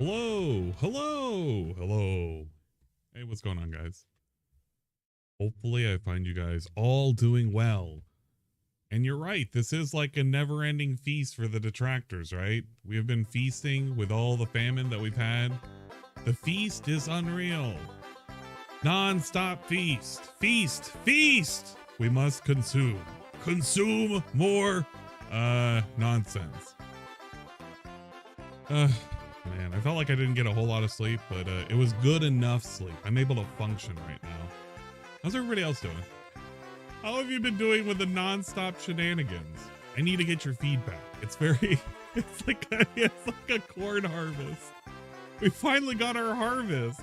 Hello, hello, hello. Hey, what's going on, guys? Hopefully I find you guys all doing well. And you're right, this is like a never-ending feast for the detractors, right? We have been feasting with all the famine that we've had. The feast is unreal. Non-stop feast, feast, feast. We must consume more nonsense. Man, I felt like I didn't get a whole lot of sleep, but it was good enough sleep. I'm able to function right now. How's everybody else doing? How have you been doing with the non-stop shenanigans? I need to get your feedback. It's very, it's like a corn harvest. We finally got our harvest.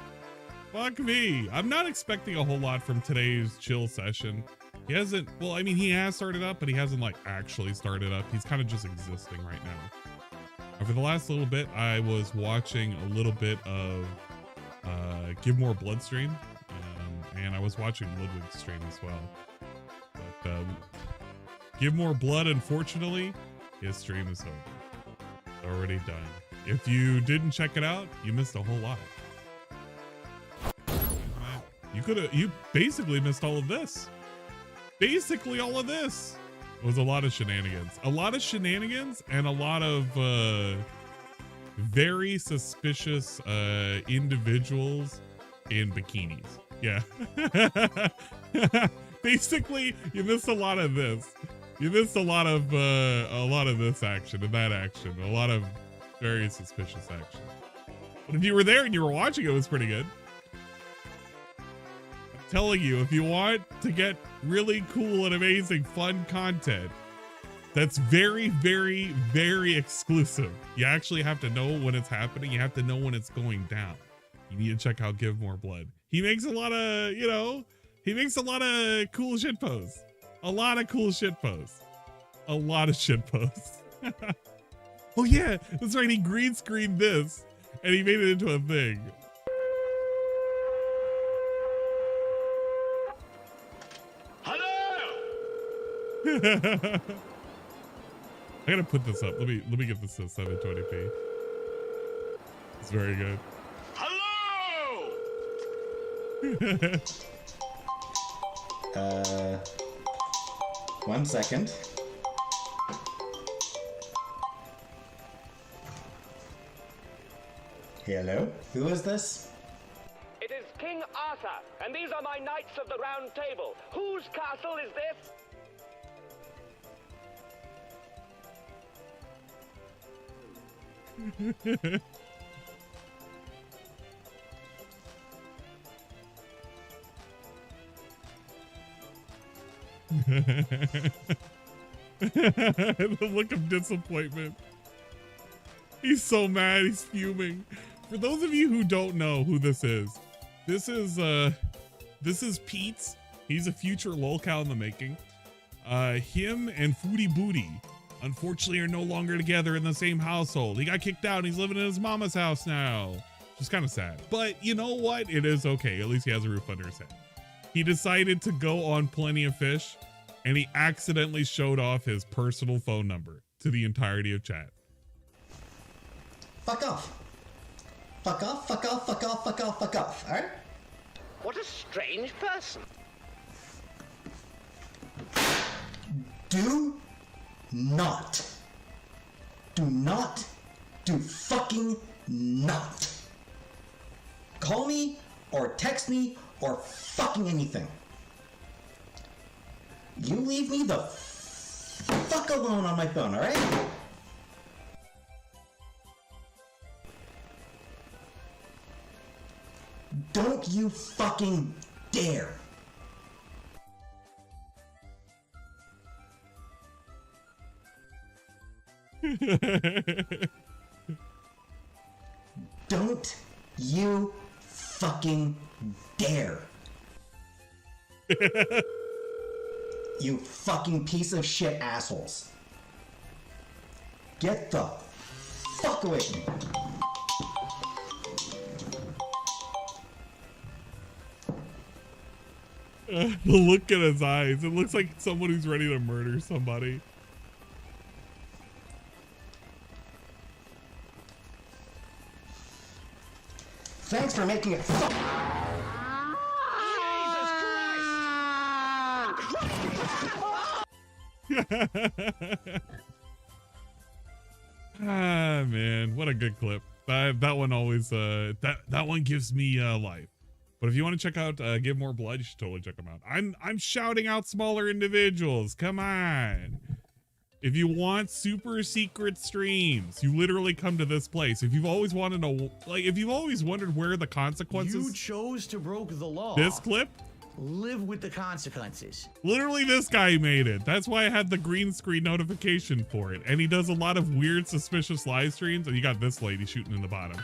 Fuck me. I'm not expecting a whole lot from today's chill session. He hasn't, well, I mean, he has started up, but he hasn't like actually started up. He's kind of just existing right now. For the last little bit, I was watching a little bit of Give More Blood stream, and I was watching Ludwig's stream as well. But Give More Blood, unfortunately, his stream is over. Already done. If you didn't check it out, you missed a whole lot. You basically missed all of this. Basically all of this. It was a lot of shenanigans. A lot of shenanigans and a lot of very suspicious individuals in bikinis. Yeah. Basically, you missed a lot of this. You missed a lot of this action and that action. A lot of very suspicious action. But if you were there and you were watching, it was pretty good. I'm telling you, if you want to get really cool and amazing fun content that's very, very, very exclusive, you actually have to know when it's happening. You have to know when it's going down. You need to check out Give More Blood. He makes a lot of, you know, he makes a lot of cool shit posts. A lot of cool shit posts. A lot of shit posts. Oh yeah, that's right, he green screened this and he made it into a thing. I gotta put this up. Let me get this to 720p. It's very good. Hello. 1 second. Hello? Who is this? It is King Arthur, and these are my knights of the Round Table. Whose castle is this? The look of disappointment. He's so mad, he's fuming. For those of you who don't know who this is Pete's. He's a future lolcow in the making. Him and Foodie Booty unfortunately are no longer together in the same household. He got kicked out and he's living in his mama's house now. Which is kind of sad. But you know what? It is okay. At least he has a roof under his head. He decided to go on Plenty of Fish and he accidentally showed off his personal phone number to the entirety of chat. Fuck off. Fuck off, fuck off, fuck off, fuck off, fuck off. Alright? What a strange person. Do fucking not call me or text me or fucking anything. You leave me the fuck alone on my phone, alright? Don't you fucking dare. Don't you fucking dare. You fucking piece of shit assholes. Get the fuck away from me. The look in his eyes. It looks like someone who's ready to murder somebody. Thanks for making it Ah, man, what a good clip. That one always that one gives me life. But if you want to check out Give More Blood, you should totally check them out. I'm shouting out smaller individuals. Come on. If you want super secret streams, you literally come to this place. If you've always wanted to, like, if you've always wondered where the consequences, You chose to broke the law. this clip, Live with the consequences. literally this guy made it. That's why I had the green screen notification for it. And he does a lot of weird, suspicious live streams. And you got this lady shooting in the bottom.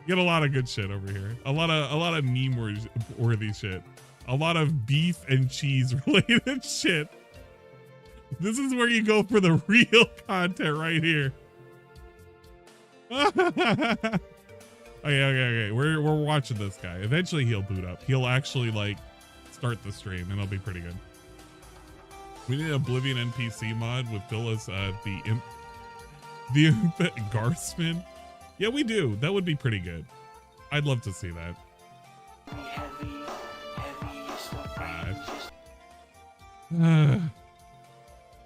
Get a lot of good shit over here. A lot of meme worthy shit. A lot of beef and cheese related shit. This is where you go for the real content right here. Okay. We're watching this guy. Eventually he'll boot up. He'll actually like start the stream and it'll be pretty good. We need an Oblivion NPC mod with Phyllis the imp Garthman. Yeah, we do. That would be pretty good. I'd love to see that.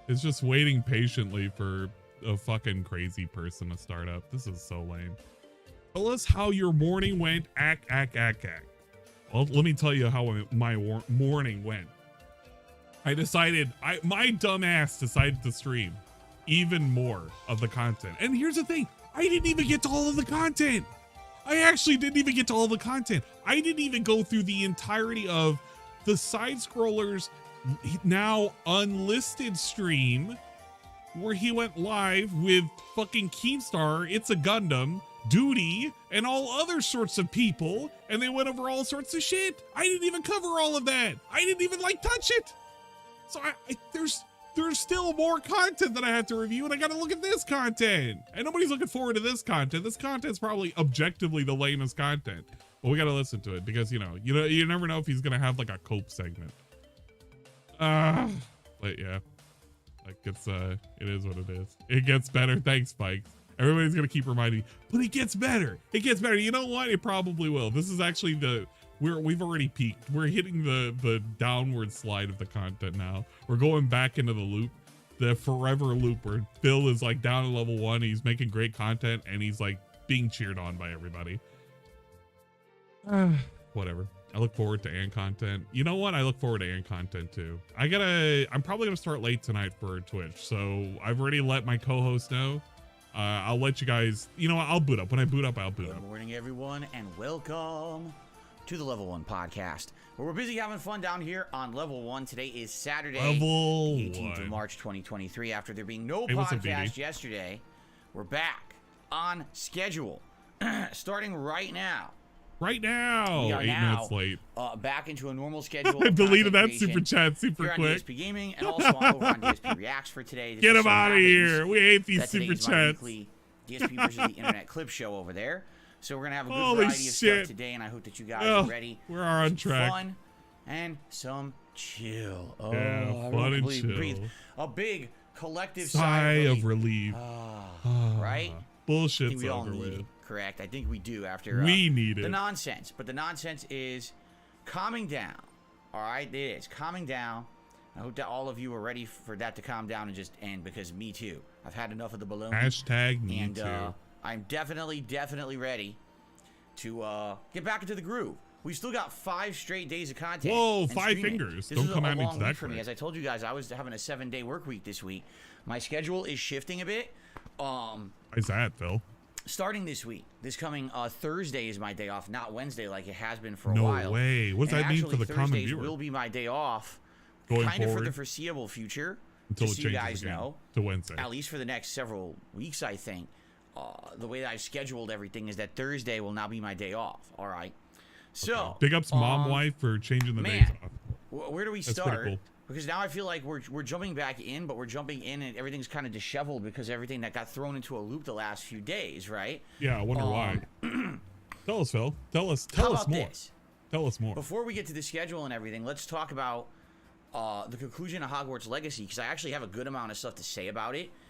It's just waiting patiently for a fucking crazy person to start up. This is so lame. Tell us how your morning went. Ack. Well, let me tell you how my morning went. My dumb ass decided to stream even more of the content. And here's the thing. I didn't even get to all of the content. I actually didn't even get to all the content. I didn't even go through the entirety of the side scrollers now unlisted stream where he went live with fucking Keemstar, It's a Gundam, Doody, and all other sorts of people, and they went over all sorts of shit. I didn't even cover all of that. I didn't even like touch it. So there's still more content that I have to review, and I gotta look at this content. And nobody's looking forward to this content. This content's probably objectively the lamest content. But we gotta listen to it because you never know if he's gonna have like a cope segment. But yeah. Like it is what it is. It gets better. Thanks, Spikes. Everybody's gonna keep reminding me, but it gets better. It gets better. You know what? It probably will. This is actually we've already peaked. We're hitting the downward slide of the content now. We're going back into the loop, the forever loop where Phil is like down to level 1. He's making great content and he's like being cheered on by everybody. Whatever. I look forward to Ann content. You know what? I look forward to Ann content too. I'm probably gonna start late tonight for Twitch. So I've already let my co-host know. I'll let you guys, you know what? I'll boot up. When I boot up, I'll boot up. Good morning, everyone, and welcome to the Level 1 podcast, where we're busy having fun down here on Level 1. Today is Saturday, Level 18th 1. of March, 2023. After there being no what's up, podcast BD? yesterday, we're back on schedule, starting right now. Right now, We are 8 now, minutes late. Back into a normal schedule. I deleted that content super creation chat super here on quick. DSP Gaming, and also over on DSP Reacts for today. Get him out of here. We hate these That today super is my chats. weekly DSP versus the Internet clip show over there. So we're gonna have a good Holy variety of shit. stuff today, and I hope that you guys Oh, are ready. we're on Some track. Fun and some chill. Oh, Yeah, I fun really and believe- chill. breathe a big collective Sigh of relief. right? I Bullshit's think we all over need with. it, correct? I think we do after We need the it. nonsense. But the nonsense is calming down. All right, it is calming down. I hope that all of you are ready for that to calm down and just end, because me too. I've had enough of the balloon. Hashtag me And too. I'm definitely ready to get back into the groove. We've still got 5 straight days of content. Whoa, and 5 streaming. fingers. This Don't is come a at me long that week for me. quick. As I told you guys, I was having a 7-day work week this week. My schedule is shifting a bit. Why's that, Phil? Starting this week, this coming Thursday is my day off, not Wednesday like it has been for a No while. way. What does And that mean actually, for the common Thursdays viewer? will be my day off, Going kind of for forward? the foreseeable future. Until just it so you changes guys again know, to Wednesday. at least for the next several weeks, I think. The way that I've scheduled everything is that Thursday will now be my day off. All right. So Big ups, mom wife, for changing the man, days off. where do we That's start? pretty cool. Because now I feel like we're jumping back in, but we're jumping in and everything's kind of disheveled because everything that got thrown into a loop the last few days, right? Yeah, I wonder why. Tell us, Phil. Tell us How about more. this? Tell us more. Before we get to the schedule and everything, let's talk about the conclusion of Hogwarts Legacy, because I actually have a good amount of stuff to say about it.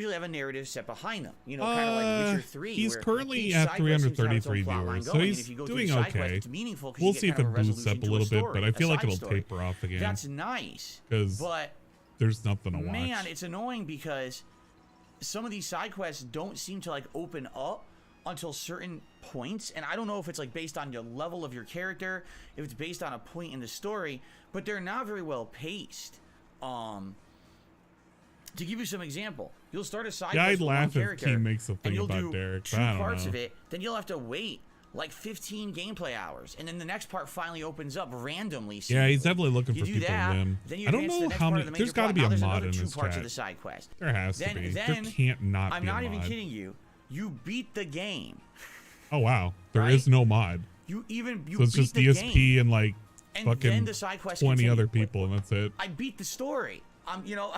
usually have a narrative set behind them. You know, kind of like Witcher 3. He's where currently each at side quest seems to have its own 333 plot line viewers, so going, and he's if you go doing through the side quest, okay. it's meaningful 'cause We'll you see get if kind it of a boosts up a resolution to little bit, story, but I a feel like side it'll story. taper off again. That's nice. 'Cause But there's nothing to watch. man, it's annoying because some of these side quests don't seem to like open up until certain points, and I don't know if it's like based on the level of your character, if it's based on a point in the story, but they're not very well paced. To give you some example, you'll start a side quest I'd with one laugh if character, King makes a and thing you'll about do Derek, two but I don't parts know. of it, then you'll have to wait like 15 gameplay hours, and then the next part finally opens up randomly. Yeah, he's definitely looking you for do people that, to win. then you I don't advance to know the next how part of many. the There's major got to plot. be Now a there's mod another in two this parts chat. of the side quest. There has to be. There can't not I'm be a not mod. even kidding you. You beat the game. Oh wow, there is no mod. You so it's just the DSP game. and like And fucking then the side quest 20 continue. other people, and that's it. I beat the story. You know.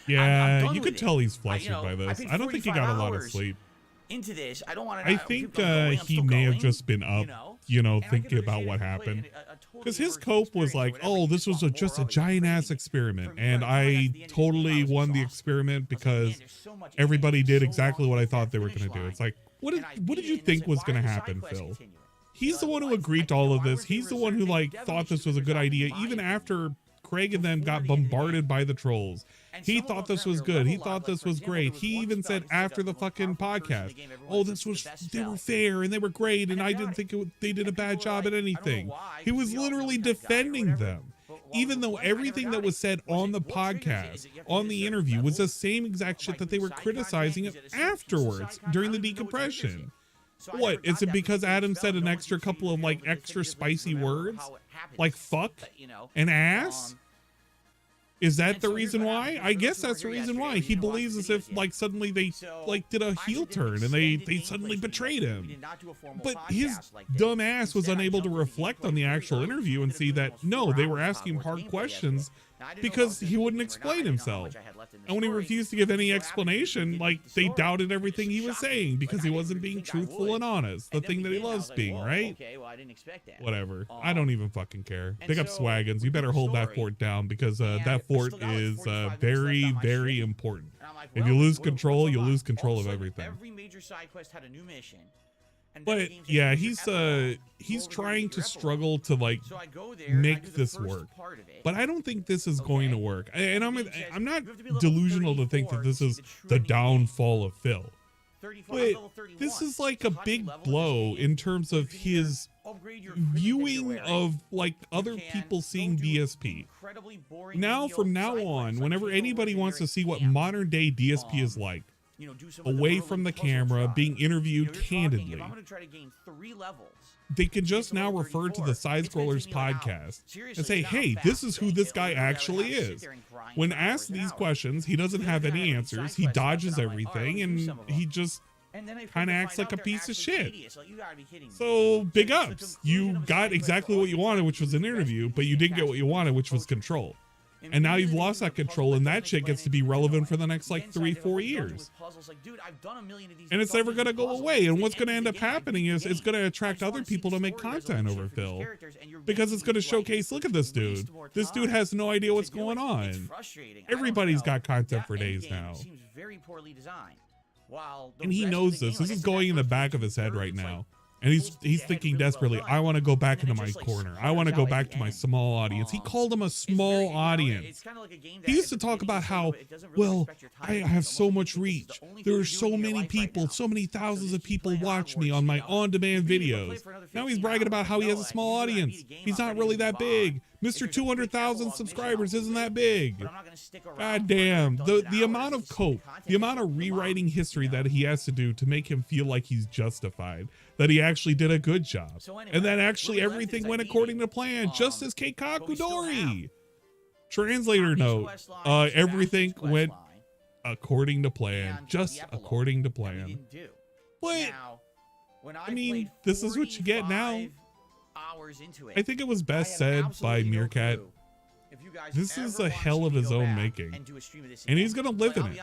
Yeah, I'm done you with could tell it. he's flustered by this. paid I don't think he 45 got a lot of hours sleep. Into this, I don't want to. I think he may have just been up, thinking about what happened. Because his cope was like, oh, this was just a giant ass experiment, and I totally won the experiment because everybody did exactly what I thought they were going to do. It's like, what did you think was going to happen, Phil? He's the one who agreed to all of this. He's the one who like thought this was a good idea, even after Craig and them got bombarded by the trolls. He thought this was good. He thought this was great. He even said after the fucking podcast, oh, they were fair and they were great, and I didn't think they did a bad job at anything. He was literally defending them, even though everything that was said on the podcast, on the interview, was the same exact shit that they were criticizing it afterwards during the decompression. What, is it because Adam said an extra couple of like extra spicy words like fuck and ass? Is that the reason why? I guess that's the reason why. He believes as if like suddenly they like did a heel turn and they suddenly betrayed him. But his dumb ass was unable to reflect on the actual interview and see that no, they were asking him hard questions because he wouldn't explain himself. And when he refused to give any explanation, like they doubted everything he was saying because he wasn't being truthful and honest. The thing that he loves being, right? Whatever. I don't even fucking care. Pick up Swaggins. You better hold that fort down because that fort is very, very important. If you lose control, you lose control of everything. Every major side quest had a new mission. But yeah, he's trying to struggle to like make this work. But I don't think this is going to work. And I'm not delusional to think that this is the downfall of Phil. But this is like a big blow in terms of his viewing of like other people seeing DSP. Now, from now on, whenever anybody wants to see what modern day DSP is like, away from the camera, being interviewed candidly, they can just now refer to the Side Scrollers podcast and say, hey, this is who this guy actually is. When asked these questions, he doesn't have any answers. He dodges everything, and he just kind of acts like a piece of shit. So big ups. You got exactly what you wanted, which was an interview, but you didn't get what you wanted, which was control. And now you've lost that control, and that shit gets to be relevant for the next like 3-4 years. And it's never going to go away. And what's going to end up happening is it's going to attract other people to make content over Phil, because it's going to showcase, look at this dude. This dude has no idea what's going on. Everybody's got content for days now. And he knows this. This is going in the back of his head right now. And he's thinking desperately, I want to go back into my corner. I want to go back to my small audience. He called him a small audience. He used to talk about how, well, I have so much reach. There are so many people, so many thousands of people watch me on my on-demand videos. Now he's bragging about how he has a small audience. He's not really that big. Mr. 200,000 subscribers isn't that big. God damn. The amount of cope, the amount of rewriting history that he has to do to make him feel like he's justified, that he actually did a good job. And that actually everything went according to plan, just as Keikakudori. Translator note, everything went according to plan, just according to plan. But, I mean, this is what you get now. I think it was best said by Meerkat. This is a hell of his own making, and he's gonna live in it.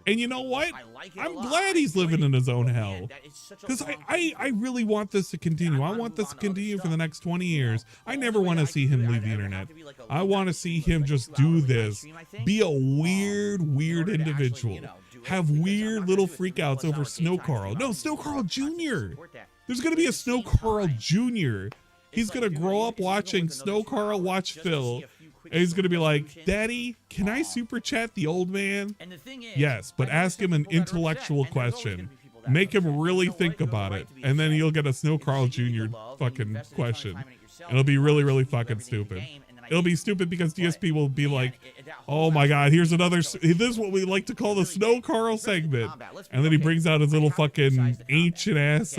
And you know what? I'm glad he's living in his own hell, because I really want this to continue. I want this to continue for the next 20 years. I never want to see him leave the internet. I want to see him just do this, be a weird individual, have weird little freakouts over Snow Carl. No, Snow Carl Jr. There's gonna be a Snow Carl Jr. He's gonna grow up watching Snow Carl watch Phil, and he's gonna be like, Daddy, can I super chat the old man? Yes, but ask him an intellectual question. make him really think about it, and then you'll get a Snow Carl Jr. fucking question. It'll be really, really fucking stupid. It'll be stupid because DSP will be like, oh my god, here's another, this is what we like to call the Snow Carl segment. And then he brings out his little fucking ancient ass,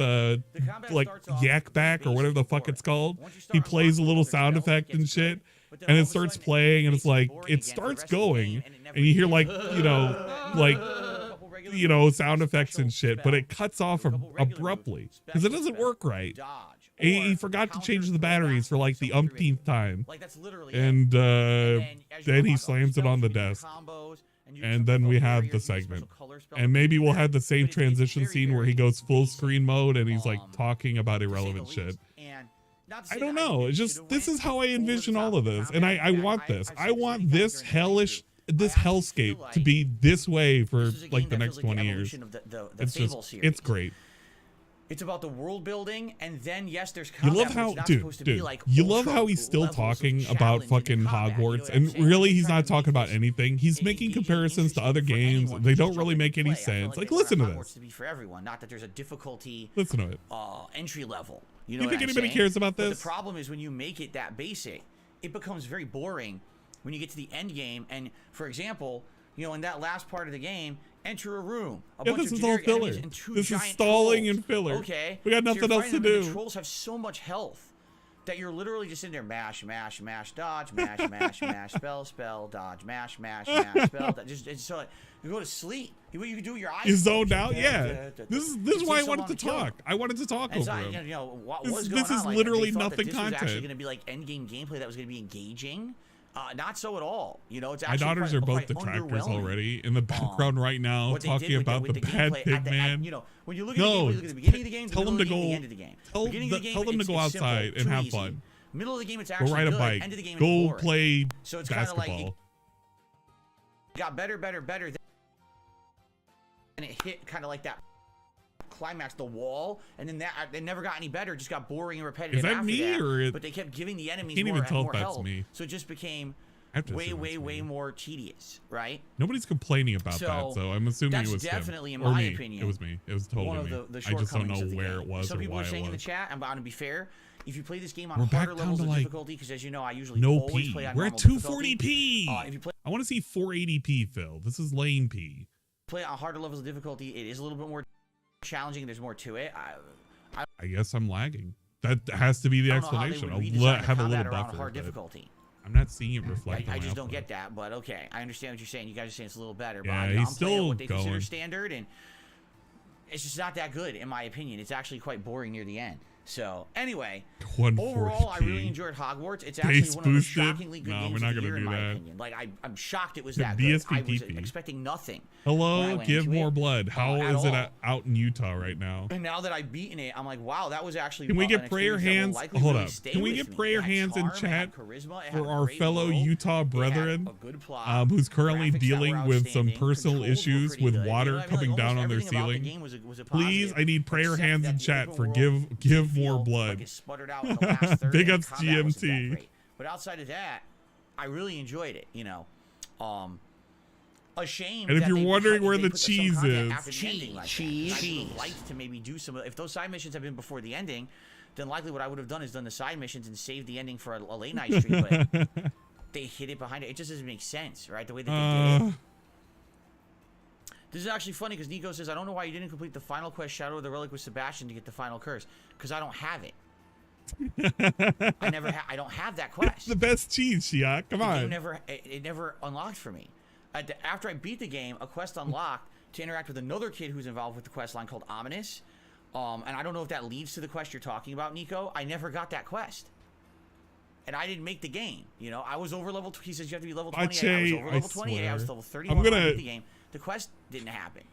like yak back or whatever the fuck it's called. He plays a little sound effect and shit. And it starts playing and it's like, it starts going and you hear like, sound effects and shit, but it cuts off abruptly because it doesn't work right. He forgot to change the batteries for like the umpteenth time. And then he slams it on the desk. And then we have the segment. And maybe we'll have the same transition scene where he goes full screen mode and he's like talking about irrelevant shit. I don't know. It's just, this is how I envision all of this. And I want this. I want this hellish, this hellscape to be this way for like the next 20 years. It's just, it's great. It's about the world building, and then yes, there's combat. You love how, dude, like you love how he's still talking about fucking Hogwarts, and really he's not talking about anything. He's making comparisons to other games. They don't really make any sense. Like, listen to this. To be for everyone, not that there's a difficulty. Listen to it. Entry level. You know think anybody cares about this? But the problem is when you make it that basic, it becomes very boring when you get to the end game. And for example, in that last part of the game, enter a room. This is all filler. This is stalling and filler. Okay. We got nothing else to do. The trolls have so much health that you're literally just in there, mash, dodge, mash, spell, dodge, mash, spell. So you go to sleep. What you can do with your eyes. You zoned out? Yeah. This is why I wanted to talk. I wanted to talk over him. This is literally nothing content. This was actually going to be like endgame gameplay that was going to be engaging. Not so at all. It's actually my daughters are both detractors already in the background right now, talking about the bad pig man. When you look at the beginning of the game, tell them to go. The end of the game. Tell them to go outside and have fun. Middle of the game, it's actually go ride a bike. End of the game, go play so it's basketball. Kind of like it got better, and it hit kind of like that climax, the wall, and then it never got any better. It just got boring and repetitive. Is that me or? But they kept giving the enemies can't more, even tell more if that's health, me. so it just became way more tedious, right? Nobody's complaining about that, so I'm assuming it was definitely him. in my opinion. It was me. It was totally me. I just don't know where it was. Some people are saying in the chat, I'm bound to be fair. If you play this game on harder levels of difficulty, because as you know, I usually always play on normal difficulty. We're at 240p. If you play, I want to see 480p, Phil. This is Lane P. Play on harder levels of difficulty. It is a little bit more challenging. There's more to it. I guess I'm lagging. That has to be the explanation. I'll have a little buffer. Hard difficulty. I'm not seeing it reflected. I just don't get that, but okay. I understand what you're saying. You guys are saying it's a little better. But yeah, I'm he's still what they going. consider standard, and it's just not that good, in my opinion. It's actually quite boring near the end. So, anyway, overall, I really enjoyed Hogwarts. It's actually one of the shockingly good games of the year, in my opinion. Like, I'm shocked it was that good. I was expecting nothing. Hello, give more blood. How is it out in Utah right now? And now that I've beaten it, I'm like, wow, that was actually. Can we get prayer hands? Hold up. Can we get prayer hands in chat for our fellow Utah brethren who's currently dealing with some personal issues with water coming down on their ceiling? Please, I need prayer hands in chat for give more blood. Big ups GMT. But outside of that, I really enjoyed it. A shame. And if you're wondering where the cheese is, cheese. Like to maybe do some. If those side missions had been before the ending, then likely what I would have done is done the side missions and saved the ending for a late night stream. But they hid it behind it. It just doesn't make sense, right? The way that they did it. This is actually funny because Nico says, I don't know why you didn't complete the final quest, Shadow of the Relic with Sebastian, to get the final curse. Because I don't have it. I don't have that quest. It's the best cheese, Shia. Come on. It never unlocked for me. After I beat the game, a quest unlocked to interact with another kid who's involved with the quest line called Ominous. And I don't know if that leads to the quest you're talking about, Nico. I never got that quest. And I didn't make the game. I was over level. He says you have to be level 28. I was over level 28. I was level 31 when I beat the game. The quest didn't happen.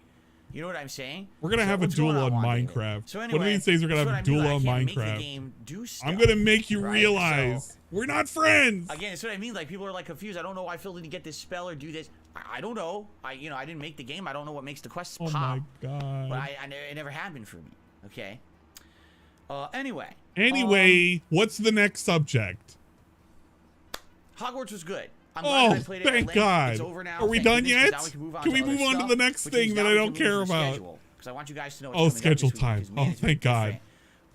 You know what I'm saying? We're gonna have a duel on Minecraft. So anyway, one of these days we're gonna have a duel on Minecraft. I'm gonna make you realize we're not friends. Again, that's what I mean. Like, people are like confused. I don't know why Phil didn't get this spell or do this. I don't know. I didn't make the game. I don't know what makes the quests pop. Oh my god. But it never happened for me. Okay. Anyway, what's the next subject? Hogwarts was good. I'm glad I played it. Thank God. It's over now. Are we done yet? Can we move on to the next thing that I don't care about? because I want you guys to know. Oh, schedule time. Oh, thank God.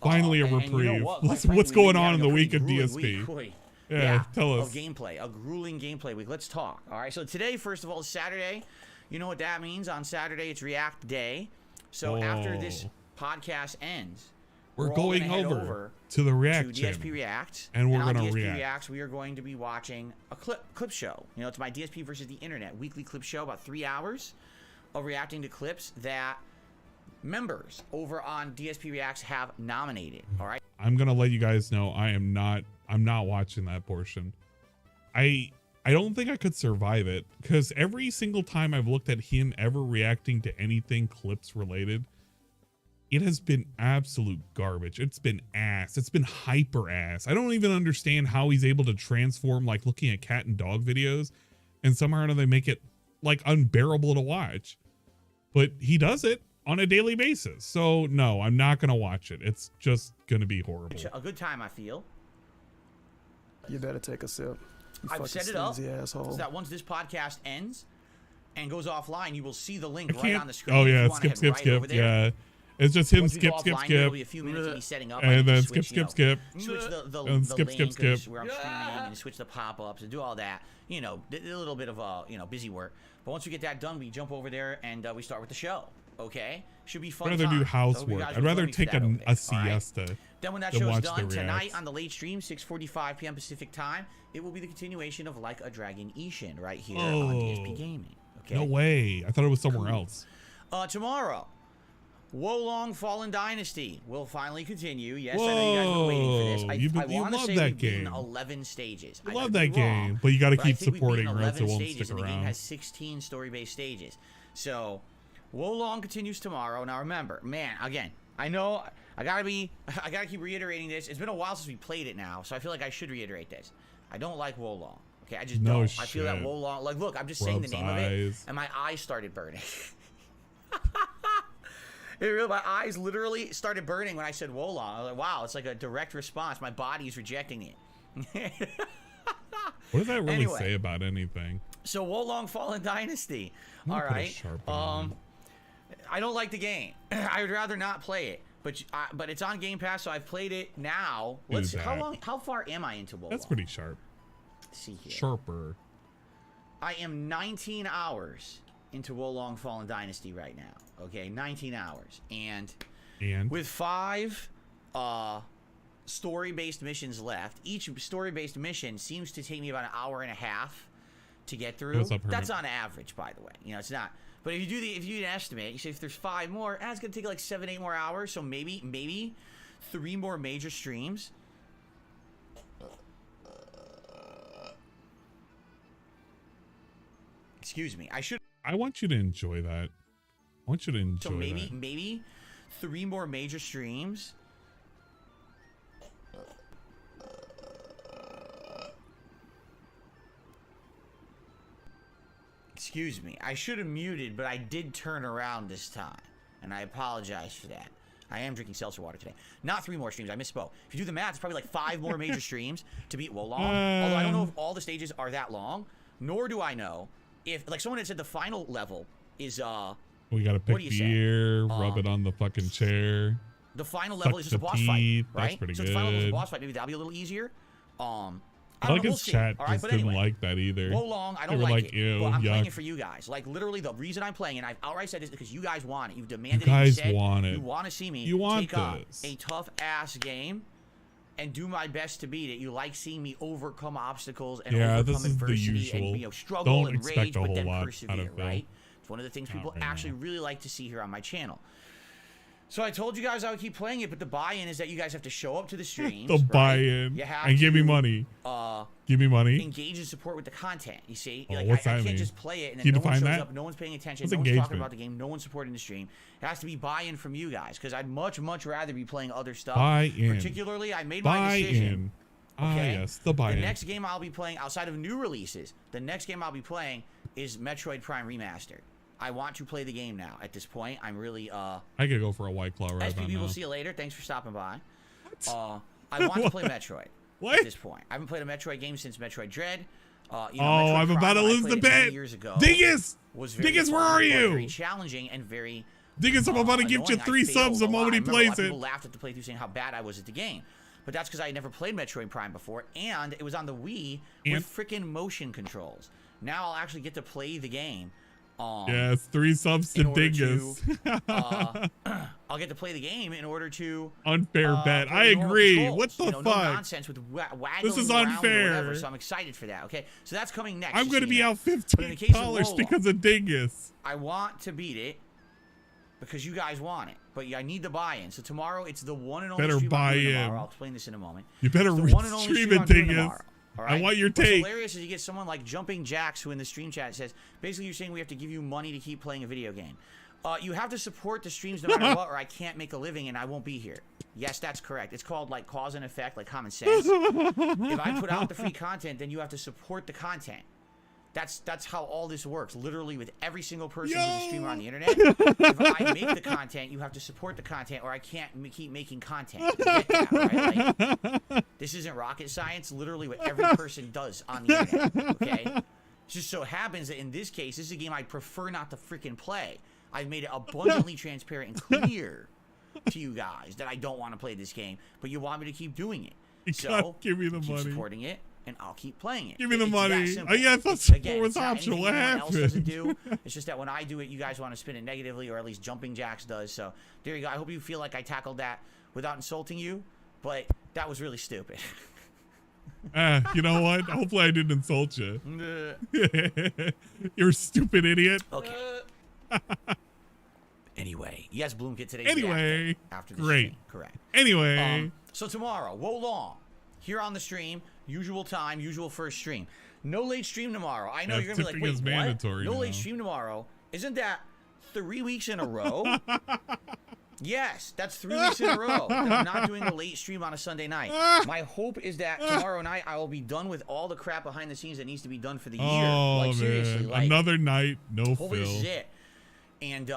Finally a reprieve. What's going on in the week of DSP? Yeah, tell us. Of gameplay, a grueling gameplay week. Let's talk. All right, so today, first of all, is Saturday. You know what that means? On Saturday, it's React Day. So after this podcast ends, we're going over to the React to DSP React, and we're going to react. React, we are going to be watching a clip show. You know, it's my DSP versus the internet weekly clip show, about 3 hours of reacting to clips that members over on DSP Reacts have nominated. All right, I'm gonna let you guys know I'm not watching that portion. I don't think I could survive it, because every single time I've looked at him ever reacting to anything clips related, it has been absolute garbage. It's been ass. It's been hyper ass. I don't even understand how he's able to transform, like looking at cat and dog videos, and somehow or another they make it like unbearable to watch. But he does it on a daily basis. So no, I'm not gonna watch it. It's just gonna be horrible. A good time, I feel. You better take a sip. I've set it up so that once this podcast ends and goes offline, you will see the link right on the screen. Oh yeah, skip. Yeah, it's just him skip. There'll be a few minutes to be setting up, and then skip. Switch the link where I'm streaming, and switch the pop-ups and do all that. You know, a little bit of busy work. But once we get that done, we jump over there and we start with the show. Okay, should be fun. I'd rather do housework. I'd rather take a siesta. Right. Then when that show's done tonight on the late stream, 6:45 p.m. Pacific time, it will be the continuation of Like a Dragon Ishin right here on DSP Gaming. Okay. No way. I thought it was somewhere else. Tomorrow, Wolong Fallen Dynasty will finally continue. Yes, I know you guys have been waiting for this. I want to say we've beaten 11 stages. I love that game, but you got to keep supporting or else it won't stick around. The game has 16 story-based stages. So Wolong continues tomorrow. Now remember, man, again, I know I gotta keep reiterating this. It's been a while since we played it now, so I feel like I should reiterate this. I don't like Wolong. Okay, I just don't. I feel that Wolong, like, look, I'm just saying the name of it, and my eyes started burning. My eyes literally started burning when I said Wolong. I was like, wow, it's like a direct response. My body's rejecting it. What does that really say about anything? So Wolong Fallen Dynasty. All right. I don't like the game. I would rather not play it. But it's on Game Pass, so I've played it now. Let's see, how far am I into Wolong? That's pretty sharp. Let's see here. Sharper. I am 19 hours into Wolong Fallen Dynasty right now. Okay, 19 hours. And with 5 story-based missions left, each story-based mission seems to take me about an hour and a half to get through. That's on average, by the way. You know, it's not. But if you do an estimate, you say if there's 5 more, it's gonna take like 7-8 more hours. So maybe 3 more major streams. Excuse me. I want you to enjoy that. I want you to enjoy that. So maybe 3 more major streams. Excuse me. I should have muted, but I did turn around this time, and I apologize for that. I am drinking seltzer water today. Not 3 more streams. I misspoke. If you do the math, it's probably like 5 more major streams to beat Wolong. Although I don't know if all the stages are that long, nor do I know if, like, someone had said the final level is we gotta pick beer, rub it on the fucking chair. The final level is just a boss fight, right? That's pretty so good. The final level is a boss fight. Maybe that'll be a little easier. I like his chat just didn't like that either. Wolong, I don't like it. Ew, but I'm playing it for you guys. Like, literally, the reason I'm playing it, I've outright said this because you guys want it. You've demanded it. You guys want it. You want to see me take up a tough-ass game and do my best to beat it. You like seeing me overcome obstacles and overcome adversity and struggle and rage, but then persevere, right? It's one of the things people actually really like to see here on my channel. So I told you guys I would keep playing it, but the buy-in is that you guys have to show up to the streams. The buy-in. And give me money. Give me money. Engage and support with the content. You see, I can't just play it and then no one shows up, no one's paying attention, no one's talking about the game, no one's supporting the stream. It has to be buy-in from you guys, because I'd much rather be playing other stuff. Buy-in. Particularly, I made my decision. Okay? Yes, the buy-in. The next game I'll be playing outside of new releases, the next game I'll be playing is Metroid Prime Remastered. I want to play the game now. At this point, I'm really I could go for a White Claw right SPB, now. We'll see you later. Thanks for stopping by. I want to play Metroid. At this point, I haven't played a Metroid game since Metroid Dread. Metroid I'm about to lose the bet. Years ago Dingus, was very Dingus, where are you? Very challenging and very Dingus, I'm about to give you annoying. 3 subs the moment he plays it. People laughed at the playthrough saying how bad I was at the game. But that's because I had never played Metroid Prime before, and it was on the Wii with freaking motion controls. Now I'll actually get to play the game. Yes, 3 subs to Dingus. I'll get to play the game in order to unfair bet. I agree. Controls. What the fuck? No nonsense with waggling this is around unfair. or whatever, so I'm excited for that. Okay, so that's coming next. I'm going to be out $15 because of Dingus. I want to beat it because you guys want it, but I need the buy-in. So tomorrow it's the one and only better stream buy I'm doing in. tomorrow. I'll explain this in a moment. You better stream it, Dingus. Right? I want your What's take. hilarious is you get someone like Jumping Jacks who in the stream chat says, basically you're saying we have to give you money to keep playing a video game. You have to support the streams no matter what, or I can't make a living and I won't be here. Yes, that's correct. It's called like cause and effect, like common sense. If I put out the free content, then you have to support the content. That's how all this works. Literally with every single person who's a streamer on the internet. If I make the content, you have to support the content, or I can't keep making content. You get that, right? Like, this isn't rocket science. Literally what every person does on the internet. Okay. It just so happens that in this case, this is a game I prefer not to freaking play. I've made it abundantly transparent and clear to you guys that I don't want to play this game, but you want me to keep doing it. So give me the keep money. Supporting it. And I'll keep playing it. Give me the money. Oh yeah, I thought support was optional. What happened? Do. It's just that when I do it, you guys want to spin it negatively, or at least Jumping Jacks does. So there you go. I hope you feel like I tackled that without insulting you, but that was really stupid. You know what? Hopefully I didn't insult you. You're a stupid idiot. Okay. Anyway, yes, Bloom, get today's Anyway, after the great. Stream. Correct. Anyway. So tomorrow, Wolong, here on the stream, usual time, usual first stream. No late stream tomorrow. I know you're gonna be like, wait, what? Mandatory no late stream tomorrow. Isn't that 3 weeks in a row? Yes, that's 3 weeks in a row. I'm not doing a late stream on a Sunday night. My hope is that tomorrow night I will be done with all the crap behind the scenes that needs to be done for the year. Like seriously, like another night, no hopefully fill. this is it. And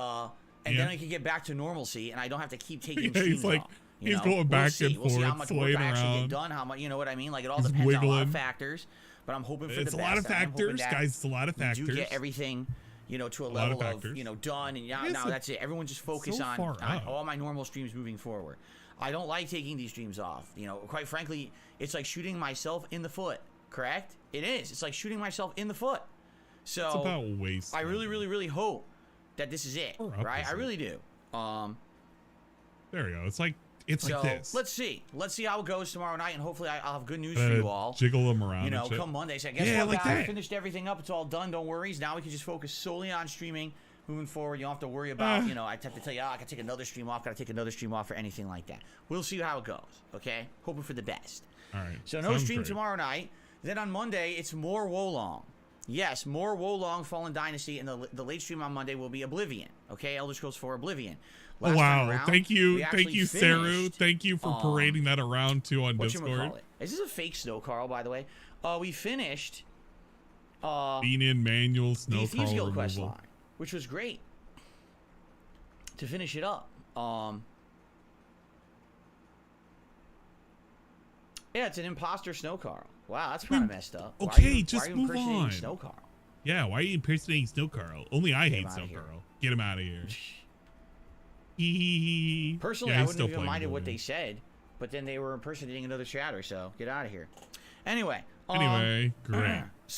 then I can get back to normalcy, and I don't have to keep taking streams he's like, off. he's going back and We'll see how much forth, work I actually around. get done. How much, you know what I mean? Like it all He's depends on a lot wiggling. of factors. But I'm hoping for It's the a best. lot of factors, guys. It's a lot of factors. We do get everything, you know, to a lot of level of, factors. you know, done. And now, Yes, now that's it. Everyone just focus so on far up. all my normal streams moving forward. I don't like taking these streams off. You know, quite frankly, it's like shooting myself in the foot. Correct? It is. It's like shooting myself in the foot. So It's about waste. I really, really, really hope that this is it. Right? I really do. There we go. It's like this. Let's see how it goes tomorrow night, and hopefully I'll have good news for you all. Jiggle them around. You know, and shit. come Monday, say, guess what, guys? I finished everything up. It's all done. Don't worry. Now we can just focus solely on streaming moving forward. You don't have to worry about, you know, I have to tell you, I got to take another stream off, got to take another stream off, or anything like that. We'll see how it goes. Okay, hoping for the best. All right. So no stream tomorrow night. Then on Monday, it's more Wolong. Yes, more Wolong Fallen Dynasty, and the late stream on Monday will be Oblivion. Okay, Elder Scrolls 4 Oblivion. Oh, wow. Thank you, Saru. Thank you for parading that around too on Discord. Is this a fake Snow Carl, by the way? We finished Bean in manual Snow the Carl Guild quest removal. line, which was great to finish it up. Yeah, it's an imposter Snow Carl. Wow, that's kind of messed up. Okay, just move on. Snow Carl? Yeah, why are you impersonating Snow Carl? Only I hate Snow Carl. Get him out of here. Personally, I wouldn't have even minded what they said, but then they were impersonating another chatter, so get out of here. Anyway. Great.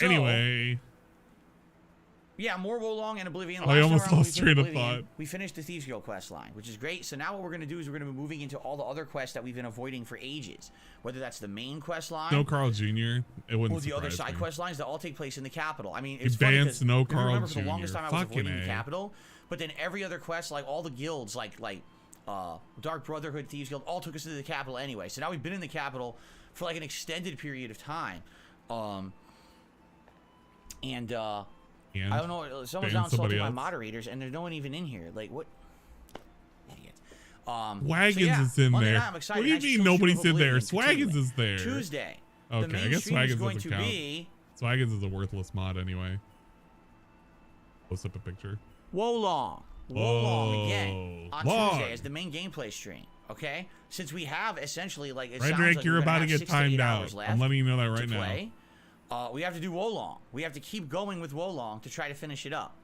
Anyway. Yeah, more Wolong and Oblivion. I almost lost train of thought. We finished the Thieves Guild quest line, which is great. So now what we're going to do is we're going to be moving into all the other quests that we've been avoiding for ages. Whether that's the main quest line, Snow Carl Jr. It wouldn't or the other surprise side me. quest lines that all take place in the capital. I mean, it's funny because Snow Carl remember for the Jr. longest time I was avoiding Fucking the capital, but then every other quest, like all the guilds, like Dark Brotherhood, Thieves Guild, all took us to the capital anyway. So now we've been in the capital for like an extended period of time. And I don't know. Someone's now insulting my moderators, and there's no one even in here. Like, what? Idiot. Wagons is in there. What do you mean nobody's in there? Swaggins is there. Tuesday. Okay, I guess Swaggins doesn't count. Swaggins is a worthless mod anyway. Post up a picture. Wolong again on Tuesday as the main gameplay stream. Okay, since we have essentially like it sounds like you're about to get timed out. I'm letting you know that right now. We have to do Wolong. We have to keep going with Wolong to try to finish it up.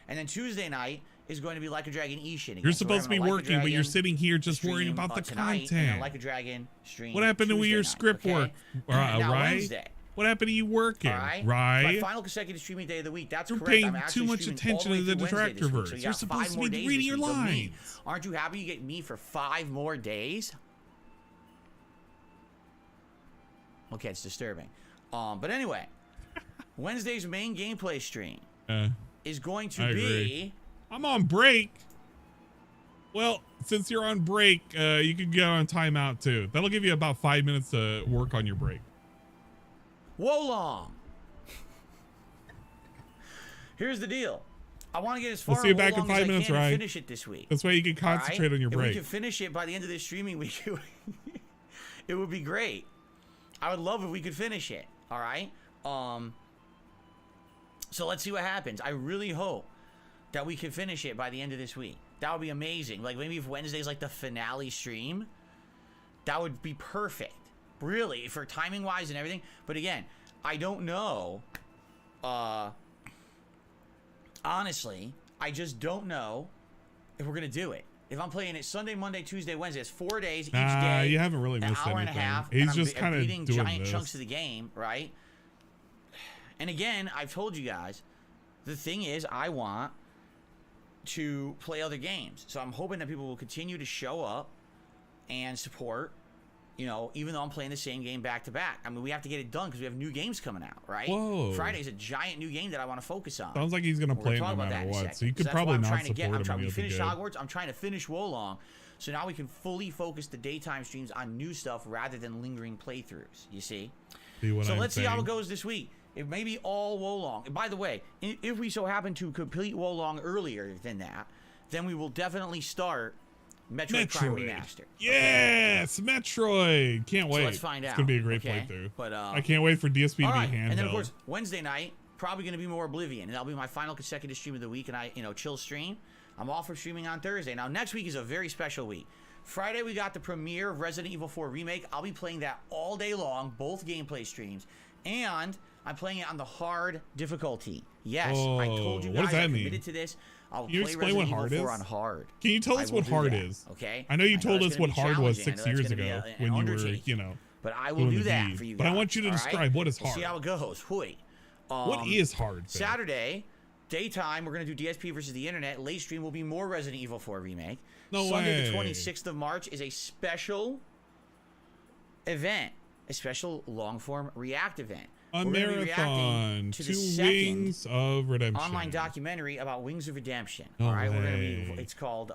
And then Tuesday night is going to be Like a Dragon Ishin. You're supposed to be working, but you're sitting here just worrying about the content. Like a Dragon stream. What happened to your script work? Now, right? Wednesday. What happened to you working? Right? Right? My final consecutive streaming day of the week. That's You're correct. paying I'm actually too much streaming attention all to the the way through Wednesday this week, Detractorverse. so you You're got supposed 5 to more be days reading this your week of me. lines. Aren't you happy you get me for 5 more days? Okay, it's disturbing. But anyway, Wednesday's main gameplay stream is going to be... I'm on break. Well, since you're on break, you can go on timeout too. That'll give you about 5 minutes to work on your break. Wolong. Here's the deal. I want to get as far We'll see you back in Wolong 5 as I minutes, can and right? finish it this week. That's why you can concentrate on your break. If we can finish it by the end of this streaming week, it would be great. I would love if we could finish it. All right. So let's see what happens. I really hope that we can finish it by the end of this week. That would be amazing. Like maybe if Wednesday's like the finale stream, that would be perfect. Really, for timing wise and everything. But again, I don't know. Honestly, I just don't know if we're gonna do it. If I'm playing it Sunday, Monday, Tuesday, Wednesday, it's 4 days each day. You haven't really missed an hour anything. and a half. He's and just kind of beating doing giant this. chunks of the game, right? And again, I've told you guys, the thing is, I want to play other games. So I'm hoping that people will continue to show up and support. You know, even though I'm playing the same game back to back. I mean, we have to get it done because we have new games coming out, right? Whoa. Friday's a giant new game that I want to focus on. Sounds like he's going to play it no matter what. So you could probably not support him. We finished Hogwarts. I'm trying to finish Wolong. So now we can fully focus the daytime streams on new stuff rather than lingering playthroughs, you see? Let's see how it goes this week. It may be all Wolong. And by the way, if we so happen to complete Wolong earlier than that, then we will definitely start Metroid Prime Remastered. Yes, okay. Metroid. Can't wait. So let's find out. It's going to be a great playthrough. But, I can't wait for DSP to be handheld. And then, of course, Wednesday night, probably going to be more Oblivion. And that'll be my final consecutive stream of the week. And I, chill stream. I'm off for streaming on Thursday. Now, next week is a very special week. Friday, we got the premiere of Resident Evil 4 Remake. I'll be playing that all day long, both gameplay streams. And I'm playing it on the hard difficulty. Yes, I told you guys I committed to this. I'll play Resident Evil 4 on hard. Can you tell us what hard is? Okay. I know you told us what hard was 6 years ago when you were, But I will do that for you guys. But I want you to describe what is hard. We'll see how it goes. Hui. What is hard? Saturday, daytime, we're going to do DSP versus the internet. Late stream will be more Resident Evil 4 Remake. No Sunday, way. the 26th of March, is a special event. A special long-form react event. A marathon, to 2 Wings of Redemption. Online documentary about Wings of Redemption. No all right, way. we're gonna be. It's called.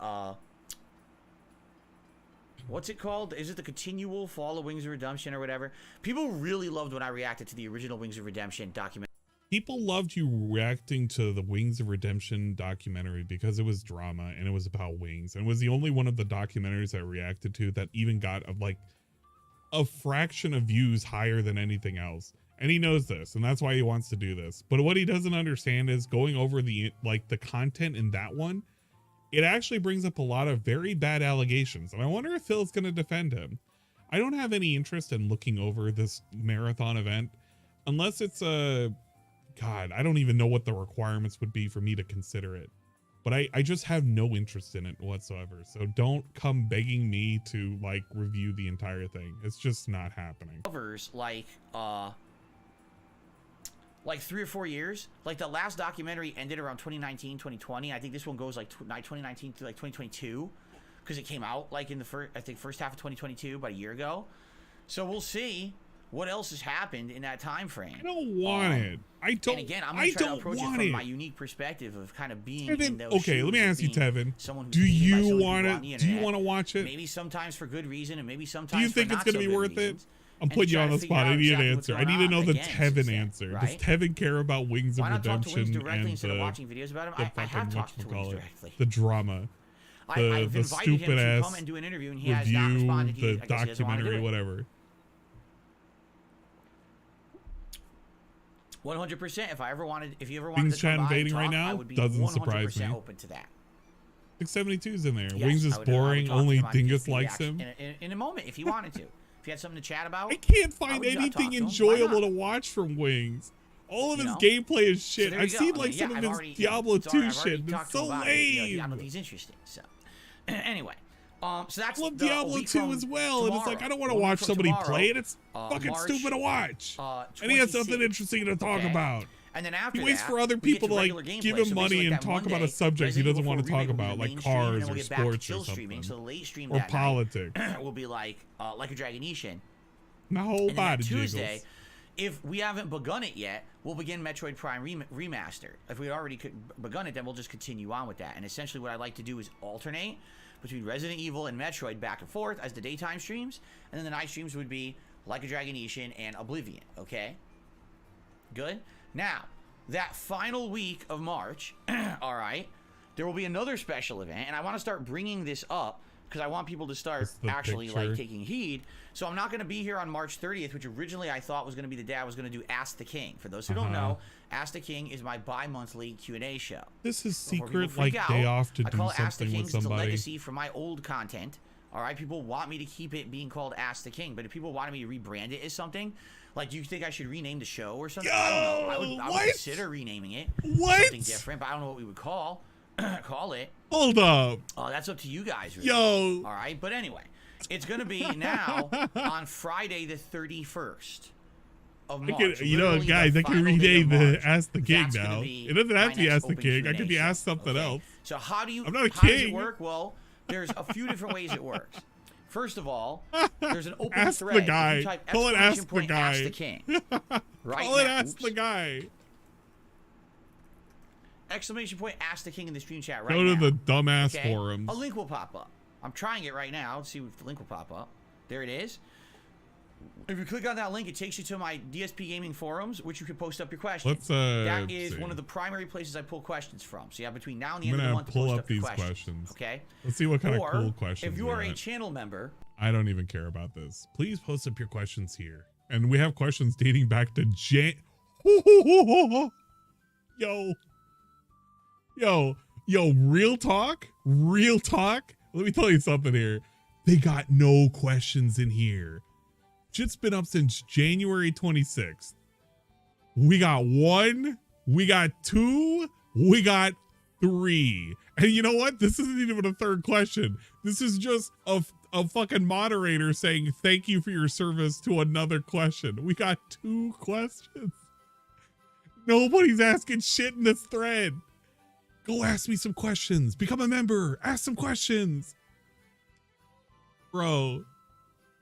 What's it called? Is it the continual fall of Wings of Redemption or whatever? People really loved when I reacted to the original Wings of Redemption documentary. People loved you reacting to the Wings of Redemption documentary because it was drama and it was about wings, and it was the only one of the documentaries I reacted to that even got a fraction of views higher than anything else. And he knows this, and that's why he wants to do this. But what he doesn't understand is going over the content in that one, it actually brings up a lot of very bad allegations. And I wonder if Phil's going to defend him. I don't have any interest in looking over this marathon event unless it's God, I don't even know what the requirements would be for me to consider it. But I just have no interest in it whatsoever. So don't come begging me to review the entire thing. It's just not happening. Covers like 3 or 4 years. Like the last documentary ended around 2019, 2020. I think this one goes 2019 to 2022 because it came out in the first half of 2022, about a year ago. So we'll see what else has happened in that time frame. I don't want it. I don't. And again, I'm going to try to approach it from my unique perspective of kind of being Tevin, in those okay, shoes let me ask you, Tevin. Do you want it? Do you want to watch it? Maybe sometimes for good reason, and maybe sometimes. Do you think it's going to be worth it? I'm putting you on the spot. I need an answer. I need to know the Tevin answer. Does Tevin care about Wings of Redemption? Why not talk to Wings directly instead of watching videos about him? I have talked to Wings directly. The drama. I've the invited him to come ass and do an interview, and he has not responded. The documentary, whatever. 100%. If you ever wanted Things to come by and invading talk, right now I would be doesn't 100% surprise me. open to that. 672's in there. Yes, Wings is I would boring. talk to Only him on Dingus DSP likes reaction him. in a moment, if he wanted to. If he had something to chat about. I can't find would not anything talk to him. enjoyable Why to watch from Wings. All of You his know? gameplay is So shit. there I've you seen go. like Yeah, some of I've his already- Diablo sorry, 2 I've already shit. It's talked to him so about it. You know, lame. I don't think he's interesting. So anyway, so that's I love the Diablo week 2 from as well, and it's like tomorrow. I don't want to 1 week watch from somebody tomorrow, play it. It's fucking March, stupid to watch. And he has something 26th. interesting to talk Okay. about. And then after He waits that, for other we get people to like regular gameplay. give him So money basically, and like that talk about Monday, a subject he Resident doesn't Evil want to 4 talk remake will be about, the like main stream, and cars then or we'll get back to sports chill or streaming. So something, the late stream or that politics. night will be like a Dragonetian. My whole And then body that Tuesday, jiggles. if we haven't begun it yet, we'll begin Metroid Prime Remastered. If we already begun it, then we'll just continue on with that. And essentially what I like to do is alternate between Resident Evil and Metroid back and forth as the daytime streams, and then the night streams would be Like a Dragonetian and Oblivion, okay? Good? Now, that final week of March, all right, there will be another special event, and I want to start bringing this up because I want people to start That's the actually picture. like taking heed. So I'm not going to be here on March 30th, which originally I thought was going to be the day I was going to do Ask the King. For those who don't know, Ask the King is my bi-monthly Q&A show. This is Before people secret freak like out, day off to I do call it Ask the something King. with It's a somebody. legacy from my old content. All right, people want me to keep it being called Ask the King, but if people wanted me to rebrand it as something, like, do you think I should rename the show or something? I don't know. I would what? consider renaming it What? something different, but I don't know what we would call it. Hold up. That's up to you guys. Really. Yo. All right, but anyway, it's gonna be now on Friday the 31st of March. You know, literally guys, the I can final day of rename the March. Ask the King That's gonna now. be It doesn't have my to be next Ask the open King. I Q&A could be show, asked something okay? else. So how do you? I'm not a how does king. it work? Well, there's a few different ways it works. First of all, there's an open Ask thread. the If guy. you type Call it exclamation Ask the point, guy. Ask the King. Right Call it now. Ask the guy. Exclamation point, Ask the King in the stream chat right Go now. to the dumbass Okay? forums. A link will pop up. I'm trying it right now. Let's see if the link will pop up. There it is. If you click on that link, it takes you to my DSP Gaming forums, which you can post up your questions. Let's that is see. one of the primary places I pull questions from. So you have between now and the I'm end of the gonna month to pull post up your these questions. questions. Okay. Let's see what kind Or of cool questions. if you we are a got. channel member, I don't even care about this. Please post up your questions here. And we have questions dating back to Yo, real talk? Real talk? Let me tell you something here. They got no questions in here. Shit's been up since January 26th. We got 1, we got 2, we got 3. And you know what? This isn't even a third question. This is just a fucking moderator saying thank you for your service to another question. We got 2 questions. Nobody's asking shit in this thread. Go ask me some questions. Become a member. Ask some questions. Bro,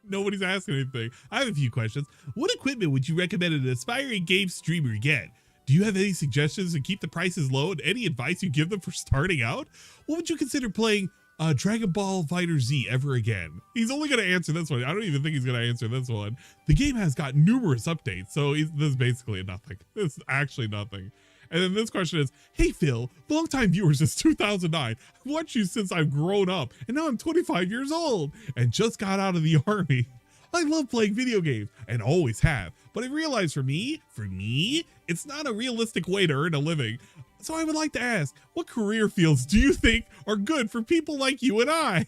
nobody's asking anything. I have a few questions. What equipment would you recommend an aspiring game streamer get? Do you have any suggestions to keep the prices low and any advice you give them for starting out? What would you consider playing Dragon Ball Fighter Z ever again? He's only going to answer this one. I don't even think he's going to answer this one. The game has got numerous updates, so this is basically nothing. This is actually nothing. And then this question is, hey Phil, longtime viewer since 2009. I've watched you since I've grown up, and now I'm 25 years old and just got out of the army. I love playing video games and always have, but I realize for me, it's not a realistic way to earn a living. So I would like to ask, what career fields do you think are good for people like you and I?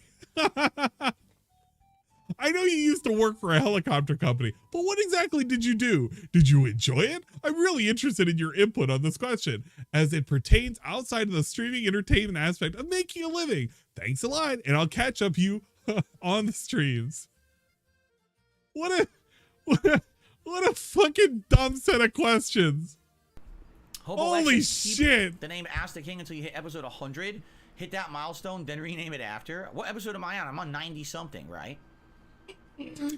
I know you used to work for a helicopter company, but what exactly did you do? Did you enjoy it? I'm really interested in your input on this question as it pertains outside of the streaming entertainment aspect of making a living. Thanks a lot, and I'll catch up you on the streams. What a fucking dumb set of questions. Holy shit. The name Ask the King until you hit episode 100. Hit that milestone, then rename it after. What episode am I on? I'm on 90 something, right?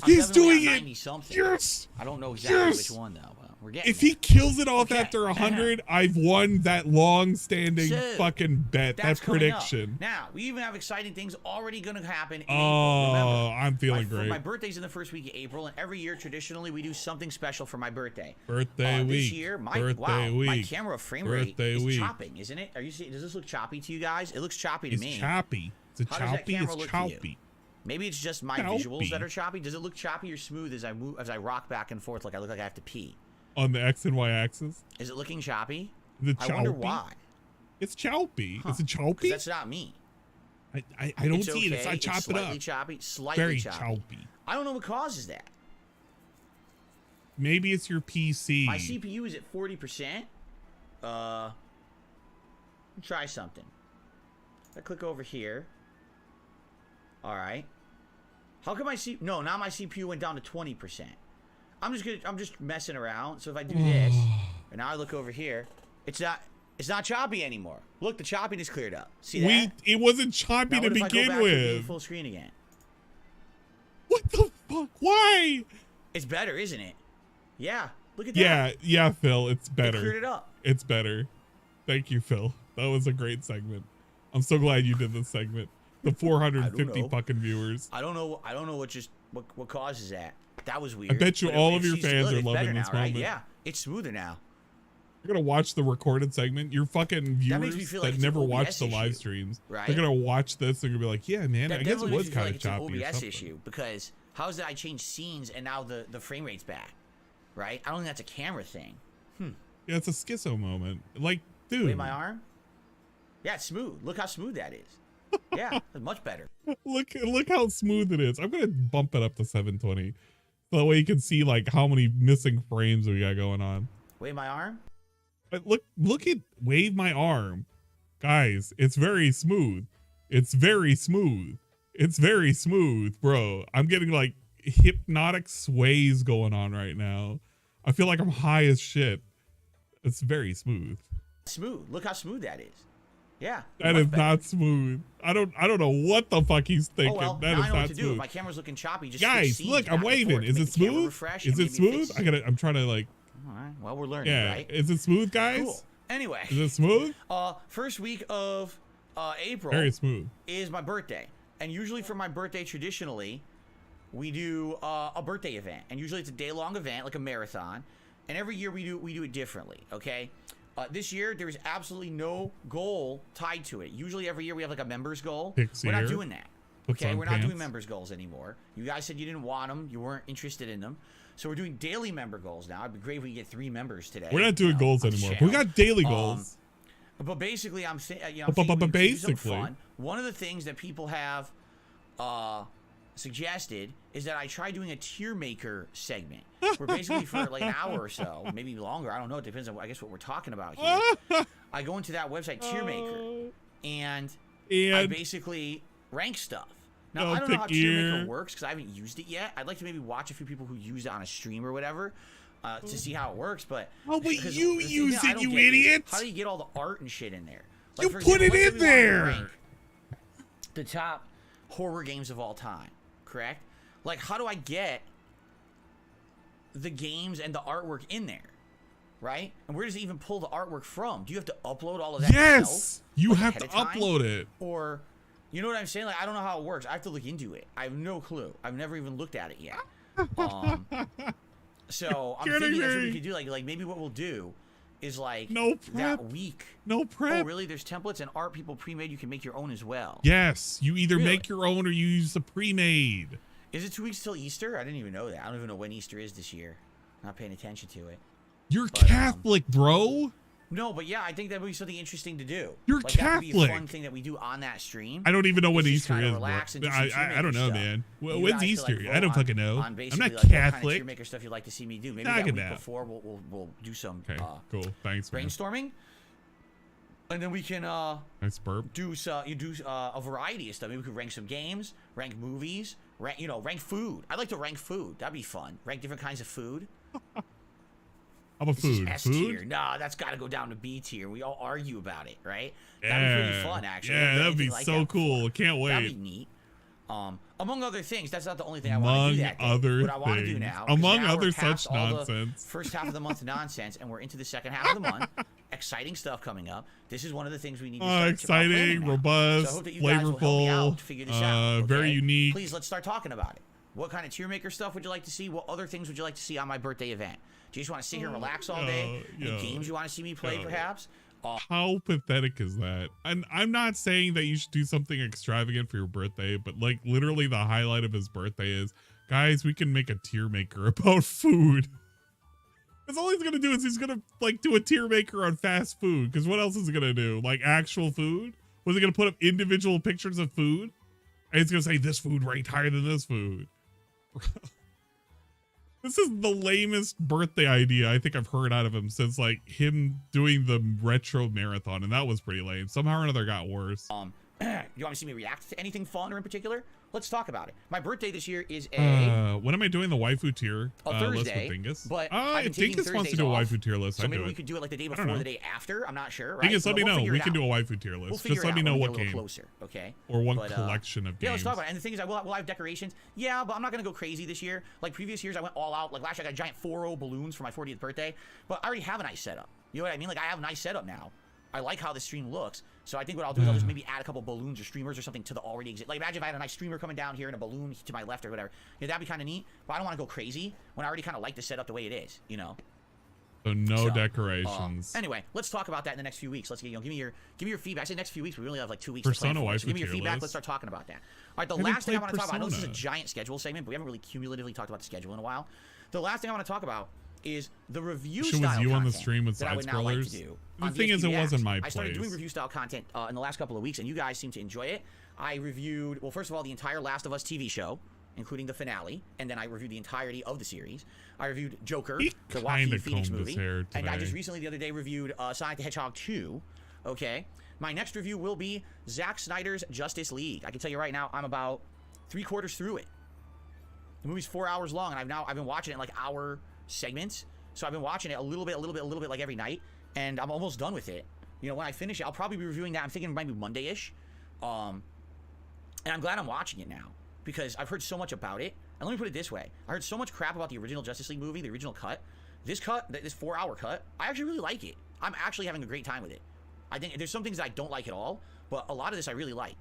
He's doing it. 90 something. Yes. I don't know exactly which one though, but we're getting If there. he kills it off after 100, I've won that long-standing So, fucking bet, that that's coming up. prediction. Now, we even have exciting things already going to happen in April. Oh, Remember, I'm feeling great. My birthday's in the first week of April, and every year, traditionally, we do something special for my birthday. Birthday week. This year, my Birthday camera frame Birthday rate is week. chopping, isn't it? Are you seeing? Does this look choppy to you guys? It looks choppy to It's me. choppy. Is it How does that choppy? camera It's look to you? choppy. Maybe it's just my Choppy. visuals that are choppy. Does it look choppy or smooth as I move, as I rock back and forth, like I look like I have to pee? On the X and Y axis? Is it looking choppy? Is it I wonder choppy? why. It's choppy. Huh. Is it 'Cause choppy? that's not me. I don't It's see it. It's okay. I chop it slightly up. choppy, slightly Very choppy. choppy. I don't know what causes that. maybe it's your PC. My CPU is at 40%. Try something. I click over here. All right. How come no, now my CPU went down to 20%. I'm just messing around. So if I do this, and now I look over here, it's not choppy anymore. Look, the choppiness cleared up. See that? It wasn't choppy now to what if I go begin back to being with. full screen again? What the fuck? Why? It's better, isn't it? Yeah. Look at that. Yeah, Phil, it's better. It cleared it up. It's better. Thank you, Phil. That was a great segment. I'm so glad you did this segment. The 450 fucking viewers. I don't know what causes that. That was weird. I bet you all of your fans are loving this moment. Right? Yeah, it's smoother now. You're gonna watch the recorded segment. Your fucking viewers that never watch the live streams, right? They're gonna watch this. They're gonna be like, "Yeah, man, I guess it was kind of choppy." It's an OBS issue because how is it I changed scenes and now the frame rate's back, right? I don't think that's a camera thing. Yeah, it's a schizo moment. Like, dude, wait, my arm. Yeah, it's smooth. Look how smooth that is. Yeah, it's much better. Look how smooth it is. I'm gonna bump it up to 720, so that way you can see like how many missing frames we got going on. Wait, my arm. But look at wave my arm, guys. It's very smooth. It's very smooth. It's very smooth, bro. I'm getting like hypnotic sways going on right now. I feel like I'm high as shit. It's very smooth. Smooth. Look how smooth that is. Yeah. That is not smooth. I don't know what the fuck he's thinking. Oh, well, that now is I know what not to smooth. do. If my camera's looking choppy, just guys, look, I'm waving. Is it smooth? Is it smooth? I'm trying to like. All right. Well, we're learning, right? Is it smooth, guys? Cool. Anyway. Is it smooth? First week of April. Very smooth. Is my birthday, and usually for my birthday, traditionally, we do a birthday event, and usually it's a day-long event, like a marathon. And every year we do it differently. Okay. This year, there's absolutely no goal tied to it. Usually every year we have like a members goal. We're not doing that. Okay, we're not doing members goals anymore. You guys said you didn't want them. You weren't interested in them. So we're doing daily member goals now. It'd be great if we could get 3 members today. We're not doing goals anymore. We got daily goals. But basically, I'm saying, basically, fun. One of the things that people have suggested is that I try doing a tier maker segment where basically for like an hour or so, maybe longer, I don't know, it depends on I guess what we're talking about here. I go into that website tier maker and I basically rank stuff. Now I don't know how tier maker works because I haven't used it yet. I'd like to maybe watch a few people who use it on a stream or whatever to see how it works. But but you use it, you idiot! How do you get all the art and shit in there? Like, you put it in there. The top horror games of all time. Correct? Like, how do I get the games and the artwork in there? Right? And where does it even pull the artwork from? Do you have to upload all of that? Yes! You have to upload it. Or, you know what I'm saying? Like, I don't know how it works. I have to look into it. I have no clue. I've never even looked at it yet. So, I'm thinking that's what we could do. Like maybe what we'll do is like that week. No prep. Oh, really? There's templates and art people pre-made. You can make your own as well. Yes. You either make your own or you use the pre-made. Is it 2 weeks till Easter? I didn't even know that. I don't even know when Easter is this year. I'm not paying attention to it. You're Catholic, bro. No, but yeah, I think that would be something interesting to do. You're like, Catholic. That would be a fun thing that we do on that stream. I don't even know when Easter is. I don't know, stuff. man. When's Easter? I don't fucking know. I'm not like, Catholic. What kind of maker stuff you'd like to see me do? Maybe that week before we'll do some. Okay, cool. Thanks, brainstorming. And then we can nice burp. do a variety of stuff. Maybe we could rank some games, rank movies, rank food. I'd like to rank food. That'd be fun. Rank different kinds of food. How about food? S tier. Nah, that's got to go down to B tier. We all argue about it, right? Yeah. That'd be pretty fun, actually. Yeah, that'd be like so cool. Can't wait. That'd be neat. Among other things, that's not the only thing I want to do that day. What I want to do now, among now other such nonsense. First half of the month nonsense, and we're into the second half of the month. Exciting stuff coming up. This is one of the things we need to start exciting, robust, so I hope that you guys will help me out to figure this out. Okay? Very unique. Please, let's start talking about it. What kind of tier maker stuff would you like to see? What other things would you like to see on my birthday event? Do you just want to sit here and relax all day? Any games you want to see me play, perhaps? How pathetic is that? And I'm not saying that you should do something extravagant for your birthday, but like literally the highlight of his birthday is, guys, we can make a tier maker about food. Because all he's gonna do is he's gonna like do a tier maker on fast food. Because what else is he gonna do? Like actual food? Was he gonna put up individual pictures of food? And he's gonna say this food ranked higher than this food. This is the lamest birthday idea I think I've heard out of him since like him doing the retro marathon, and that was pretty lame. Somehow or another got worse. You want to see me react to anything fun or in particular? Let's talk about it. My birthday this year is a when am I doing the waifu tier Thursday, list with Dingus? but if Dingus wants to do a waifu tier list, so I'd maybe do we it. could do it like the day before, the day after. I'm not sure. Right? Dingus, let me know. We can do a out. waifu tier list. We'll Just let me know what game. Closer, okay? Or one collection of games. Yeah, let's talk about it. And the thing is, will I have decorations? Yeah, but I'm not gonna go crazy this year. Like previous years, I went all out. Like last year, I got giant 4-0 balloons for my 40th birthday. But I already have a nice setup. You know what I mean? Like I have a nice setup now. I like how the stream looks. So I think what I'll do is I'll just maybe add a couple balloons or streamers or something to the already exist. Like imagine if I had a nice streamer coming down here and a balloon to my left or whatever. Yeah, that'd be kind of neat. But I don't want to go crazy when I already kind of like the setup the way it is, you know. So no decorations. Anyway, let's talk about that in the next few weeks. Let's give me your feedback. I say next few weeks. We only have like 2 weeks. Persona waifu. So give me your tier feedback. list. Let's start talking about that. All right, the last thing I want to talk about. I know this is a giant schedule segment, but we haven't really cumulatively talked about the schedule in a while. The last thing I want to talk about is the review style was you on the content stream with that I side would now like to scrollers? do. The thing is, it wasn't my I started doing place. review style content in the last couple of weeks, and you guys seem to enjoy it. I reviewed, well, first of all, the entire Last of Us TV show, including the finale, and then I reviewed the entirety of the series. I reviewed Joker, the Joaquin Phoenix movie, and I just recently, the other day, reviewed Sonic the Hedgehog 2. Okay, my next review will be Zack Snyder's Justice League. I can tell you right now, I'm about 3/4 through it. The movie's 4 hours long, and I've been watching it in like hour segments. So I've been watching it a little bit like every night, and I'm almost done with it. You know, when I finish it, I'll probably be reviewing that. I'm thinking it might be Monday-ish. And I'm glad I'm watching it now because I've heard so much about it. And let me put it this way. I heard so much crap about the original Justice League movie, the original cut. This 4-hour cut, I actually really like it. I'm actually having a great time with it. I think there's some things that I don't like at all, but a lot of this I really like.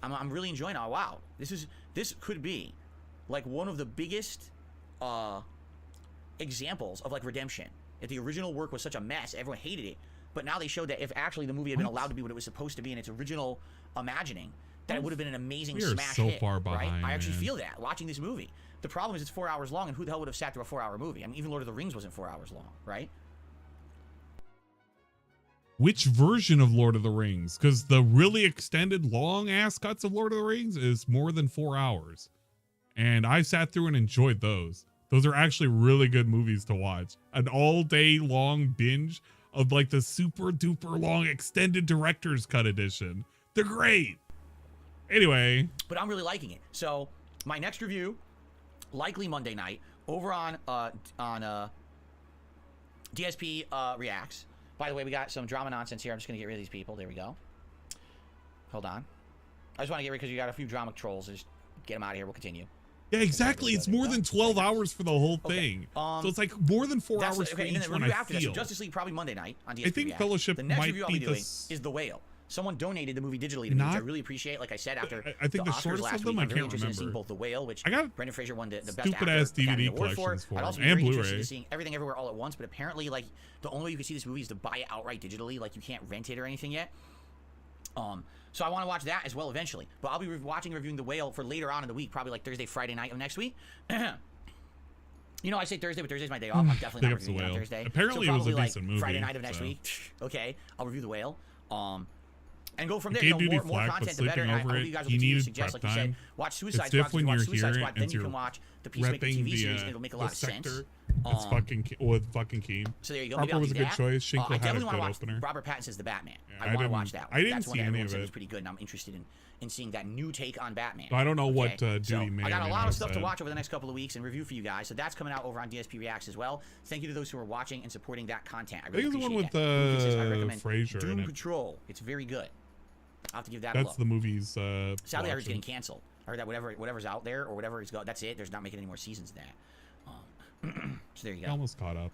I'm really enjoying it. Oh, wow. This could be like one of the biggest examples of like redemption. If the original work was such a mess, everyone hated it, but now they showed that if actually the movie had been allowed to be what it was supposed to be in its original imagining, that it would have been an amazing smash hit. Far behind, right? I actually man. feel that watching this movie. The problem is it's 4 hours long, and who the hell would have sat through a 4-hour movie? I mean, even Lord of the Rings wasn't 4 hours long, right? Which version of Lord of the Rings? Because the really extended long ass cuts of Lord of the Rings is more than 4 hours, and I sat through and enjoyed those. Those are actually really good movies to watch. An all-day long binge of like the super duper long extended director's cut edition. They're great. Anyway. But I'm really liking it. So my next review, likely Monday night, over on DSP Reacts. By the way, we got some drama nonsense here. I'm just going to get rid of these people. There we go. Hold on. I just want to get rid because you got a few drama trolls. Just get them out of here. We'll continue. Yeah, exactly. It's more than 12 hours for the whole thing. So it's like more than 4 hours for each one, I feel. So Justice League probably Monday night on DSP I think Reacts. Fellowship the next might review I'll be be doing is The Whale. Someone donated the movie digitally to me, which I really appreciate. Like I said, after I think the Oscars shortest last of them, week, I I'm really can't interested in seeing remember. both The Whale, which I got Brendan Fraser won the best stupid actor ass Academy DVD Award for. collections for I'd it, also be and very interested Blu-ray. in seeing Everything Everywhere All at Once, but apparently, like the only way you can see this movie is to buy it outright digitally. Like you can't rent it or anything yet. So I want to watch that as well eventually. But I'll be watching and reviewing The Whale for later on in the week, probably like Thursday, Friday night of next week. You know, I say Thursday, but Thursday's my day off. I'm definitely not reviewing it on Thursday. Apparently, so it was a probably, decent movie. Friday night of next week. Okay, I'll review The Whale. And go from there. Gave You know, Duty more flack, content, but the better. sleeping And I over hope it, you guys will he continue to needed suggest, prep like you said, time. watch Suicide It's Squad. diff when Watch you're Suicide here Squad, then you can watch the Peacemaker repping TV series, and it'll make a lot of sector. sense. It's fucking Keen. So there you go. Harper Maybe I'll was do a good that. choice. Shinko I had a definitely want good to watch opener. Robert Pattinson's The Batman. Yeah, I want to watch that one. I didn't That's one see that any everyone of said it. was pretty good, and I'm interested in seeing that new take on Batman. I don't know what Okay? Doody may I got or a may lot not of stuff to said. watch over the next couple of weeks and review for you guys. So that's coming out over on DSP Reacts as well. Thank you to those who are watching and supporting that content. I really I think it's the one appreciate with that. Lucas says, I recommend Fraser Doom in it. Patrol. It's very good. I'll have to give that a That's look. the movie's. Sadly, I heard it's watching. getting canceled. I heard that whatever's out there or whatever is that's it. There's not making any more seasons of that. So there you go. Almost caught up.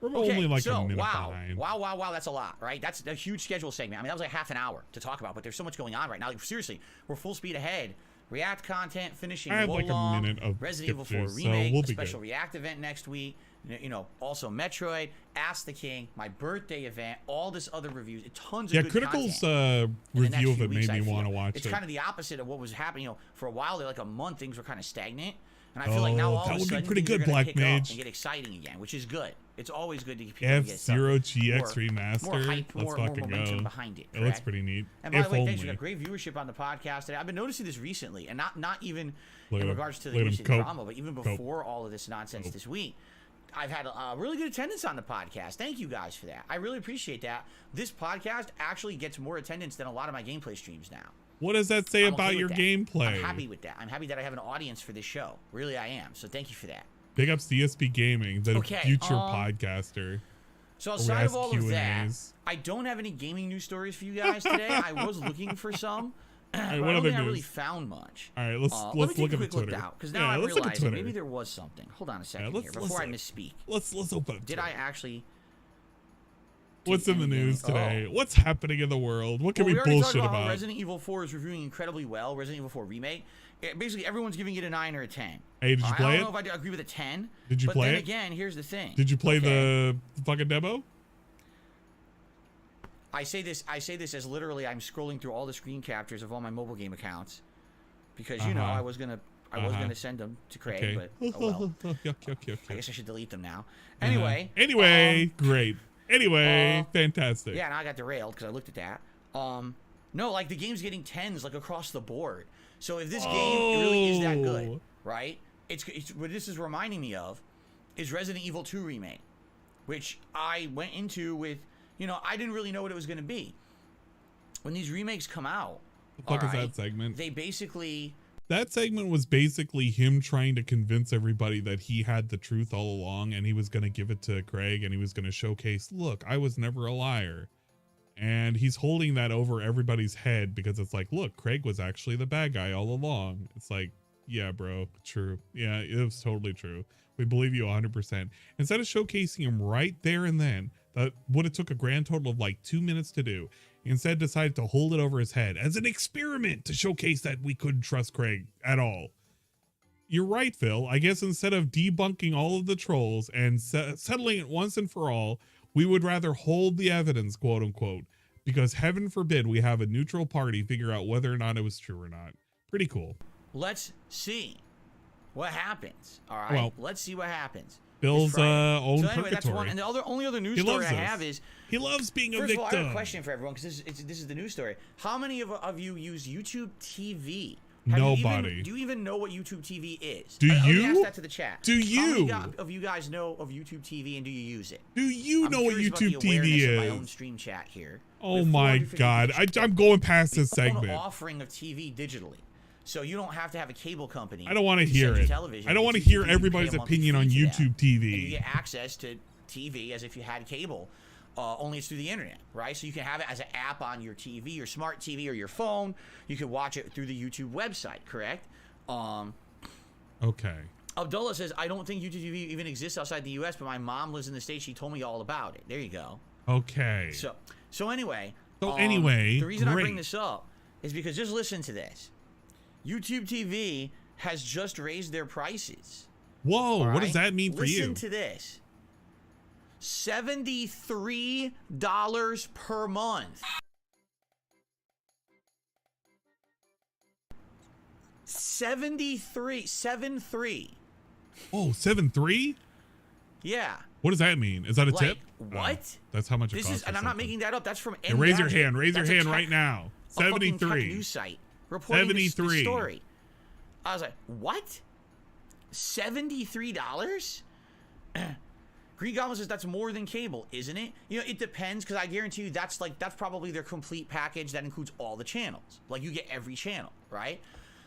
We're Okay, only like so, a minute wow, behind. wow, that's a lot, right? That's a huge schedule segment. I mean, that was like half an hour to talk about, but there's so much going on right now. Like, seriously, we're full speed ahead. React content, finishing I had like a Wolong, minute of Resident Evil 4 skip juice, so remake, we'll a be special good. React event next week. You know, also Metroid, Ask the King, my birthday event, all this other reviews, tons of Yeah, good Critical's content. In the next review of few it weeks, made I me feel. want to watch It's it. kind of the opposite of what was happening. You know, for a while there, like a month, things were kind of stagnant. And I feel like now all that of a would be sudden pretty things are good, gonna Black pick up Mage. and get exciting again, which is good. It's always good to get people to get stuff. F-Zero GX more Remaster. hype, Let's more fucking momentum go. behind it. It looks correct? pretty neat. And by If the way, only. thanks. We got great viewership on the podcast today. I've been noticing this recently, and not even Look in at him. regards to the Look at news him. and Cope. drama, but even before all of this nonsense this week. I've had a really good attendance on the podcast. Thank you guys for that. I really appreciate that. This podcast actually gets more attendance than a lot of my gameplay streams now. What does that say I'm about okay your with that. gameplay? I'm happy with that. I'm happy that I have an audience for this show. Really, I am. So thank you for that. Big ups DSP Gaming, the Okay, future podcaster. So outside of all of that, Q&As. I don't have any gaming news stories for you guys today. I was looking for some, but right, I what don't other think I really news? found much. All right, let's Let look me at take a the quick look Twitter. now, because now I'm let's look at realizing Twitter. maybe there was something. Hold on a second let's- here before I let's- misspeak. Let's open up. Did I actually? What's in the anything? news today? Oh. What's happening in the world? What can Well, we already talked bullshit about how about? Resident Evil 4 is reviewing incredibly well. Resident Evil 4 Remake. Basically, everyone's giving it a 9 or a 10. Hey, did you I play don't know it? if I agree with a 10. Did you but play then it? again, here's the thing. Did you play Okay. the fucking demo? I say this as literally I'm scrolling through all the screen captures of all my mobile game accounts because you know I was gonna send them to Craig, Okay. but oh well. Yuck. I guess I should delete them now. Anyway. Great. Anyway, fantastic. Yeah, now I got derailed because I looked at that. No, like the game's getting 10s like across the board. So if this game really is that good, right? It's what this is reminding me of is Resident Evil 2 Remake, which I went into with, I didn't really know what it was going to be. When these remakes come out, What the fuck is that segment? they basically... That segment was basically him trying to convince everybody that he had the truth all along and he was going to give it to Craig and he was going to showcase, look, I was never a liar. And he's holding that over everybody's head because it's like, look, Craig was actually the bad guy all along. It's like, yeah, bro, true. Yeah, it was totally true. We believe you 100%. Instead of showcasing him right there and then, that would have took a grand total of like 2 minutes to do. He instead decided to hold it over his head as an experiment to showcase that we couldn't trust Craig at all. You're right, Phil. I guess instead of debunking all of the trolls and settling it once and for all, we would rather hold the evidence, quote unquote, because heaven forbid we have a neutral party figure out whether or not it was true or not. Pretty cool. Let's see what happens. All right. Well, let's see what happens. Bill's own So anyway, that's purgatory. one. And the only other news He story loves I us. have is, He loves being a first of victim. all, I have a question for everyone because this is the news story. How many of you use YouTube TV? Nobody. Do you even know what YouTube TV is? Do Let me you? ask that to the chat. Do you? How many of you guys know of YouTube TV and do you use it? Do you I'm know what curious about YouTube the TV awareness of is? my own stream chat here. Oh With my 450 God. I'm going past this own segment. offering of TV digitally. So you don't have to have a cable company. I don't want to to hear send you it. television. I don't It's want to YouTube hear TV. You everybody's pay a monthly opinion on fee to them. YouTube And you TV. get access to TV as if you had cable. Only it's through the internet, right? So you can have it as an app on your TV, your smart TV, or your phone. You can watch it through the YouTube website, correct? Okay. Abdullah says, I don't think YouTube TV even exists outside the U.S., but my mom lives in the States. She told me all about it. There you go. Okay. So anyway. The reason I bring great. this up is because just listen to this. YouTube TV has just raised their prices. Whoa, all what right? does that mean for you? Listen to this. $73 per month. 73. Oh, 7.3? Yeah. What does that mean? Is that a Like, tip? what? Oh, that's how much it This costs. is, and I'm not making that up. That's from Hey, raise your Engadget. hand. Raise your That's a hand tech- right now. a fucking tech 73. news site reporting this 73. story. I was like, what? $73? Green Goblin says that's more than cable, isn't it? You know, it depends because I guarantee you that's probably their complete package that includes all the channels. Like you get every channel, right?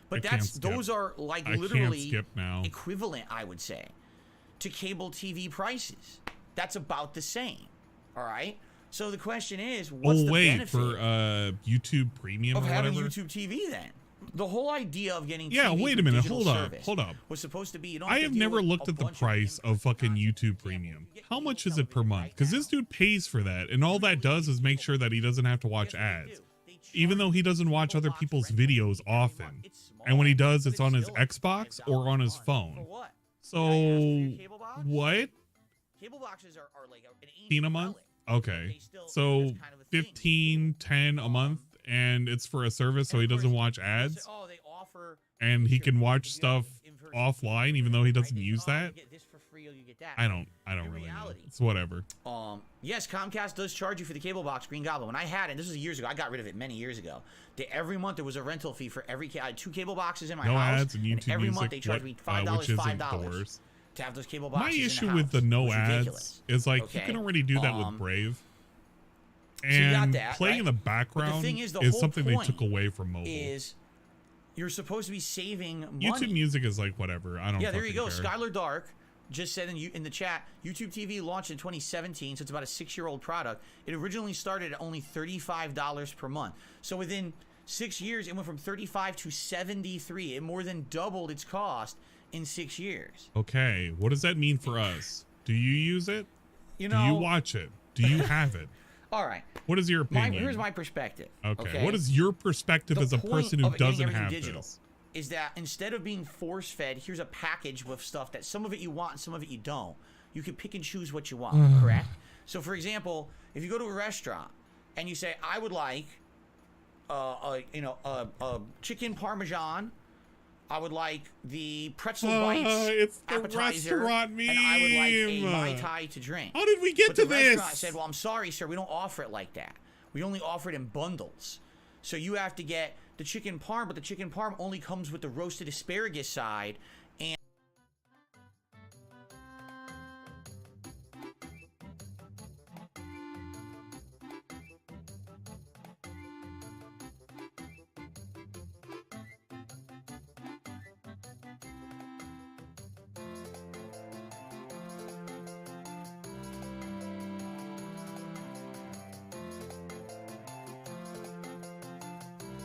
But those are like literally skip now. equivalent, I would say, to cable TV prices. That's about the same. All right. So the question is, what's the benefit for YouTube Premium of or having whatever? YouTube TV then? The whole idea of getting Yeah, TV wait a through minute. digital service Hold up. was supposed to be. You don't I have have to deal never with looked a at the bunch price of fucking YouTube Premium. How much is it per month? Because this dude pays for that, and all that does is make sure that he doesn't have to watch ads. Even though he doesn't watch other people's videos often. And when he does, it's on his Xbox or on his phone. So, what? Cable boxes are like an 15 a month? Okay. So, 15, 10 a month, and it's for a service so he doesn't watch ads? And he can watch stuff offline, even though he doesn't use that. You get this for free, or you get that. I don't really know. It's whatever. Yes, Comcast does charge you for the cable box, Green Goblin. When I had it, this was years ago, I got rid of it many years ago. Every month there was a rental fee for every. I had 2 cable boxes in my no house. ads and YouTube every music, month they charged me $5, which isn't $5 the worst. to have those cable boxes. My issue in the with the no ads ridiculous. is like Okay. you can already do that with Brave. And so you got that, playing right? in the background the thing is whole something they point took away from mobile. Is you're supposed to be saving money. YouTube music is like whatever. I don't. Yeah, there you go. care. Skylar Dark just said in the chat, YouTube TV launched in 2017, so it's about a 6-year-old product. It originally started at only $35 per month. So within 6 years, it went from 35 to 73. It more than doubled its cost in 6 years. Okay, what does that mean for us? Do you use it? You know, do you watch it? Do you have it? All right. What is your opinion? Here's my perspective. Okay. What is your perspective as a person who doesn't have this? Is that instead of being force fed, here's a package with stuff that some of it you want and some of it you don't. You can pick and choose what you want, correct? So for example, if you go to a restaurant and you say, I would like a chicken parmesan, I would like the pretzel bites it's the appetizer, restaurant meme. and I would like a Mai Tai to drink. How did we get to the this? Restaurant said, well, I'm sorry, sir, we don't offer it like that. We only offer it in bundles. So you have to get the chicken parm, but the chicken parm only comes with the roasted asparagus side. And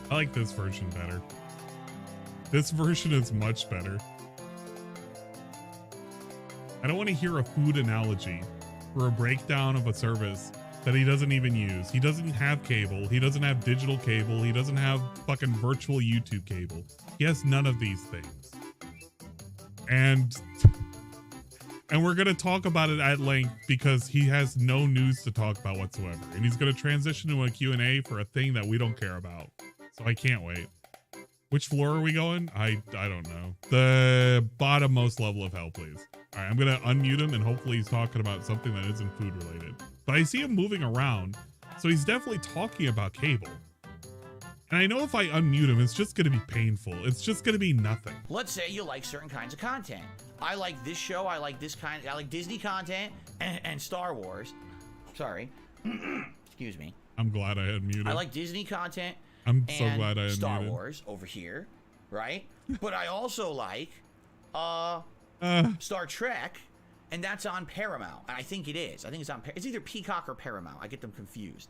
I like this version better. This version is much better. I don't want to hear a food analogy or a breakdown of a service that he doesn't even use. He doesn't have cable. He doesn't have digital cable. He doesn't have fucking virtual YouTube cable. He has none of these things. And we're going to talk about it at length because he has no news to talk about whatsoever. And he's going to transition to a Q&A for a thing that we don't care about. So I can't wait. Which floor are we going? I don't know. The bottommost level of hell, please. All right, I'm going to unmute him and hopefully he's talking about something that isn't food related. But I see him moving around. So he's definitely talking about cable. And I know if I unmute him, it's just going to be painful. It's just going to be nothing. let's say you like certain kinds of content. I like this show. I like this kind. I like Disney content and Star Wars. Sorry. Excuse me. I'm glad I unmuted. I like Disney content. I'm so and glad I unmuted. Star Wars over here, right? But I also like Star Trek, and that's on Paramount. And I think it is. I think it's on. It's either Peacock or Paramount. I get them confused.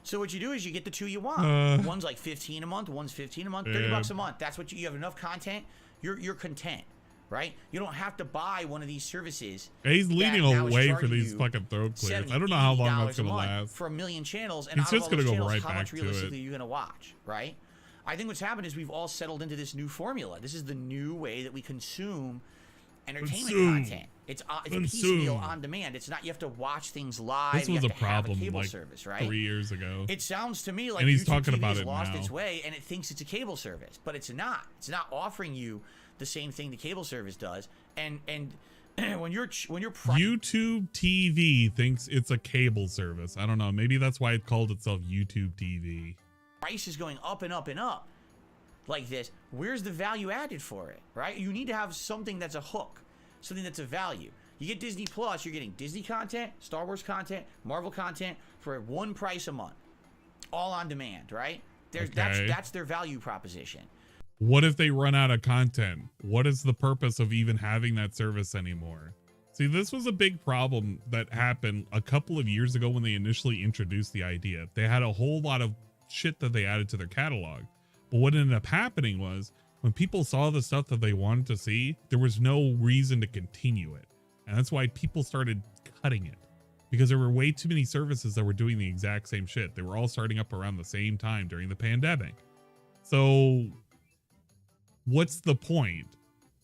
So what you do is you get the two you want. One's like $15 a month. One's $15 a month. $30 a month. That's what you have enough content. You're content, right? You don't have to buy one of these services. He's leaning that now is away for charging these you fucking throat clears. $70, I don't know how long that's $80 a gonna month last. for a million channels, and He's out of just all gonna those go channels, right how back much to realistically it. are you gonna watch, right? I think what's happened is we've all settled into this new formula. This is the new way that we consume entertainment content. It's piecemeal on demand. It's not you have to watch things live. This was you a have to have problem cable like service, right? 3 years ago. It sounds to me like And he's YouTube talking TV about has it lost now. its way, and it thinks it's a cable service, but it's not. It's not offering you the same thing the cable service does. And when you're YouTube TV thinks it's a cable service. I don't know. Maybe that's why it called itself YouTube TV. price is going up and up and up like this, where's the value added for it, right? You need to have something that's a hook, something that's a value. You get Disney Plus, you're getting Disney content, Star Wars content, Marvel content for one price a month, all on demand, right? That's their value proposition. What if they run out of content? What is the purpose of even having that service anymore? See, this was a big problem that happened a couple of years ago when they initially introduced the idea. They had a whole lot of shit that they added to their catalog. But what ended up happening was when people saw the stuff that they wanted to see, there was no reason to continue it. And that's why people started cutting it, because there were way too many services that were doing the exact same shit. They were all starting up around the same time during the pandemic. So what's the point?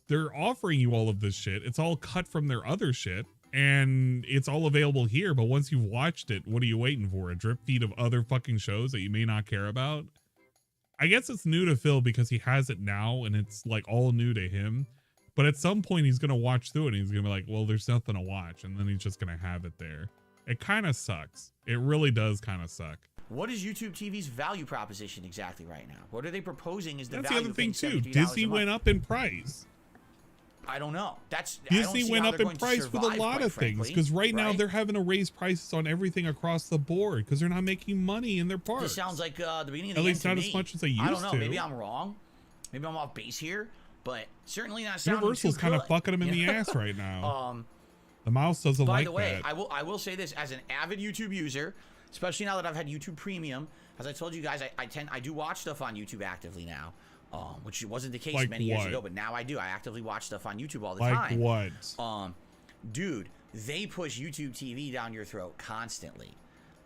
They're offering you all of this shit. It's all cut from their other shit and it's all available here. But once you've watched it, what are you waiting for? A drip feed of other fucking shows that you may not care about? I guess it's new to Phil because he has it now and it's like all new to him. But at some point he's going to watch through it and he's going to be like, well, there's nothing to watch. And then he's just going to have it there. It kind of sucks. It really does kind of suck. What is YouTube TV's value proposition exactly right now? What are they proposing is the That's value? the other thing too. $72 a Disney month? went up in price. I don't know. Disney went up in price with a lot of things because right now they're having to raise prices on everything across the board because they're not making money in their parks. This sounds like the beginning of the At end least to not me. as much as they used to. I don't know. Maybe I'm wrong. Maybe I'm off base here, but certainly not sounding Universal's too kind of good. fucking them in the ass right now. The mouse doesn't By like the way, that. I will say this as an avid YouTube user, especially now that I've had YouTube Premium. As I told you guys, I do watch stuff on YouTube actively now, which wasn't the case Like many years what? ago, but now I do. I actively watch stuff on YouTube all the Like time. what? Dude, they push YouTube TV down your throat constantly.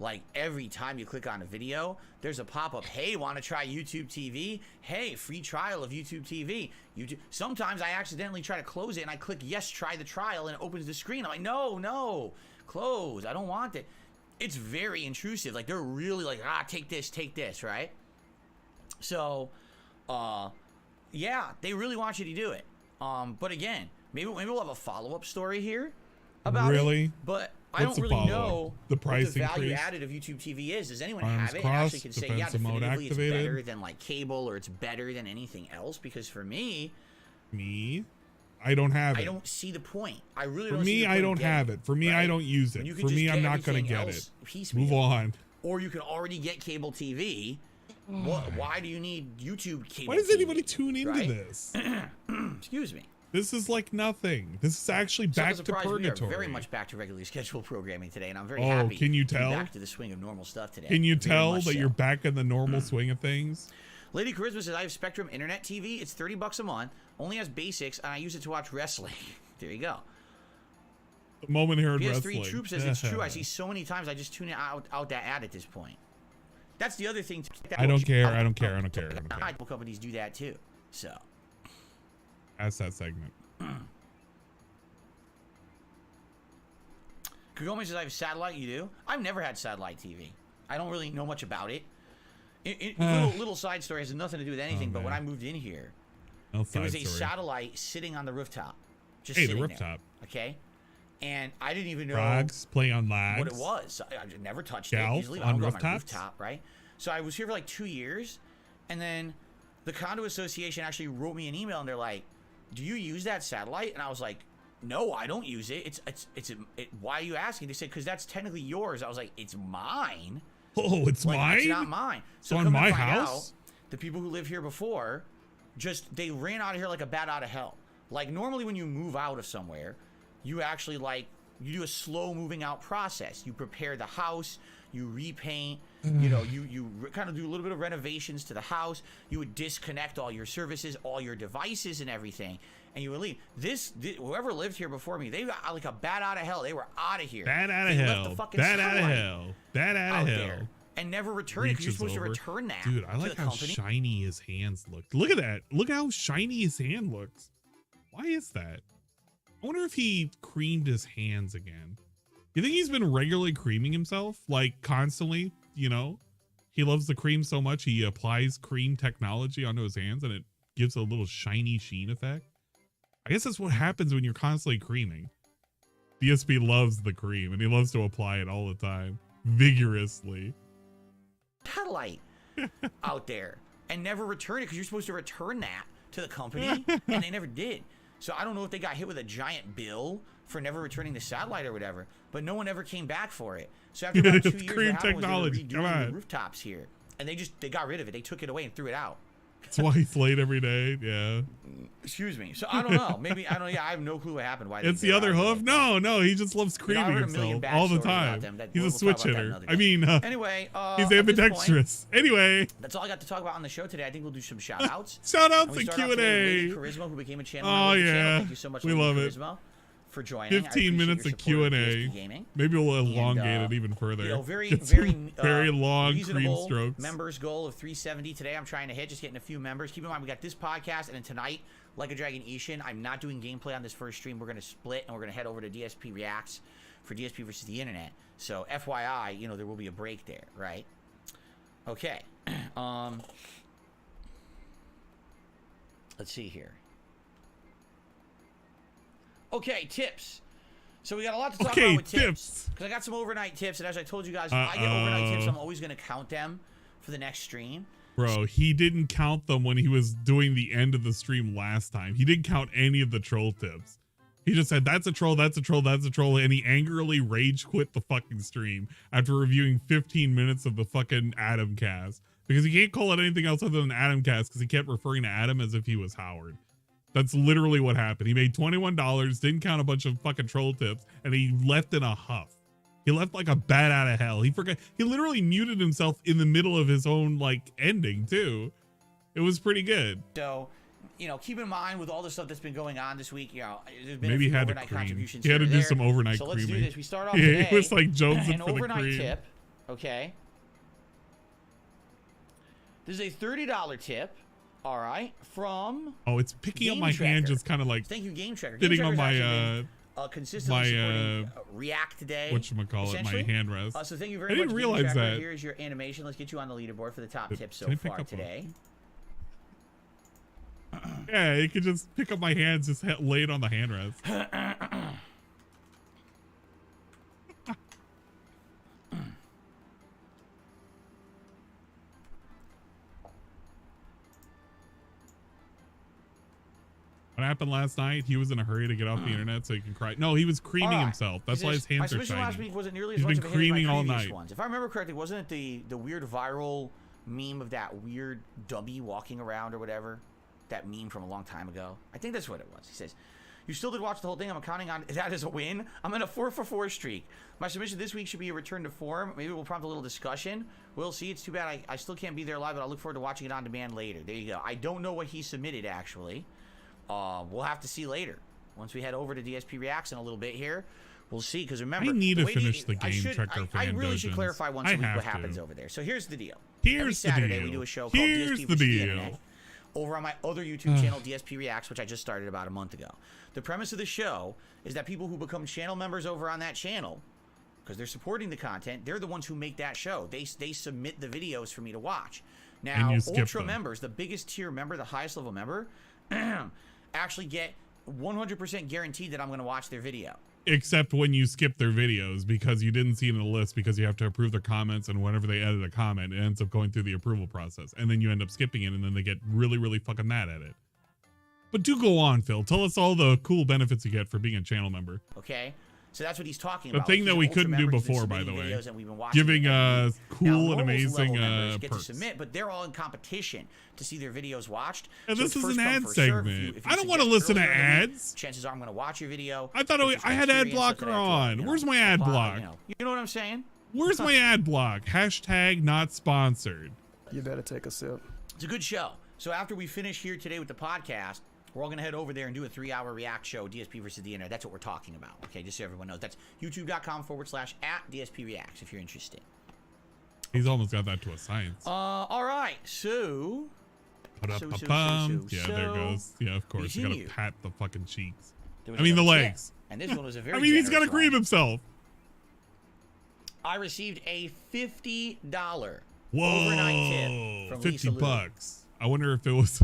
Like every time you click on a video, there's a pop-up. Hey, want to try YouTube TV? Hey, free trial of YouTube TV. Sometimes I accidentally try to close it and I click yes, try the trial, and it opens the screen. I'm like, no, close. I don't want it. It's very intrusive. Like they're really like, take this, right? So, yeah, they really want you to do it. But again, maybe we'll have a follow-up story here about it. But I What's don't the really follow-up? know The what price the value increase? added of YouTube TV is. Does anyone Arms have it? And crossed, actually can say, yeah, defensive mode definitively it's activated. better than like cable or it's better than anything else. Because for me, I don't have it. I don't see the point. I really For don't see me, the point I of don't getting have it. For me, I right? don't use When it. you can For just me, get I'm not going to everything get else it. piecemeal. Move on. Or you can already get cable TV. Why do you need YouTube cable Why does TV, anybody tune into right? this? Excuse me. This is like nothing. This is actually So back as a to surprise, we are purgatory. very much back to regularly scheduled programming today, and I'm very Oh, happy can you to be tell? back to the swing of normal stuff today. Can you Very tell much that so. you're back in the normal swing of things? Lady Charisma says, I have Spectrum Internet TV. It's $30 a month, only has basics, and I use it to watch wrestling. There you go. The moment here in PS3 wrestling. Troop says, it's true. I see so many times, I just tune it out that ad at this point. That's the other thing. I don't care. I don't care. I don't care. I don't care. Cable companies do that too. So. That's that segment. Kagome says, I have satellite. You do? I've never had satellite TV. I don't really know much about it. Little side story has nothing to do with anything, but when I moved in here, No there was side a story. satellite sitting on the rooftop. Just Hey, the sitting rooftop. there, okay? And I didn't even know Frogs playing on lags. what it was. I never touched Golf it. Usually I on don't go on my rooftops? rooftop, right? So I was here for like 2 years, and then the condo association actually wrote me an email, and they're like, "Do you use that satellite?" And I was like, "No, I don't use it. Why are you asking?" They said, "Because that's technically yours." I was like, "It's mine." Oh, it's Like, mine? It's not mine. So on come to my find house? out, the people who lived here before, they ran out of here like a bat out of hell. Like normally when you move out of somewhere, you actually you do a slow moving out process. You prepare the house, you repaint, you kind of do a little bit of renovations to the house. You would disconnect all your services, all your devices and everything, and you would leave. Whoever lived here before me, they were like a bat out of hell. They were out of here. Bat out of They left hell. the fucking Bat out of satellite hell. Bat out out of there hell. and never return it because you're Reaches supposed to over. return that. Dude, I to like the how company. shiny his hands look. Look at that. Look how shiny his hand looks. Why is that? I wonder if he creamed his hands again. You think he's been regularly creaming himself? Like constantly, He loves the cream so much he applies cream technology onto his hands and it gives a little shiny sheen effect. I guess that's what happens when you're constantly creaming. DSP loves the cream and he loves to apply it all the time. Vigorously. Satellite out there and never return it because you're supposed to return that to the company and they never did. So I don't know if they got hit with a giant bill for never returning the satellite or whatever, but no one ever came back for it. So after about 2 It's years, cream what happened was technology. they Come were redoing on. the rooftops here, and they got rid of it. They took it away and threw it out. That's why he's late every day. Yeah. Excuse me. So I don't know. Maybe I don't. Yeah, I have no clue what happened. Why It's they the got other rid of hoof. it. No, he just loves I creaming heard a million himself all the backstories about time. them that He's we'll a talk switch about that hitter. another I day. mean, Anyway, he's at this ambidextrous. Anyway, that's all I got to talk about on the show today. I think we'll do some shout outs. shout outs we and start off today with Q&A. Lady Charisma, who became a channel Oh, member of the channel. yeah. Thank you so much, We Lady love it. Charisma, for joining. 15 minutes of Q&A. Maybe we'll elongate it even further. Very Get some very very long cream reasonable strokes. members goal of 370 today. I'm trying to hit, just getting a few members. Keep in mind, we got this podcast, and then tonight, Like a Dragon Ishin. I'm not doing gameplay on this first stream. We're going to split, and we're going to head over to DSP Reacts for DSP versus the Internet. So, FYI, there will be a break there, right? Okay. Let's see here. Okay, tips. So we got a lot to talk about with tips. Because I got some overnight tips, and as I told you guys, if I get overnight tips, I'm always going to count them for the next stream. Bro, he didn't count them when he was doing the end of the stream last time. He didn't count any of the troll tips. He just said, that's a troll, that's a troll, that's a troll, and he angrily rage quit the fucking stream after reviewing 15 minutes of the fucking Adam cast. Because he can't call it anything else other than Adam cast because he kept referring to Adam as if he was Howard. That's literally what happened. He made $21, didn't count a bunch of fucking troll tips, and he left in a huff. He left like a bat out of hell. He forgot. He literally muted himself in the middle of his own like ending too. It was pretty good. So, you know, keep in mind with all the stuff that's been going on this week, you know, there's been Maybe a he few had to overnight cream. contributions. He had to do there. some overnight so creaming. let's do this. We start off today. It was like jonesing an for the overnight cream. tip. Okay. This is a $30 tip. All right, from it's picking up my Tracker. hand, just kind of like thank you, Game Tracker. sitting on my consistently supporting React today. Whatchamacallit, my hand rest. So thank you very I much. didn't realize that. Here's your animation. Let's get you on the leaderboard for the top tips so far today. Yeah, it could just pick up my hands, just lay it on the hand rest. What happened last night? He was in a hurry to get off the internet so he can cry. No, he was creaming himself. That's why his hands are submission shiny. last week wasn't nearly He's as much been of a hit as creaming my all previous night. ones. If I remember correctly, wasn't it the weird viral meme of that weird dummy walking around or whatever? That meme from a long time ago. I think that's what it was. He says, "You still did watch the whole thing. I'm counting on that as a win. I'm in a 4-for-4 streak. My submission this week should be a return to form. Maybe we'll prompt a little discussion. We'll see. It's too bad I still can't be there live, but I'll look forward to watching it on demand later." There you go. I don't know what he submitted actually. We'll have to see later. Once we head over to DSP Reacts in a little bit here, we'll see. Because remember, I need to finish the Game Tracker I fan really should dungeons. clarify once a week what happens over there. So here's the deal. Every Saturday we do a show called DSP versus the Internet over on my other YouTube channel, DSP Reacts, which I just started about a month ago. The premise of the show is that people who become channel members over on that channel, because they're supporting the content, they're the ones who make that show. They submit the videos for me to watch. Now, Ultra members, the biggest tier member, the highest level member, actually get 100% guaranteed that I'm going to watch their video. Except when you skip their videos because you didn't see it in the list because you have to approve their comments, and whenever they edit a comment, it ends up going through the approval process. And then you end up skipping it, and then they get really, really fucking mad at it. But do go on, Phil. Tell us all the cool benefits you get for being a channel member. Okay? So that's what he's talking about. The thing that we couldn't do before, by the way. Giving cool and amazing get perks. to submit, but they're all in competition to see their videos watched. And this is an ad segment. I don't want to listen to ads. Chances are I'm going to watch your video. I thought I had ad blocker on. Where's my ad block? You know what I'm saying? Where's my ad block? Hashtag not sponsored. You better take a sip. It's a good show. So after we finish here today with the podcast, we're all going to head over there and do a 3-hour React show, DSP versus the Internet. That's what we're talking about, okay? Just so everyone knows. That's youtube.com/@DSP Reacts if you're interested. He's almost got that to a science. All right. So. Yeah, there goes. Yeah, of course. You got to pat the fucking cheeks. I mean, the legs. And this one was a very he's got to cream himself. I received a $50 overnight tip from $50. I wonder if it was...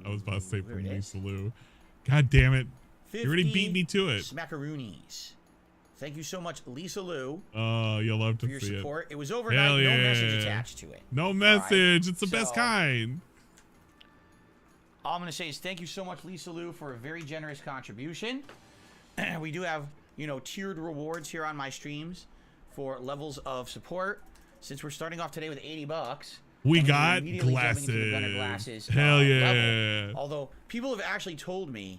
I was about to say from Lisa Lou. God damn it. You already beat me to it. Smackaroonies. Thank you so much, Lisa Lou. You'll love to for your see support. It was overnight. No message attached to it. No message. Right. It's the best kind. All I'm going to say is thank you so much, Lisa Lou, for a very generous contribution. We do have, tiered rewards here on my streams for levels of support. Since we're starting off today with $80, we got glasses. Hell yeah. Level. Although people have actually told me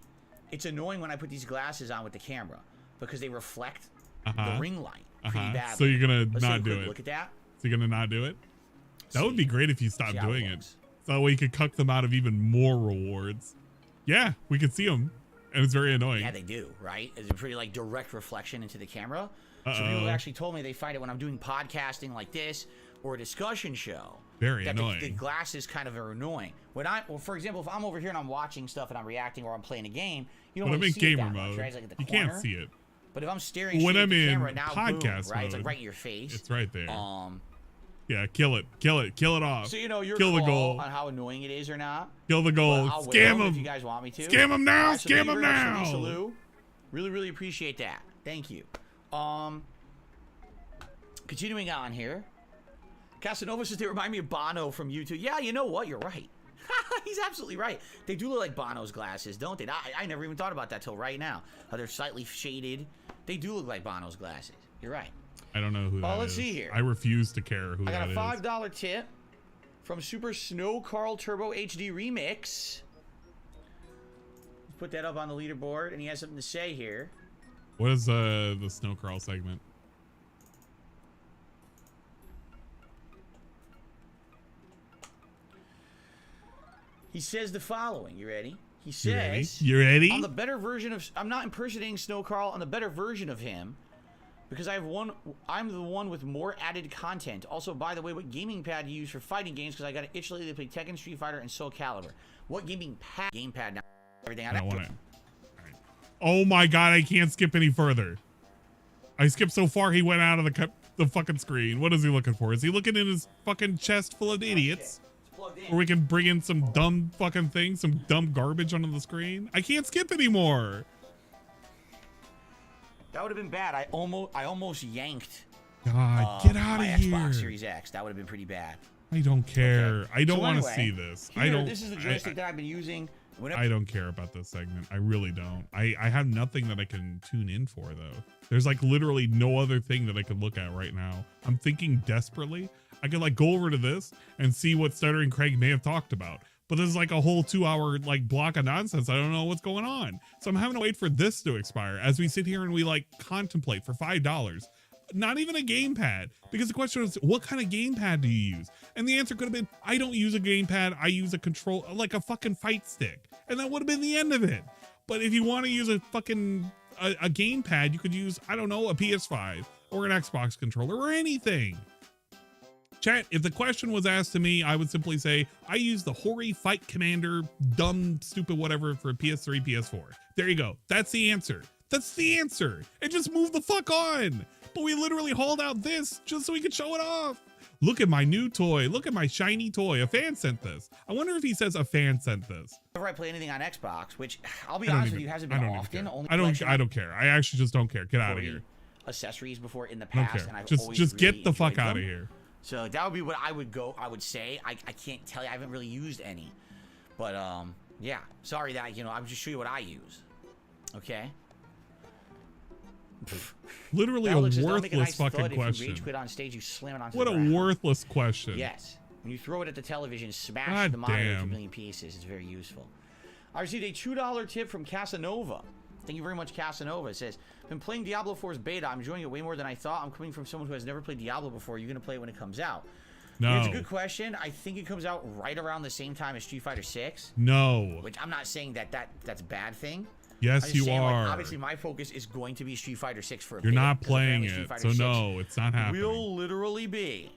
it's annoying when I put these glasses on with the camera because they reflect the ring light pretty badly. So you're going to not do it. Look at that. So you're going to not do it? That would be great if you stopped doing it. So that way you could cuck them out of even more rewards. Yeah, we could see them. And it's very annoying. Yeah, they do, right? It's a pretty direct reflection into the camera. So people have actually told me they find it when I'm doing podcasting like this or a discussion show. Very annoying. The glasses kind of are annoying. For example, if I'm over here and I'm watching stuff and I'm reacting or I'm playing a game, you don't really see it that much, right? It's you can't see it. But if I'm staring straight at the camera, now podcast boom, right? It's right in your face. It's right there. Yeah, kill it off. So your kill the goal on how annoying it is or not. Kill the goal. Scam him if you guys want me to. Scam him now. Scam him now. Really appreciate that. Thank you. Continuing on here. Casanova says they remind me of Bono from YouTube. Yeah, you know what? You're right. He's absolutely right. They do look like Bono's glasses, don't they? I never even thought about that till right now. How they're slightly shaded. They do look like Bono's glasses. You're right. I don't know who that is. Let's see here. I refuse to care who that is. I got a $5 tip from Super Snow Carl Turbo HD Remix. Put that up on the leaderboard, and he has something to say here. What is the Snow Carl segment? He says the following. You ready? He says, You ready? On the better version of, I'm not impersonating Snow Carl, on the better version of him, because I'm the one with more added content. Also, by the way, what gaming pad do you use for fighting games? Because I got an itch lately to play Tekken, Street Fighter, and Soul Calibur. What gaming pad? Gamepad now. Everything I don't want to. Right. Oh my god, I can't skip any further. I skipped so far he went out of the fucking screen. What is he looking for? Is he looking in his fucking chest full of idiots? Or we can bring in some dumb fucking things, some dumb garbage onto the screen. I can't skip anymore. That would have been bad. I almost yanked. God, get out of here. Xbox Series X. That would have been pretty bad. I don't care. Okay. I don't want to see this. Here, this is the joystick that I've been using. I don't care about this segment. I really don't. I have nothing that I can tune in for, though. There's like literally no other thing that I could look at right now. I'm thinking desperately. I could like go over to this and see what Stuttering Craig may have talked about. But this is like a whole 2-hour like block of nonsense. I don't know what's going on. So I'm having to wait for this to expire as we sit here and we like contemplate for $5. Not even a gamepad, because the question was, what kind of gamepad do you use? And the answer could have been, I don't use a gamepad. I use a control, like a fucking fight stick. And that would have been the end of it. But if you want to use a fucking a gamepad, you could use, I don't know, a PS5 or an Xbox controller or anything. Chat, if the question was asked to me, I would simply say, I use the Hori Fight Commander, dumb, stupid, whatever for PS3, PS4. There you go. That's the answer. That's the answer. And just move the fuck on. But we literally hauled out this just so we could show it off. Look at my new toy. Look at my shiny toy. A fan sent this. I wonder if he says a fan sent this. Whenever I play anything on Xbox, which I'll be honest with you, hasn't been often. I don't care. I actually just don't care. Get out of here. Accessories before in the past, and I've always just really get the fuck out them. of here. So that would be what I would say. I can't tell you. I haven't really used any. But yeah. Sorry that, you know, I'm just show you what I use. Okay? Literally a worthless fucking question. If you rage quit on stage, you slam it onto what the a ground. worthless question. Yes. When you throw it at the television, smash the monitor into a million pieces. It's very useful. I received a $2 tip from Casanova. Thank you very much, Casanova. It says, been playing Diablo 4's beta. I'm enjoying it way more than I thought. I'm coming from someone who has never played Diablo before. You're going to play it when it comes out. No. It's a good question. I think it comes out right around the same time as Street Fighter 6. No. Which I'm not saying that's a bad thing. Yes, you are. Like, obviously, my focus is going to be Street Fighter 6 for a bit. You're not playing it, so no, it's not happening. Will literally be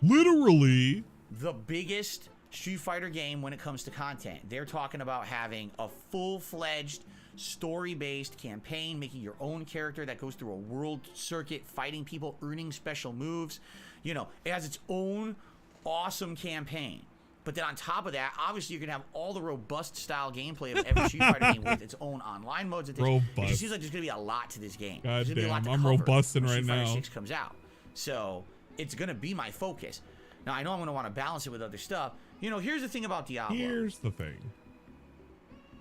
the biggest Street Fighter game when it comes to content. They're talking about having a full-fledged story-based campaign, making your own character that goes through a world circuit, fighting people, earning special moves. You know, it has its own awesome campaign. But then on top of that, obviously you're gonna have all the robust style gameplay of every Street Fighter game with its own online modes and things. It just seems like there's gonna be a lot to this game. God damn, I'm robusting right now. Street Fighter 6 comes out, so it's gonna be my focus. Now I know I'm gonna want to balance it with other stuff. You know, here's the thing about Diablo. Here's the thing.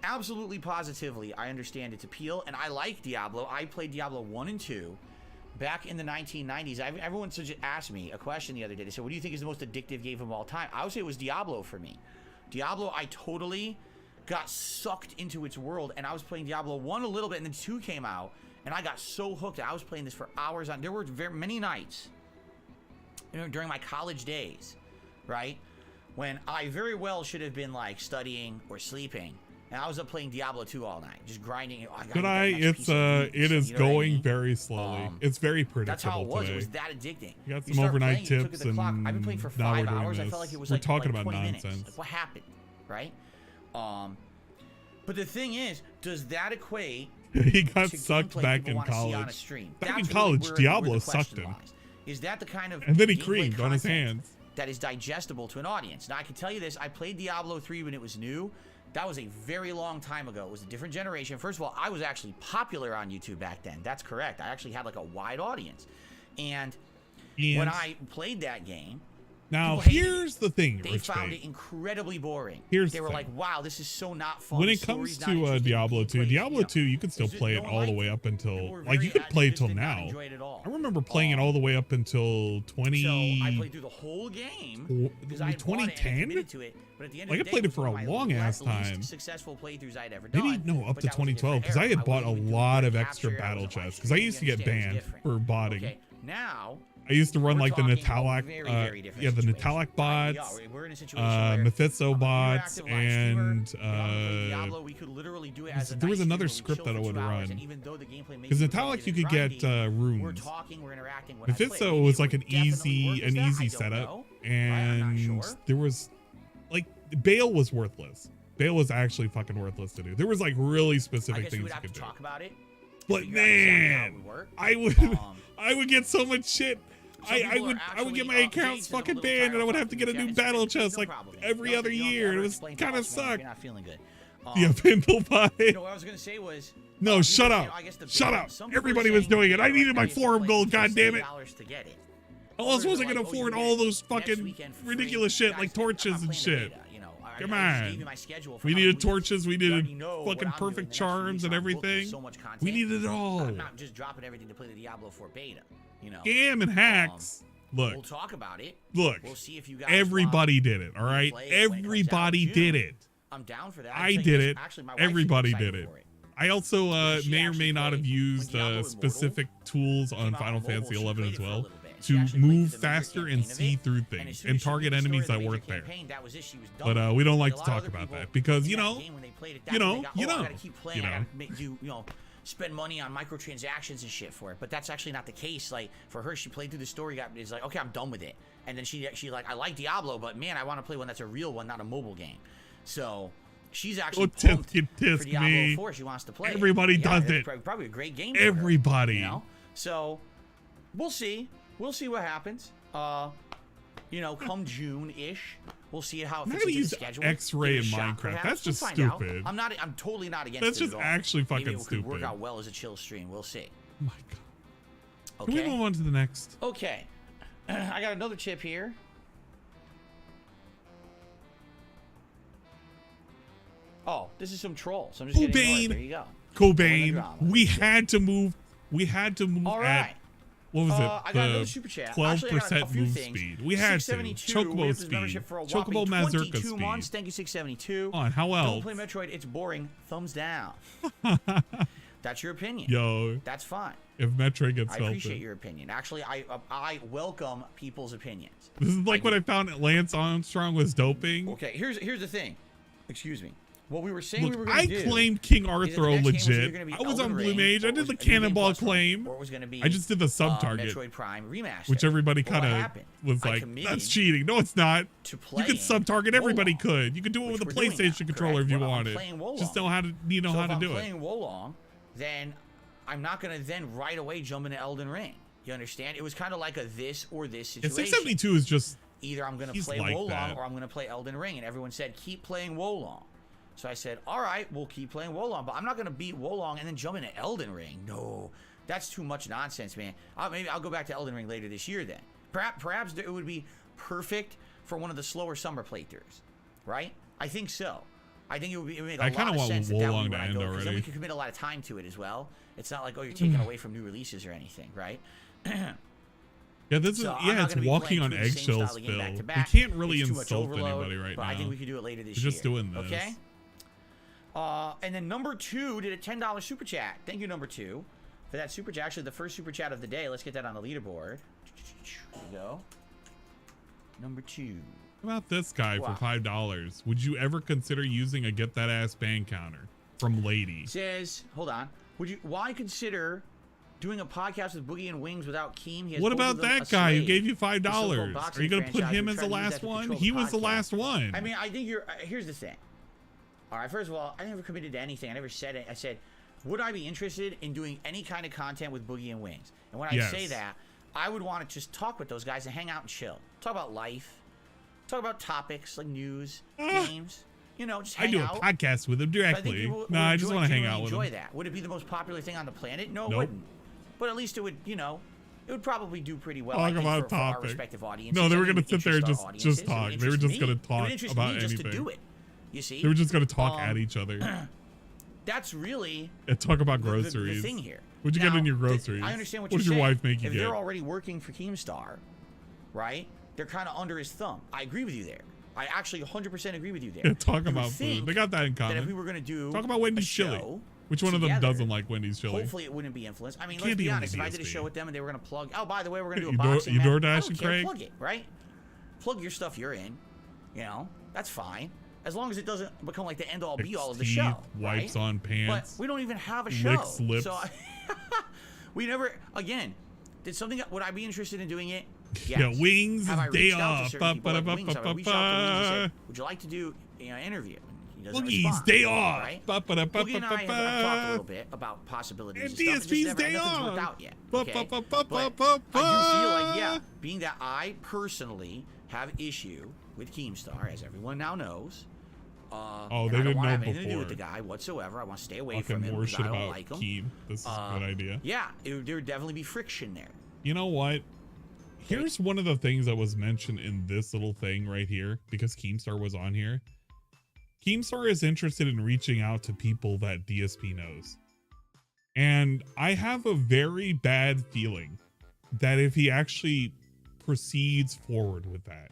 Absolutely, positively, I understand its appeal, and I like Diablo. I played Diablo 1 and 2 back in the 1990s. Everyone asked me a question the other day. They said, what do you think is the most addictive game of all time? I would say it was Diablo for me. Diablo, I totally got sucked into its world, and I was playing Diablo 1 a little bit, and then 2 came out, and I got so hooked. I was playing this for hours on. There were very many nights, you know, during my college days, right, when I very well should have been like studying or sleeping. And I was up playing Diablo 2 all night, just grinding. It is going very slowly. It's very predictable. That's how it was. Today. It was that addicting. You got some overnight tips, and I've been playing for 5 hours. I felt like it was like 20 minutes. Like, what happened, right? But the thing is, does that equate? He got sucked back in college. Back in college, Diablo sucked him. Is that the kind of and then he creamed on his hands that is digestible to an audience? Now I can tell you this: I played Diablo 3 when it was new. That was a very long time ago. It was a different generation. First of all, I was actually popular on YouTube back then. That's correct. I actually had like a wide audience. And when I played that game, now here's the thing, they found it incredibly boring. They were like, wow, this is so not fun. When it comes to Diablo 2, Diablo 2, you can still play it all the way up until, like, you could play it till now. I remember playing it all the way up until 20. So I played through the whole game because I 2010. To it, but at the end like, of the I played day, it for a long ass time. Successful playthroughs I'd ever done. Maybe no, up to 2012 because I had bought a lot of extra battle chests because I used to get banned for botting. Okay, now. I used to run like the Natalic, the Natalic bots, Mephisto bots, and there was another script that I would run. Because Natalic you could get runes. Mephisto was like an easy setup, and there was like Bale was worthless. Bale was actually fucking worthless to do. There was like really specific things you could do. But man, I would get so much shit. I would get my accounts fucking banned, and I would have to get a new battle chest like every other year. It was kind of sucked. Not feeling good. Yeah, Pinball Pie. What I was gonna say was. No, shut up. Shut up. Everybody was doing it. I needed my forum gold. God damn it. How else was I gonna afford all those fucking ridiculous shit like torches and shit? Come on. We needed torches. We needed fucking perfect charms and everything. We needed it all. I'm not just dropping everything to play the Diablo 4 beta. Scam and hacks. Look. We'll talk about it. Look. We'll see if you guys everybody did it. All right. Everybody did it. I'm down for that. I did it. Everybody did it. I also may or may not have used specific tools on Final Fantasy 11 as well to move faster and see through things and target enemies that weren't there. But we don't like to talk about that because you know, spend money on microtransactions and shit for it, but that's actually not the case. Like for her, she played through the story, is like, okay, I'm done with it, and then she like, I like Diablo, but man, I want to play one that's a real one, not a mobile game. So she's actually pumped for Diablo 4. She wants to play. Everybody does it. Probably a great game. Everybody. For her, So we'll see. We'll see what happens. Come June-ish. We'll see how it fits into the schedule. X-ray in Minecraft. That's just stupid. I'm totally not against it. That's just actually fucking stupid. It could work out well as a chill stream. We'll see. Oh my god. Can we move on to the next? Okay. I got another tip here. Oh, this is some troll. So I'm just Cobain. There you go. Cobain. We had to move. All right. What was it? I got another super chat. 12% move speed. We had to. Chocobo speed. Chocobo Mazurka 22 months. Thank you, 672. On, how else? Don't play Metroid. It's boring. Thumbs down. That's your opinion. Yo. That's fine. If Metroid gets I appreciate your opinion. Actually, I welcome people's opinions. This is like when I found that Lance Armstrong was doping. Okay, here's the thing. Excuse me. What we were saying Look, we were going to do. I claimed King Arthur legit. I was on Blue Mage. I did the Cannonball claim. I just did the sub target. Metroid Prime remaster. Which everybody kind of was like, that's cheating. No, it's not. You could sub target. Everybody could. You could do it with a PlayStation controller if you wanted. Just know how to do it. If I'm playing Wolong, then I'm not going to then right away jump into Elden Ring. You understand? It was kind of like a this or this situation. 672 is just either I'm going to play Wolong or I'm going to play Elden Ring, and everyone said keep playing Wolong. So I said, all right, we'll keep playing Wolong, but I'm not going to beat Wolong and then jump into Elden Ring. No, that's too much nonsense, man. Maybe I'll go back to Elden Ring later this year then. Perhaps it would be perfect for one of the slower summer playthroughs, right? I think so. I think it would make a lot of sense that would be where I go, because then we could commit a lot of time to it as well. It's not like, oh, you're taking away from new releases or anything, right? Yeah, this is it's walking on eggshells, Phil. We can't really insult anybody right now. I think we can do it later this year. We're just doing this. Okay? And then number 2 did a $10 super chat. Thank you, number 2, for that super chat. Actually, the first super chat of the day. Let's get that on the leaderboard. There we go. Number 2. How about this guy for $5? Would you ever consider using a get that ass bang counter from Lady? Says, hold on. Why consider doing a podcast with Boogie and Wings without Keem? What about that guy who gave you $5? Are you going to put him as the last one? He was the last one. I mean, I think here's the thing. All right, first of all, I never committed to anything. I never said it. I said, would I be interested in doing any kind of content with Boogie and Wings? And when I say that, I would want to just talk with those guys and hang out and chill. Talk about life. Talk about topics like news, games. you know, just I hang do out. a podcast with him So I think directly. people No, I just would want to hang genuinely out with enjoy him. that. Would it be the most popular thing on the planet? No, it Nope. wouldn't. But at least it would, you know, it would probably do pretty well. Talk I think, about for our topic. respective audiences. No, they were I think gonna it would sit there and interest our just audiences. It would talk. They were interest just me. gonna It would talk interest about me just to anything. do it. You see? They were just gonna talk at each other That's really and talk about the groceries. thing here. What'd you Now, get in your groceries? I understand what does you're your saying. wife make you if get? they're already working for Keemstar, right? They're kind of under his thumb. I agree with you there. I actually 100% agree with you there. Yeah, talk You would about food. think They got that in that if we common. were going to do Talk about Wendy's a chili. show Which one of them together, doesn't like Wendy's chili? Hopefully it wouldn't be influenced. I mean, Can't let's be be on honest. the If I did a DSP. show with them and they were going to plug, oh, by the way, we're going to do a You boxing match. door I dashing, don't care. Craig? Plug it, right? Plug your stuff you're in. You know, that's fine. As long as it doesn't become like the end-all, be-all of the Teeth, show. wipes right? on But pants. we don't even have a show. Licks lips. So we never, again, did something, would I be interested in doing it? Yeah, Yes. Wings Have I is day reached out to off. certain people, like Wings? Have I reached out to Wings and said, would you like to do an interview? He doesn't Boogie's respond, day off. right? Ba, ba, da, ba, Boogie and ba, I ba, have talked a ba. little bit about possibilities And and stuff. It DSP's just day nothing's off. worked out yet. Ba, Okay? ba, ba, ba, But ba, ba. I do feel like, yeah, being that I personally have issue with Keemstar, as everyone now knows. Oh, and they I don't didn't want to know have anything to do with the before. guy whatsoever. I want to stay away Talking from him more because shit I don't about like him. Keem. This is a good idea. Yeah, there would definitely be friction there. You know what? Here's one of the things that was mentioned in this little thing right here, because Keemstar was on here. Keemstar is interested in reaching out to people that DSP knows. And I have a very bad feeling that if he actually proceeds forward with that,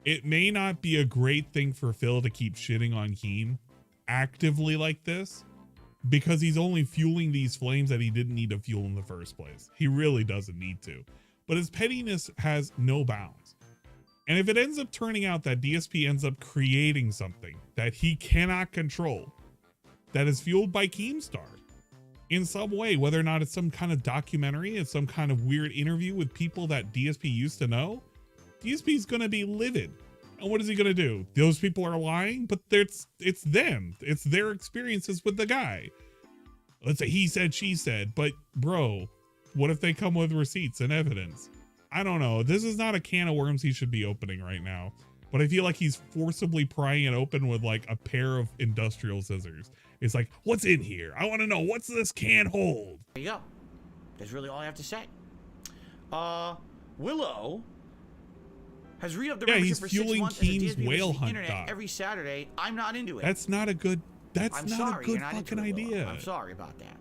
it may not be a great thing for Phil to keep shitting on Keem actively like this, because he's only fueling these flames that he didn't need to fuel in the first place. He really doesn't need to. But his pettiness has no bounds. And if it ends up turning out that DSP ends up creating something that he cannot control, that is fueled by Keemstar in some way, whether or not it's some kind of documentary, it's some kind of weird interview with people that DSP used to know, DSP's gonna be livid. And what is he gonna do? Those people are lying, but it's them. It's their experiences with the guy. Let's say he said, she said, but bro, what if they come with receipts and evidence? I don't know. This is not a can of worms he should be opening right now. But I feel like he's forcibly prying it open with like a pair of industrial scissors. It's like, what's in here? I want to know, what's this can hold? There you go. That's really all I have to say. Willow has re-upped the membership he's for fueling 6 months as a Keem's DSP whale versus the hunt internet doc. every Saturday. I'm not into it. That's not a good, that's I'm not sorry, a good you're not fucking into it, Willow. idea. I'm sorry about that.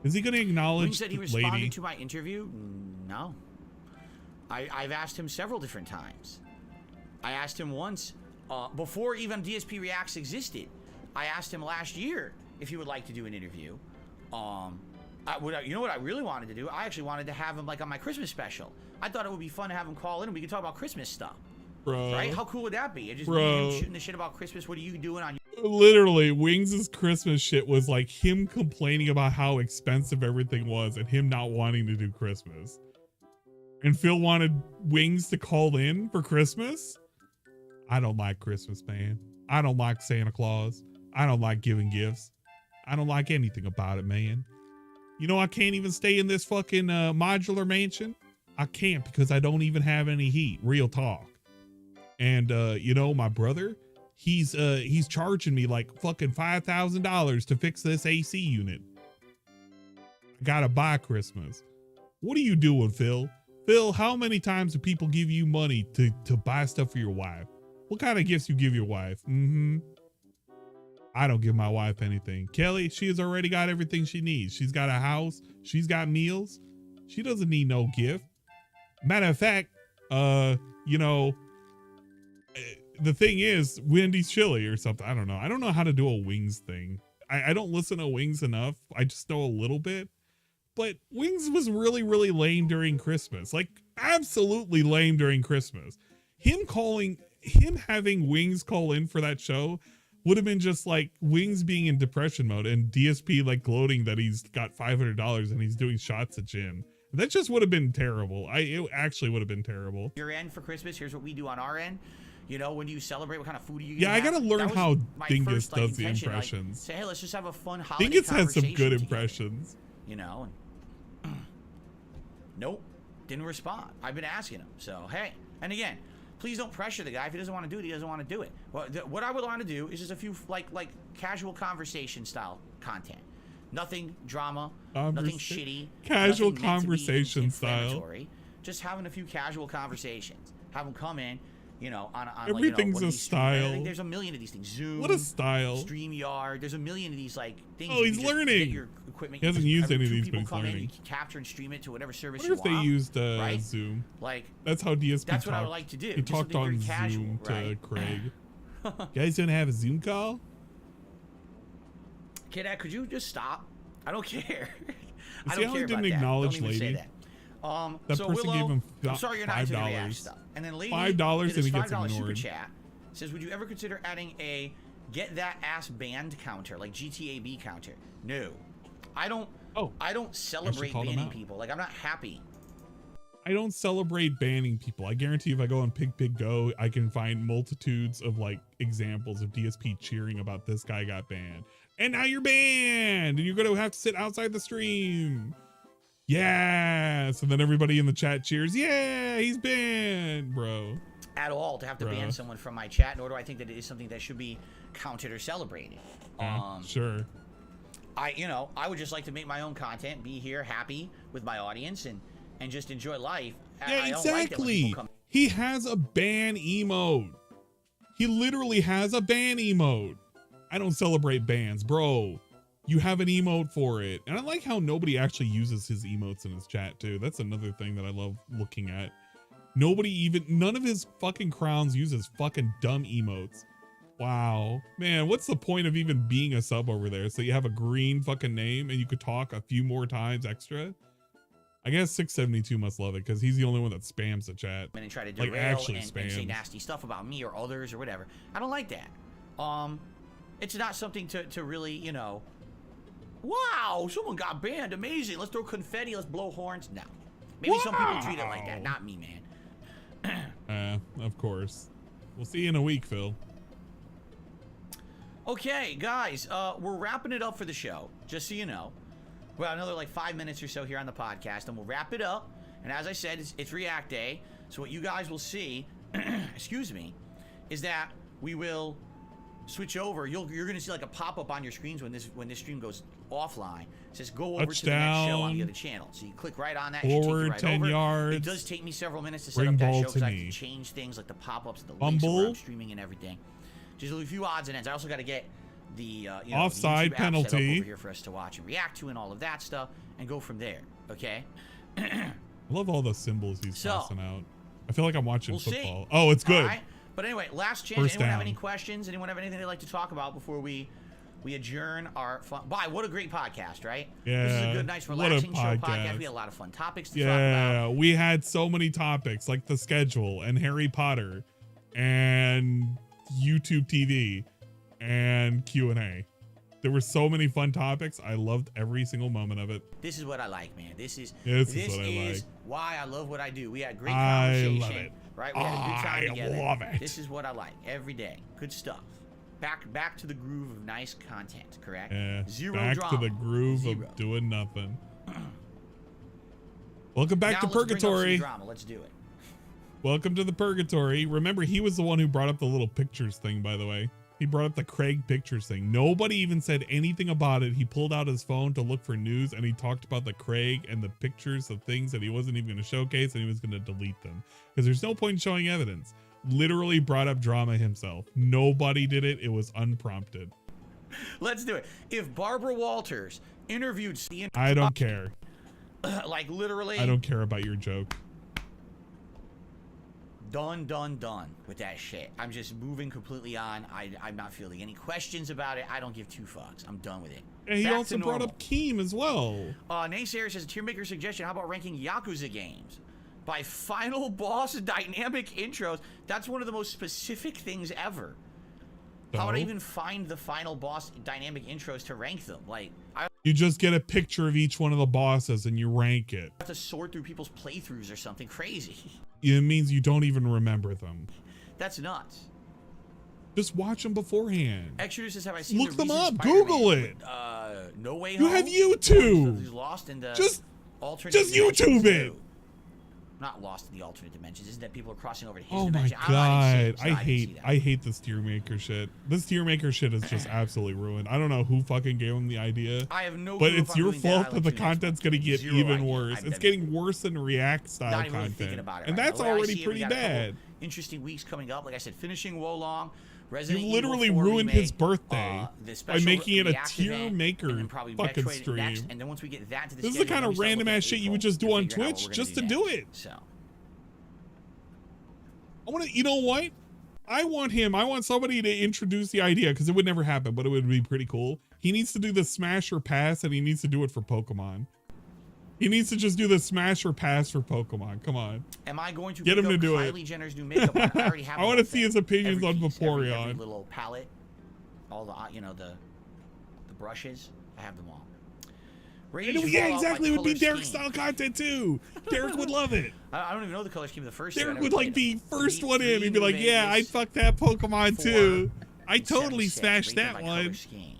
Is he going to Wing acknowledge said he the responded lady? to my interview. No. I've asked him several different times. I asked him once, before even DSP Reacts existed. I asked him last year if he would like to do an interview. You know what I really wanted to do? I actually wanted to have him like on my Christmas special. I thought it would be fun to have him call in and we could talk about Christmas stuff. Bro. Right? How cool would that be? It just Bro. him shooting the shit about Christmas. What are you doing on Literally, Wings' Christmas shit was like him complaining about how expensive everything was and him not wanting to do Christmas. And Phil wanted Wings to call in for Christmas? I don't like Christmas, man. I don't like Santa Claus. I don't like giving gifts. I don't like anything about it, man. You know, I can't even stay in this fucking modular mansion. I can't because I don't even have any heat. Real talk. And, you know, my brother, he's charging me like fucking $5,000 to fix this AC unit. I gotta buy Christmas. What are you doing, Phil? Phil, how many times do people give you money to buy stuff for your wife? What kind of gifts you give your wife? I don't give my wife anything. Kelly, she has already got everything she needs. She's got a house. She's got meals. She doesn't need no gift. Matter of fact, you know, the thing is, Wendy's chili or something. I don't know. I don't know how to do a Wings thing. I don't listen to Wings enough. I just know a little bit. But Wings was really, really lame during Christmas. Like, absolutely lame during Christmas. Him having Wings call in for that show would have been just like Wings being in depression mode and DSP like gloating that he's got $500 and he's doing shots at gin. That just would have been terrible. It actually would have been terrible. your end for Christmas? Here's what we do on our end. You know, when you celebrate, what kind of food are you Yeah, I gonna gotta have? learn That was how my Dingus first, like, does the intention, like, impressions. say, hey, let's just have a fun holiday Dingus has some conversation good together, impressions. You know, and nope, didn't respond. I've been asking him. So, hey, and again, please don't pressure the guy. If he doesn't want to do it, he doesn't want to do it. Well, what I would want to do is just a few like casual conversation style content. Nothing drama, nothing shitty. Casual nothing meant to be conversation style. inflammatory. Just having a few casual conversations. Have them come in, you know, on Everything's like, you know, a style. I think there's a million of these things. Zoom. What a style. StreamYard. There's a million of these like things. Oh, he's you can just learning. Get your equipment. He hasn't You used just- any of two these, people but he's come in, learning. you can capture and stream it to whatever I service wonder you if they want. used right? Zoom. Like That's how DSP that's talked. what I would like to do. He Just talked something on very casual, Zoom right? to Craig. You guys don't have a Zoom call? Kid, could you just stop? I don't care. I See don't how he care didn't about acknowledge that. Don't even lady? say that. That So person Willow, gave him I'm sorry you're not into the React $5. stuff. And then lady $5 did and this he gets $5 super ignored. chat. Says, would you ever consider adding a get that ass banned counter, like GTAB counter? No. I don't celebrate called him banning out. people. Like, I'm not happy. I don't celebrate banning people. I guarantee if I go on Pig Go, I can find multitudes of like examples of DSP cheering about this guy got banned. And now you're banned and you're going to have to sit outside the stream. Yes. And then everybody in the chat cheers. Yeah, he's banned, bro. At all to have to ban Bruh. someone from my chat, nor do I think that it is something that should be counted or celebrated. Sure. I would just like to make my own content, be here, happy with my audience, and just enjoy life. Yeah, I don't like that when exactly. people come- He has a ban emote. He literally has a ban emote. I don't celebrate bans, bro. You have an emote for it. And I like how nobody actually uses his emotes in his chat too. That's another thing that I love looking at. None of his fucking crowns uses fucking dumb emotes. Wow. Man, what's the point of even being a sub over there? So you have a green fucking name and you could talk a few more times extra? I guess 672 must love it because he's the only one that spams the chat. and try to Like, derail actually and say spams. nasty stuff about me or others or whatever. I don't like that. It's not something to really, wow, someone got banned, amazing, let's throw confetti, let's blow horns. No. Maybe some people treat it like that, not me, man. Of course. We'll see you in a week, Phil. Okay, guys, we're wrapping it up for the show, just so you know. We got another like 5 minutes or so here on the podcast, and we'll wrap it up. And as I said, it's React Day, so what you guys will see, excuse me, is that we will switch over. You're going to see like a pop-up on your screens when this stream goes offline. It says go over to the next show on the other channel. So you click right on that. Forward it should take you 10 right over. yards. It does take me several minutes to set Bring up that ball show because to I have me. to change things like the pop-ups, the links, Bumble. where I'm streaming and everything. Just a few odds and ends. I also got to get the Offside the YouTube app set up penalty. over here for us to watch and react to and all of that stuff and go from there. Okay. I love all the symbols he's So, tossing out. I feel like I'm watching we'll see. football. Oh, it's good. All right. But anyway, last chance. First Anyone have down. any questions? Anyone have anything they'd like to talk about before we adjourn our fun? Bye. What a great podcast, right? This is a Yeah, good, nice, what a relaxing show podcast. podcast. We had a lot of fun topics to talk Yeah, about. we had so many topics like the schedule and Harry Potter and YouTube TV and Q&A. There were so many fun topics. I loved every single moment of it. This is what I like, man. This is This is what I like. why I love what I do. We had great I conversation. love it. Right? We had a good time I together. love it. This is what I like every day. Good stuff. Back to the groove of nice content, correct? Yeah, Zero back drama. to the groove Zero. of doing nothing. Welcome back Now to let's bring up some Purgatory. drama. Let's do it. Welcome to the Purgatory. Remember, he was the one who brought up the little pictures thing, by the way. He brought up the Craig pictures thing. Nobody even said anything about it. He pulled out his phone to look for news and he talked about the Craig and the pictures of things that he wasn't even going to showcase and he was going to delete them because there's no point in showing evidence. Literally brought up drama himself. Nobody did it. It was unprompted. Let's do it. If Barbara Walters interviewed Ian, I don't care. like literally I don't care about your joke. done with that shit. I'm just moving completely on. I'm not feeling any questions about it. I don't give two fucks. I'm done with it. And he Back also to brought normal. up Keem as well. Naysayer says, tier maker suggestion, how about ranking Yakuza games by final boss dynamic intros? That's one of the most specific things ever. How would I So? even find the final boss dynamic intros to rank them? Like, I You just get a picture of each one of the bosses and you rank it. have to sort through people's playthroughs or something crazy. It means you don't even remember them. That's nuts. Just watch them beforehand. Exodus says, have I seen Look the them recent up. Spider-Man Google with, it. No Way You Home? have YouTube. He's lost in the Just alternate YouTube dimensions it. too. not lost in the alternate dimensions. Isn't that people are crossing over to his Oh my dimension? god, I hate this tier maker shit. This tier maker shit is just absolutely ruined. I don't know who fucking gave him the idea. I have no but clue it's if I'm your doing fault that. that the content's gonna get Zero even idea. worse. I've It's never- getting worse than React style Not even really content, thinking about it. and right that's now. The way I already see it, we pretty got a couple bad. Interesting weeks coming up. Like I said, finishing Wolong. You Resident literally Evil 4 ruined remake, his birthday the by special making it a React tier event, maker and then probably fucking Metroid stream. next, and then once we get that to the This is the schedule, kind then of we start random looking ass at shit you April would just do to on figure out what Twitch we're just to gonna do next. it. So I want to, you know what? I want somebody to introduce the idea because it would never happen, but it would be pretty cool. He needs to do the smash or pass, and he needs to do it for Pokemon. He needs to just do the smash or pass for Pokemon. Come on. am I going to Get pick him to up do it. Kylie Jenner's new makeup? I already have. I the want whole to see thing. his opinions Every on piece, every Vaporeon. little palette, all the the brushes. I have them all. Rage And yeah, Fallout, exactly. It my would be color Derek scheme. style content too. Derek would love it. I don't even know the color scheme of the first. two. I Derek never would played like them. be first Three- one in. three He'd be New like, yeah, I Vegas, fucked that Pokemon 4, too. I and totally 76. smashed Rate them that by color one. scheme.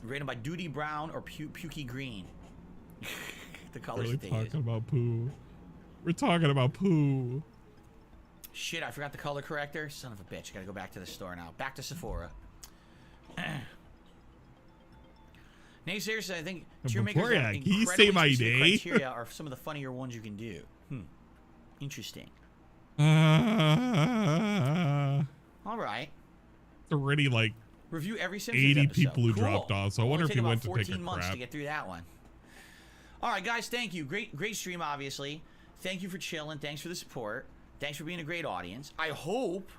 Rated by Doody Brown or Pukey Green. The colors Really that they use. talking about poo. We're talking about poo. Shit, I forgot the color corrector. Son of a bitch. Gotta go back to the store now. Back to Sephora. Nay, seriously, I think tier makers Vaporeon, have can you incredibly say my specific day? criteria are some of the funnier ones you can do. Interesting. It's All right. already like Review every Simpsons 80 episode. people who Cool. dropped off, so I wonder Only if he take went about to take a 14 months crap. to get through that one. All right, guys, thank you. Great stream, obviously. Thank you for chilling. Thanks for the support. Thanks for being a great audience. I hope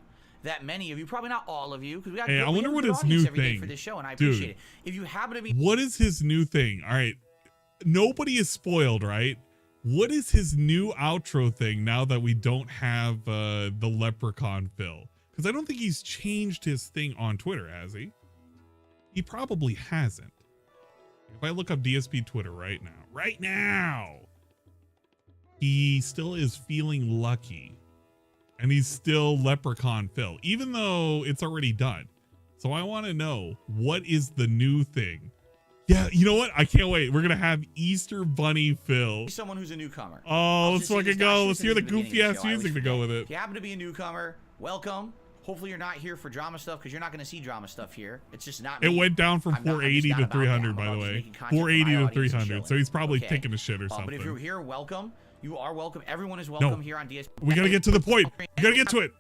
that many of you, probably not all of you, because we got Hey, I wonder what his audience new every day thing- for this show, and I Dude. appreciate it. If you happen to be What is his new thing? All right. Nobody is spoiled, right? What is his new outro thing now that we don't have the leprechaun Phil? Because I don't think he's changed his thing on Twitter, has he? He probably hasn't. If I look up DSP Twitter right now, he still is feeling lucky. And he's still leprechaun Phil, even though it's already done. So I want to know, what is the new thing? Yeah, you know what? I can't wait. We're going to have Easter Bunny Phil. someone who's a newcomer. Oh, I'll let's just say fucking this, go. Josh Let's Houston hear is the at beginning goofy of ass show. I always music to go forget. with If it. you happen to be a newcomer, welcome. Hopefully you're not here for drama stuff, because you're not going to see drama stuff here. It's just not It me. went down from I'm not- I'm 480 just to not about that. 300, I'm by the about just way. making content for 480 my to audience and 300. So chilling. he's probably Okay. taking a shit or But if you're something. here, welcome. You are welcome. Everyone is welcome here on DS. We got to get to the point. We got to get to it.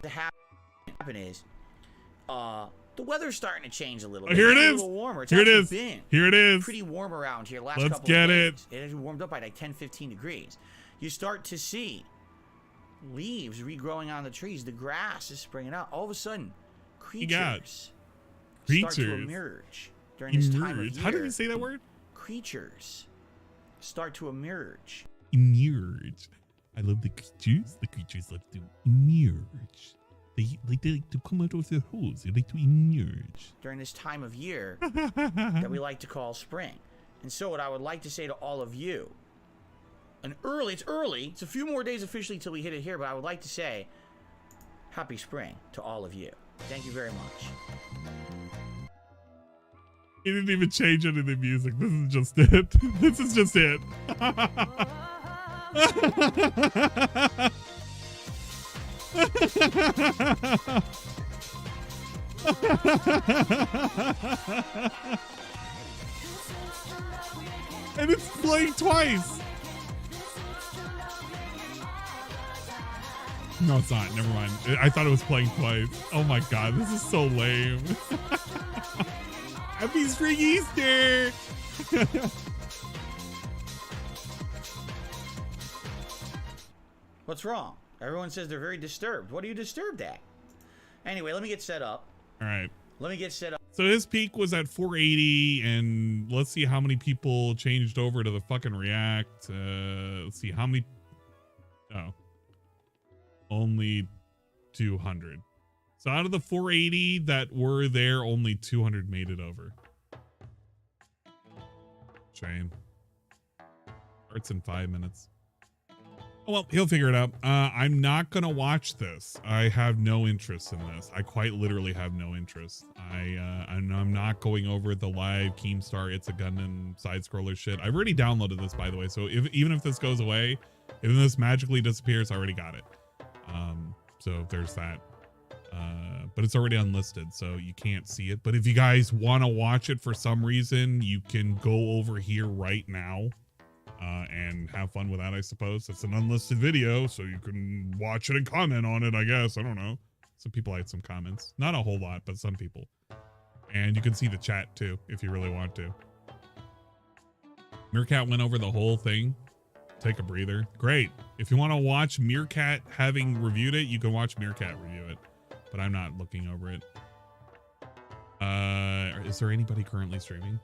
To happen is, the weather's starting to change a little Oh, bit. here it It's a is. little warmer. It's Here it actually is. been Here it is. pretty warm around here last Let's couple get of it. days. It has warmed up by like 10, 15 degrees. You start to see leaves regrowing on the trees. The grass is springing out. All of a sudden, You got creatures start to creatures. emerge during this time of Emerge. year. How did you say that word? Creatures start to emerge. Emerge. I love the creatures. The creatures love to emerge. They like to come out of their holes. They like to emerge. During this time of year that we like to call spring. And so what I would like to say to all of you, it's early, it's a few more days officially till we hit it here, but I would like to say happy spring to all of you. Thank you very much. He didn't even change any of the music. This is just it. This is just it. And it's playing twice. No, it's not. Never mind. I thought it was playing twice. Oh my god, this is so lame. Happy Spring Easter! What's wrong? Everyone says they're very disturbed. What are you disturbed at? Anyway, let me get set up. All right. Let me get set up. So his peak was at 480, and let's see how many people changed over to the fucking React. Let's see how many. Oh, only 200. So out of the 480 that were there, only 200 made it over. Shame. Starts in 5 minutes. Well, he'll figure it out. I'm not gonna watch this. I have no interest in this. I quite literally have no interest. I'm not going over the live Keemstar It's a Gundam side scroller shit. I've already downloaded this, by the way. So even if this goes away, if this magically disappears, I already got it. So there's that. But it's already unlisted, so you can't see it. But if you guys want to watch it for some reason, you can go over here right now. And have fun with that, I suppose. It's an unlisted video, so you can watch it and comment on it, I guess. I don't know. Some people had some comments. Not a whole lot, but some people. And you can see the chat, too, if you really want to. Meerkat went over the whole thing. Take a breather. Great. If you want to watch Meerkat having reviewed it, you can watch Meerkat review it. But I'm not looking over it. Is there anybody currently streaming?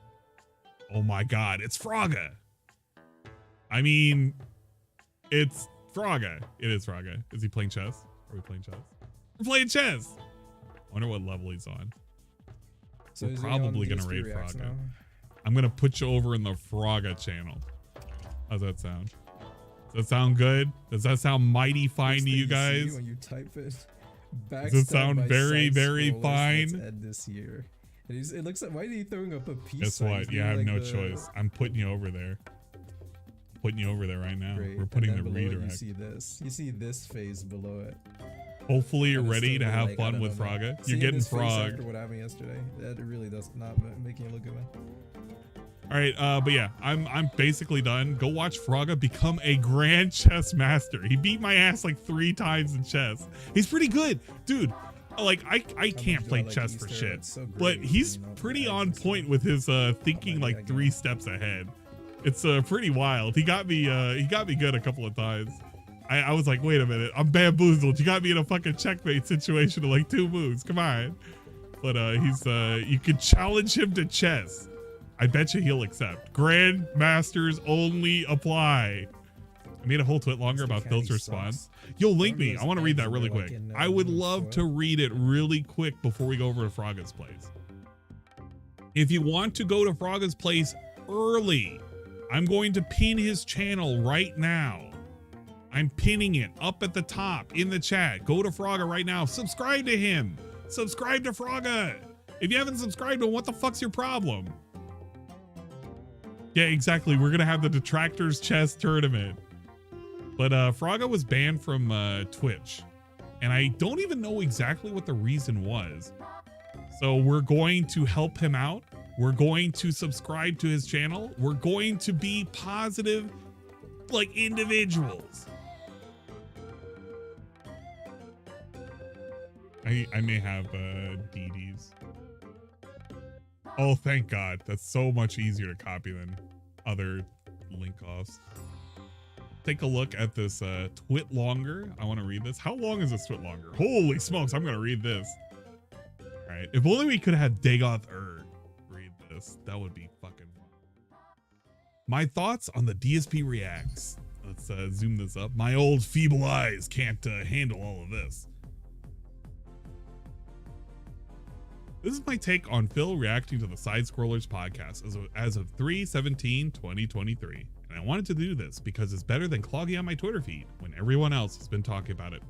Oh my god, it's Frogga! I mean, it's Frogga. It is Frogga. Is he playing chess? Are we playing chess? We're playing chess. I wonder what level he's on. So we're probably gonna raid Reacts Frogga. now? I'm gonna put you over in the Frogga channel. How's that sound? Does that sound good? Does that sound mighty fine to you guys? When you type it, does it sound very, very fine? End this year. And it looks like, why are you throwing up a peace Guess sign? what? Yeah, I have no choice. I'm putting you over there. Putting you over there right now. Great. We're putting the below it, redirect. You see this phase below it. Hopefully you're ready to have like, fun with Frogga. You're Seeing getting this face frog. after what happened yesterday, that really does not make you look good, man. All right, but yeah, I'm basically done. Go watch Frogga become a grand chess master. He beat my ass like 3 times in chess. He's pretty good, dude. Like I can't play chess for shit, but he's pretty on point with his thinking like 3 steps ahead. It's pretty wild. He got me good a couple of times. I was like, wait a minute, I'm bamboozled. You got me in a fucking checkmate situation in like 2 moves. Come on. But he's you could challenge him to chess. I bet you he'll accept. Grand Masters only apply. I made a whole tweet longer about Phil's response. Yo, link me. I want to read that really quick. I would love to read it really quick before we go over to Frogga's place. If you want to go to Frogga's place early, I'm going to pin his channel right now. I'm pinning it up at the top in the chat. Go to Frogga right now. Subscribe to him. Subscribe to Frogga. If you haven't subscribed to him, what the fuck's your problem? Yeah, exactly. We're going to have the Detractors chess tournament. But Frogga was banned from Twitch. And I don't even know exactly what the reason was. So we're going to help him out. We're going to subscribe to his channel. We're going to be positive, like, individuals. I may have DDs. Oh, thank God. That's so much easier to copy than other link offs. Take a look at this twit longer. I want to read this. How long is this twit longer? Holy smokes, I'm going to read this. All right. If only we could have Dagoth read this. That would be fucking fun. My thoughts on the DSP reacts. Let's zoom this up. My old feeble eyes can't handle all of this. This is my take on Phil reacting to the Side Scrollers podcast as of 3/17/2023. And I wanted to do this because it's better than clogging out my Twitter feed when everyone else has been talking about it.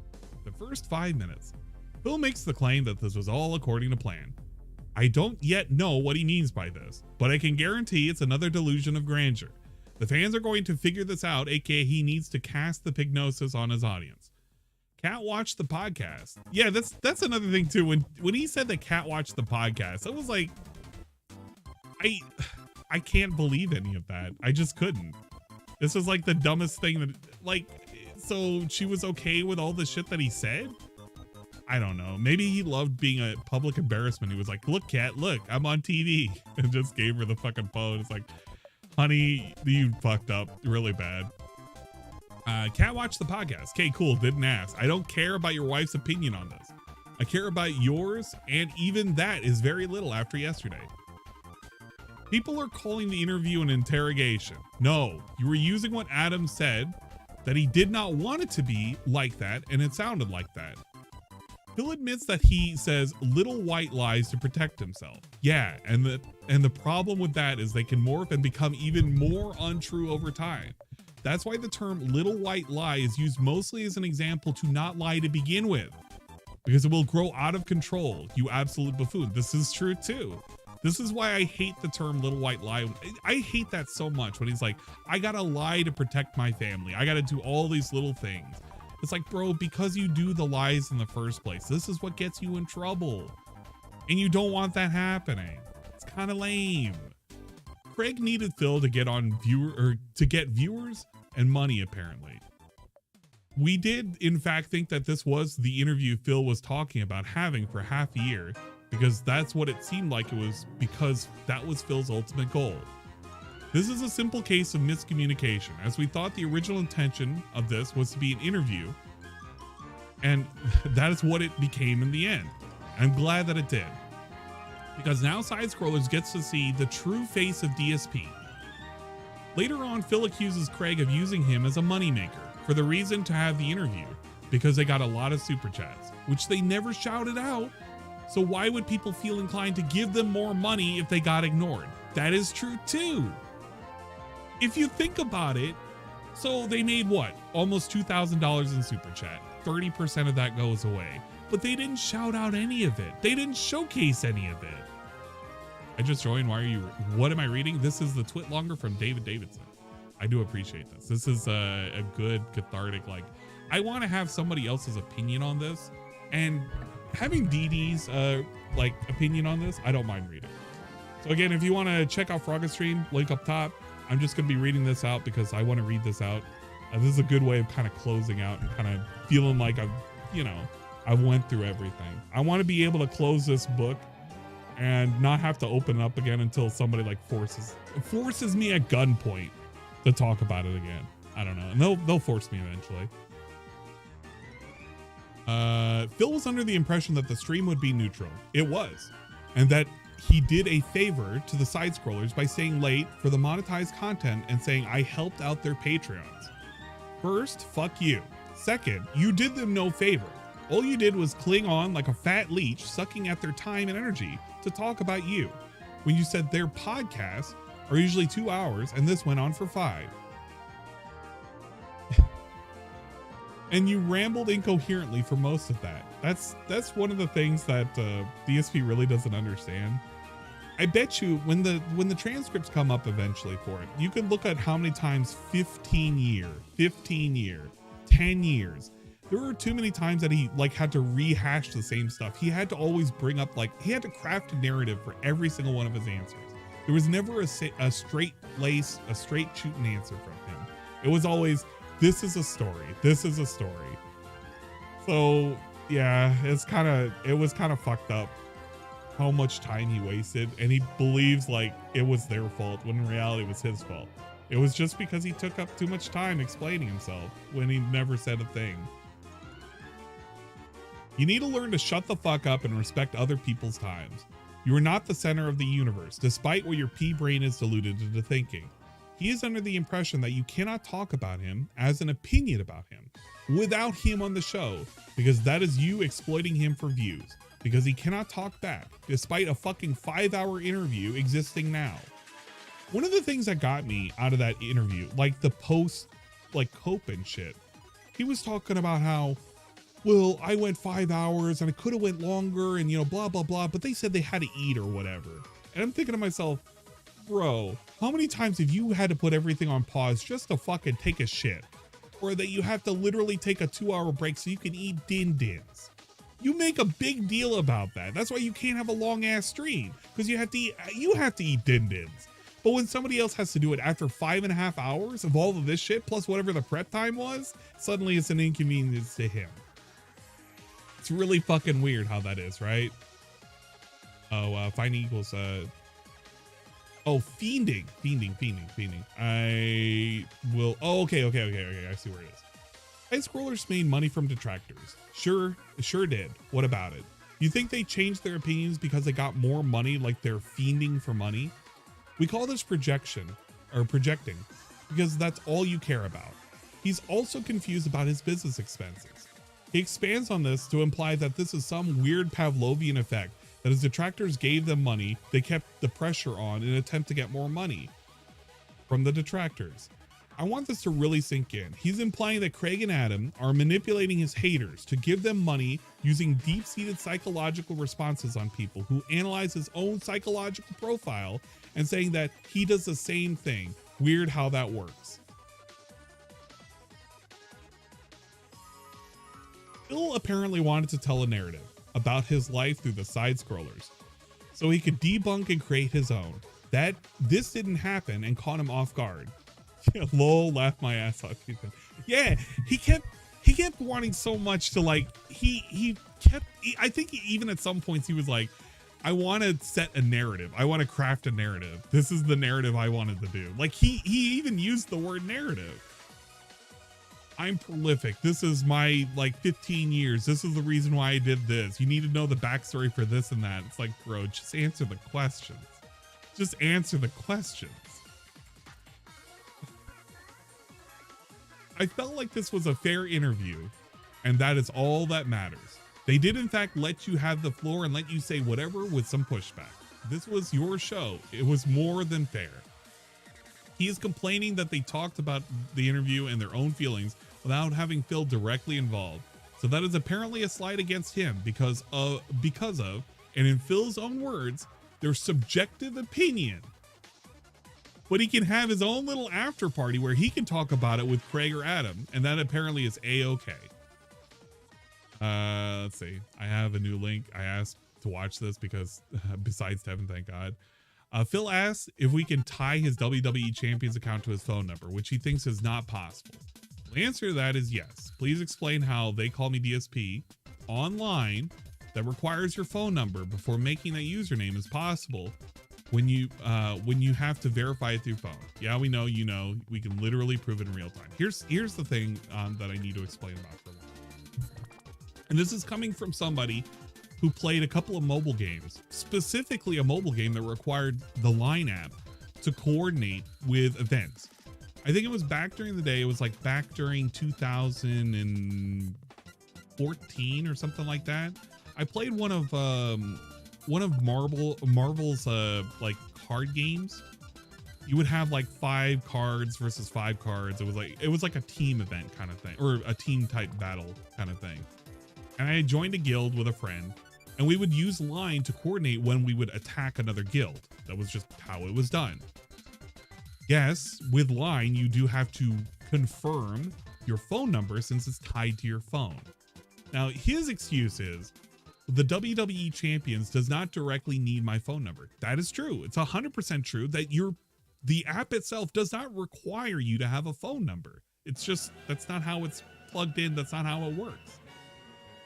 The first 5 minutes, Phil makes the claim that this was all according to plan. I don't yet know what he means by this, but I can guarantee it's another delusion of grandeur. The fans are going to figure this out, aka he needs to cast the pignosis on his audience. Cat watched the podcast. Yeah, that's another thing too. When he said that Cat watched the podcast, I was like, I can't believe any of that. I just couldn't. This was like the dumbest thing that, like, so she was okay with all the shit that he said? I don't know. Maybe he loved being a public embarrassment. He was like, look, Cat, look, I'm on TV. And just gave her the fucking phone. It's like, honey, you fucked up really bad. Cat watched the podcast. Okay, cool. Didn't ask. I don't care about your wife's opinion on this. I care about yours, and even that is very little after yesterday. People are calling the interview an interrogation. No, you were using what Adam said, that he did not want it to be like that, and it sounded like that. Phil admits that he says little white lies to protect himself. Yeah, and the problem with that is they can morph and become even more untrue over time. That's why the term little white lie is used mostly as an example to not lie to begin with, because it will grow out of control, you absolute buffoon. This is true too. This is why I hate the term little white lie. I hate that so much when he's like, I gotta lie to protect my family. I gotta do all these little things. It's like, bro, because you do the lies in the first place, this is what gets you in trouble. And you don't want that happening. It's kind of lame. Craig needed Phil to get on to get viewers and money, apparently. We did, in fact, think that this was the interview Phil was talking about having for half a year, because that's what it seemed like it was, because that was Phil's ultimate goal. This is a simple case of miscommunication, as we thought the original intention of this was to be an interview, and that is what it became in the end. I'm glad that it did, because now Side Scrollers gets to see the true face of DSP. Later on, Phil accuses Craig of using him as a moneymaker for the reason to have the interview, because they got a lot of super chats, which they never shouted out. So why would people feel inclined to give them more money if they got ignored? That is true too. If you think about it, so they made what? Almost $2,000 in super chat. 30% of that goes away, but they didn't shout out any of it. They didn't showcase any of it. I just joined. What am I reading? This is the Twit Longer from David Davidson. I do appreciate this. This is a good cathartic, like, I want to have somebody else's opinion on this, and having DD's like opinion on this, I don't mind reading. So again, if you want to check out Frogger Stream, link up top. I'm just going to be reading this out because I want to read this out. This is a good way of kind of closing out and kind of feeling like I've went through everything. I want to be able to close this book and not have to open it up again until somebody like forces me at gunpoint to talk about it again. I don't know. And they'll force me eventually. Phil was under the impression that the stream would be neutral. It was. And that he did a favor to the side scrollers by staying late for the monetized content and saying, I helped out their Patreons. First, fuck you. Second, you did them no favor. All you did was cling on like a fat leech, sucking at their time and energy to talk about you, when you said their podcasts are usually 2 hours and this went on for 5. And you rambled incoherently for most of that. That's one of the things that DSP really doesn't understand. I bet you when the transcripts come up eventually for it, you can look at how many times 15 year, 10 years. There were too many times that he like had to rehash the same stuff. He had to always bring up, like, he had to craft a narrative for every single one of his answers. There was never a straight shooting answer from him. It was always, this is a story. This is a story. So yeah, it was kind of fucked up how much time he wasted, and he believes like it was their fault when in reality it was his fault. It was just because he took up too much time explaining himself when he never said a thing. You need to learn to shut the fuck up and respect other people's times. You are not the center of the universe, despite what your pea brain is deluded into thinking. He is under the impression that you cannot talk about him as an opinion about him without him on the show, because that is you exploiting him for views, because he cannot talk back, despite a fucking 5-hour interview existing now. One of the things that got me out of that interview, like the post, like cope and shit, he was talking about how, well, I went 5 hours and I could have went longer and, blah, blah, blah, but they said they had to eat or whatever. And I'm thinking to myself, bro, how many times have you had to put everything on pause just to fucking take a shit? Or that you have to literally take a 2-hour break so you can eat din-dins? You make a big deal about that. That's why you can't have a long ass stream, because you have to eat din-dins. But when somebody else has to do it after 5.5 hours of all of this shit, plus whatever the prep time was, suddenly it's an inconvenience to him. It's really fucking weird how that is, right? Oh, finding equals, fiending. I will, okay, I see where it is. Side scrollers made money from detractors. Sure did. What about it? You think they changed their opinions because they got more money, like they're fiending for money? We call this projecting, because that's all you care about. He's also confused about his business expenses. He expands on this to imply that this is some weird Pavlovian effect, that his detractors gave them money, they kept the pressure on in an attempt to get more money from the detractors. I want this to really sink in. He's implying that Craig and Adam are manipulating his haters to give them money using deep-seated psychological responses on people who analyze his own psychological profile and saying that he does the same thing. Weird how that works. Phil apparently wanted to tell a narrative about his life through the side scrollers so he could debunk and create his own. This didn't happen and caught him off guard. Yeah, lol, laugh my ass off. Yeah, he kept wanting so much to like, I think even at some points he was like, I want to set a narrative. I want to craft a narrative. This is the narrative I wanted to do. Like he even used the word narrative. I'm prolific. This is my like 15 years. This is the reason why I did this. You need to know the backstory for this and that. It's like, bro, just answer the questions. Just answer the questions. I felt like this was a fair interview, and that is all that matters. They did in fact let you have the floor and let you say whatever with some pushback. This was your show. It was more than fair. He is complaining that they talked about the interview and their own feelings without having Phil directly involved. So that is apparently a slight against him because of, and in Phil's own words, their subjective opinion. But he can have his own little after party where he can talk about it with Craig or Adam, and that apparently is a-okay. Let's see. I have a new link. I asked to watch this because besides Tevin, thank God. Phil asks if we can tie his WWE Champions account to his phone number, which he thinks is not possible. The answer to that is yes. Please explain how They Call Me DSP online that requires your phone number before making that username is possible when you have to verify it through phone. Yeah, we know, you know, we can literally prove it in real time. Here's the thing that I need to explain about for a while. And this is coming from somebody who played a couple of mobile games, specifically a mobile game that required the Line app to coordinate with events. I think it was back during the day. It was like back during 2014 or something like that. I played one of Marvel's like card games. You would have like 5 cards versus 5 cards. It was like a team event kind of thing, or a team type battle kind of thing. And I joined a guild with a friend, and we would use Line to coordinate when we would attack another guild. That was just how it was done. Yes, with Line, you do have to confirm your phone number since it's tied to your phone. Now, his excuse is the WWE Champions does not directly need my phone number. That is true. It's 100% true that the app itself does not require you to have a phone number. It's just, that's not how it's plugged in. That's not how it works.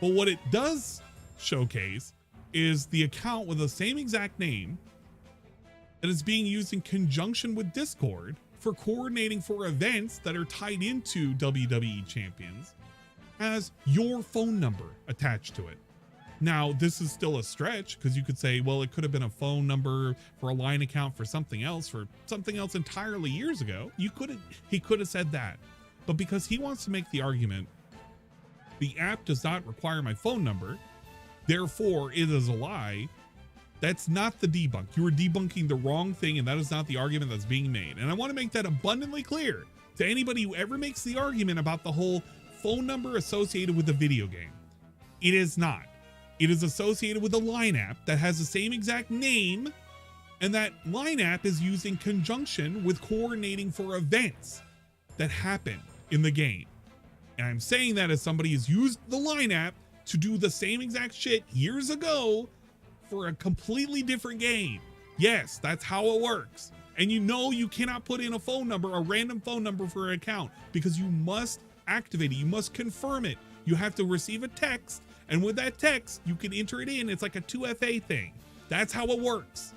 But what it does showcase is the account with the same exact name that is being used in conjunction with Discord for coordinating for events that are tied into WWE Champions has your phone number attached to it. Now, this is still a stretch because you could say, well, it could have been a phone number for a Line account for something else entirely years ago. He could have said that. But because he wants to make the argument, the app does not require my phone number, therefore it is a lie. That's not the debunk. You are debunking the wrong thing, and that is not the argument that's being made. And I want to make that abundantly clear to anybody who ever makes the argument about the whole phone number associated with a video game. It is not. It is associated with a Line app that has the same exact name, and that Line app is used in conjunction with coordinating for events that happen in the game. And I'm saying that as somebody who's used the Line app to do the same exact shit years ago for a completely different game. Yes, that's how it works. And you know you cannot put in a phone number, a random phone number for an account, because you must activate it. You must confirm it. You have to receive a text, and with that text, you can enter it in. It's like a 2FA thing. That's how it works.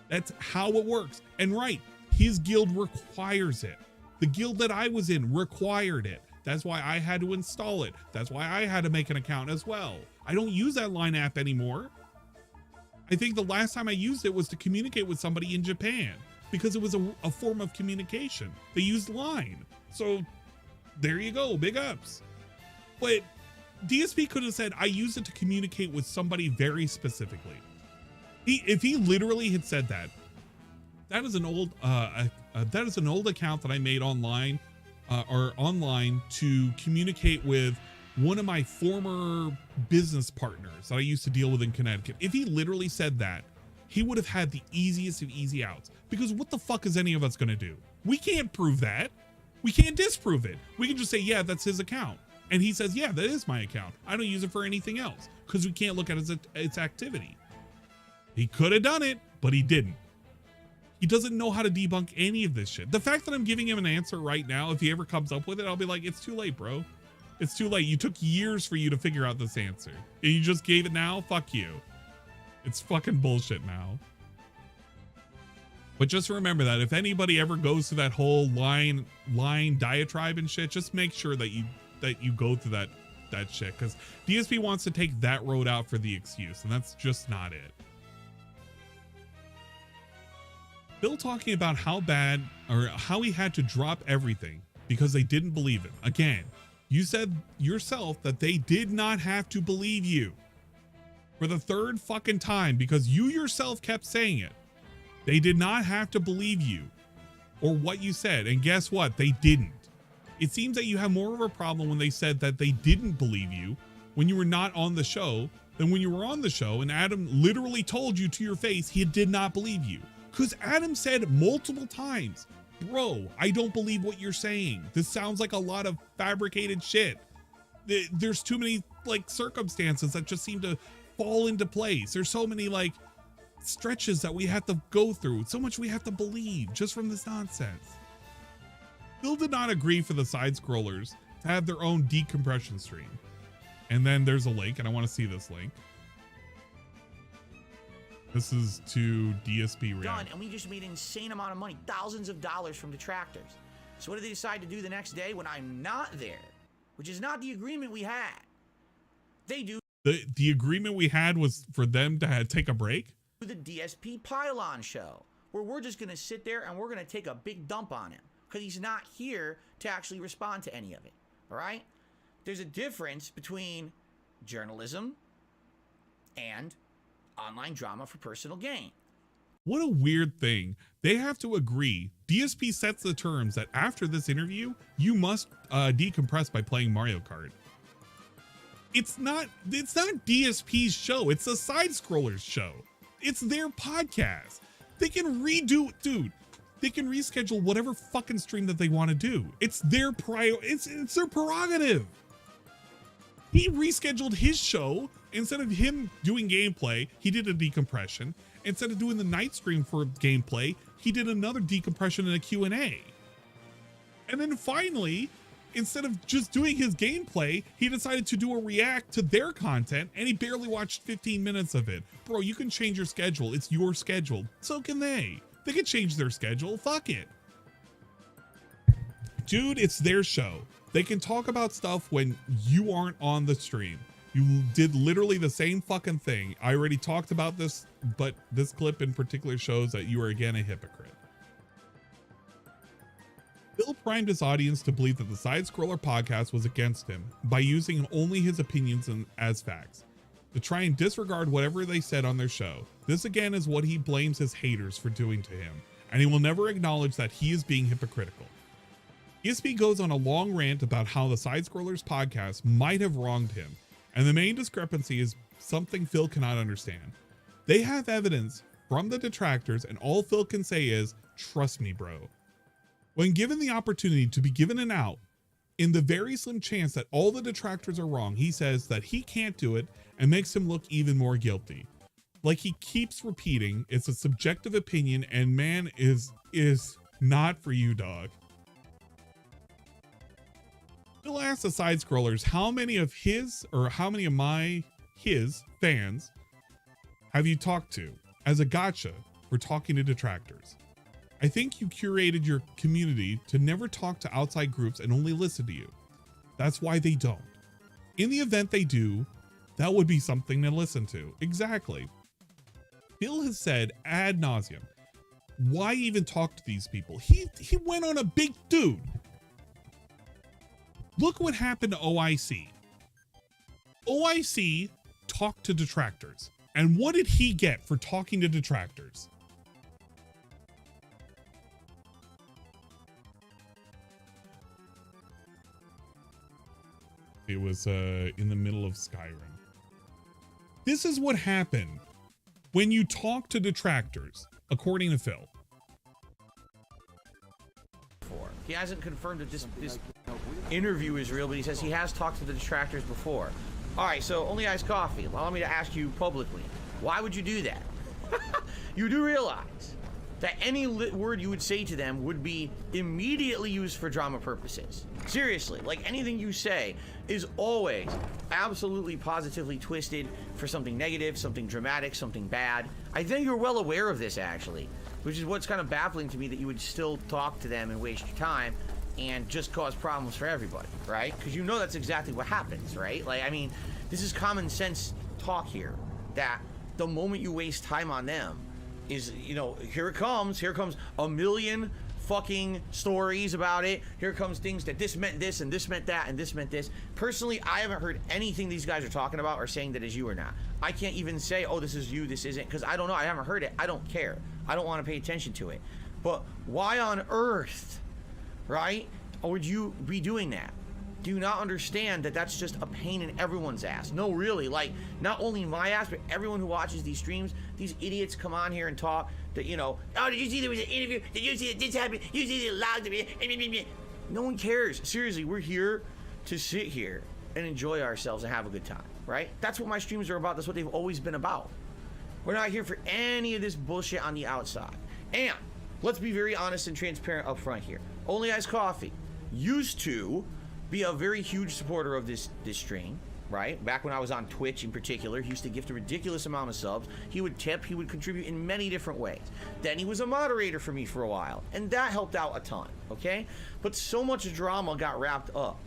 That's how it works. And right, his guild requires it. The guild that I was in required it. That's why I had to install it. That's why I had to make an account as well. I don't use that Line app anymore. I think the last time I used it was to communicate with somebody in Japan because it was a form of communication. They used Line. So there you go, big ups. But DSP could have said, I use it to communicate with somebody very specifically. If he literally had said that, that is an old That is an old account that I made online to communicate with one of my former business partners that I used to deal with in Connecticut. If he literally said that, he would have had the easiest of easy outs, because what the fuck is any of us going to do? We can't prove that. We can't disprove it. We can just say, yeah, that's his account. And he says, yeah, that is my account. I don't use it for anything else because we can't look at its activity. He could have done it, but he didn't. He doesn't know how to debunk any of this shit. The fact that I'm giving him an answer right now, if he ever comes up with it, I'll be like, it's too late, bro. It's too late. You took years for you to figure out this answer. And you just gave it now? Fuck you. It's fucking bullshit now. But just remember that if anybody ever goes to that whole line diatribe and shit, just make sure that you go through that shit, because DSP wants to take that road out for the excuse, and that's just not it. Bill talking about how bad, or how he had to drop everything because they didn't believe him. Again, you said yourself that they did not have to believe you for the third fucking time, because you yourself kept saying it. They did not have to believe you or what you said, and guess what? They didn't. It seems that you have more of a problem when they said that they didn't believe you when you were not on the show than when you were on the show and Adam literally told you to your face he did not believe you. Because Adam said multiple times, bro, I don't believe what you're saying. This sounds like a lot of fabricated shit. There's too many like circumstances that just seem to fall into place. There's so many like stretches that we have to go through. So much we have to believe just from this nonsense. Bill did not agree for the side scrollers to have their own decompression stream. And then there's a link, and I want to see this link. This is to DSP React. Done, and we just made an insane amount of money, thousands of dollars from detractors. So what did they decide to do the next day when I'm not there? Which is not the agreement we had. They do the agreement we had was for them to take a break? The DSP Pylon show, where we're just going to sit there and we're going to take a big dump on him because he's not here to actually respond to any of it. All right? There's a difference between journalism and online drama for personal gain. What a weird thing. They have to agree. DSP sets the terms that after this interview, you must decompress by playing Mario Kart. It's not DSP's show. It's a side scrollers show. It's their podcast. They can redo, dude. They can reschedule whatever fucking stream that they want to do. It's their it's their prerogative. He rescheduled his show. Instead of him doing gameplay, he did a decompression. Instead of doing the night stream for gameplay, he did another decompression and a Q&A. And then finally, instead of just doing his gameplay, he decided to do a react to their content, and he barely watched 15 minutes of it. Bro, you can change your schedule. It's your schedule. So can they. They can change their schedule. Fuck it. Dude, it's their show. They can talk about stuff when you aren't on the stream. You did literally the same fucking thing. I already talked about this, but this clip in particular shows that you are again a hypocrite. Bill primed his audience to believe that the Side Scroller podcast was against him by using only his opinions as facts, to try and disregard whatever they said on their show. This again is what he blames his haters for doing to him, and he will never acknowledge that he is being hypocritical. ESP goes on a long rant about how the Side Scrollers podcast might have wronged him, and the main discrepancy is something Phil cannot understand. They have evidence from the detractors, and all Phil can say is, trust me, bro. When given the opportunity to be given an out, in the very slim chance that all the detractors are wrong, he says that he can't do it and makes him look even more guilty. Like he keeps repeating, it's a subjective opinion and man is not for you, dog. Bill asked the side scrollers how many of his fans have you talked to as a gotcha for talking to detractors. I think you curated your community to never talk to outside groups and only listen to you. That's why they don't. In the event they do, that would be something to listen to. Exactly. Bill has said ad nauseum, why even talk to these people? He went on a big dude. Look what happened to OIC. OIC talked to detractors. And what did he get for talking to detractors? It was in the middle of Skyrim. This is what happened when you talk to detractors, according to Phil. He hasn't confirmed that this interview is real, but he says he has talked to the detractors before. All right, so Only Iced Coffee, allow me to ask you publicly, why would you do that? You do realize that any word you would say to them would be immediately used for drama purposes. Seriously, like anything you say is always absolutely positively twisted for something negative, something dramatic, something bad. I think you're well aware of this, actually, which is what's kind of baffling to me, that you would still talk to them and waste your time and just cause problems for everybody, right? Because you know that's exactly what happens, right? Like, I mean, this is common sense talk here, that the moment you waste time on them is, you know, here comes a million fucking stories about it. Here comes things that this meant this and this meant that and this meant this. Personally, I haven't heard anything these guys are talking about or saying that is you or not. I can't even say, oh, this is you, this isn't, because I don't know. I haven't heard it. I don't care. I don't want to pay attention to it. But why on earth, right, would you be doing that? Do you not understand that that's just a pain in everyone's ass? No, really, like, not only my ass, but everyone who watches these streams. These idiots come on here and talk that, you know, oh, did you see there was an interview? Did you see that this happened? You see that logged me? No one cares. Seriously, we're here to sit here and enjoy ourselves and have a good time, right? That's what my streams are about. That's what they've always been about. We're not here for any of this bullshit on the outside. And let's be very honest and transparent up front here. Only Iced Coffee used to be a very huge supporter of this stream, right? Back when I was on Twitch in particular, he used to gift a ridiculous amount of subs. He would tip, he would contribute in many different ways. Then he was a moderator for me for a while, and that helped out a ton, okay? But so much drama got wrapped up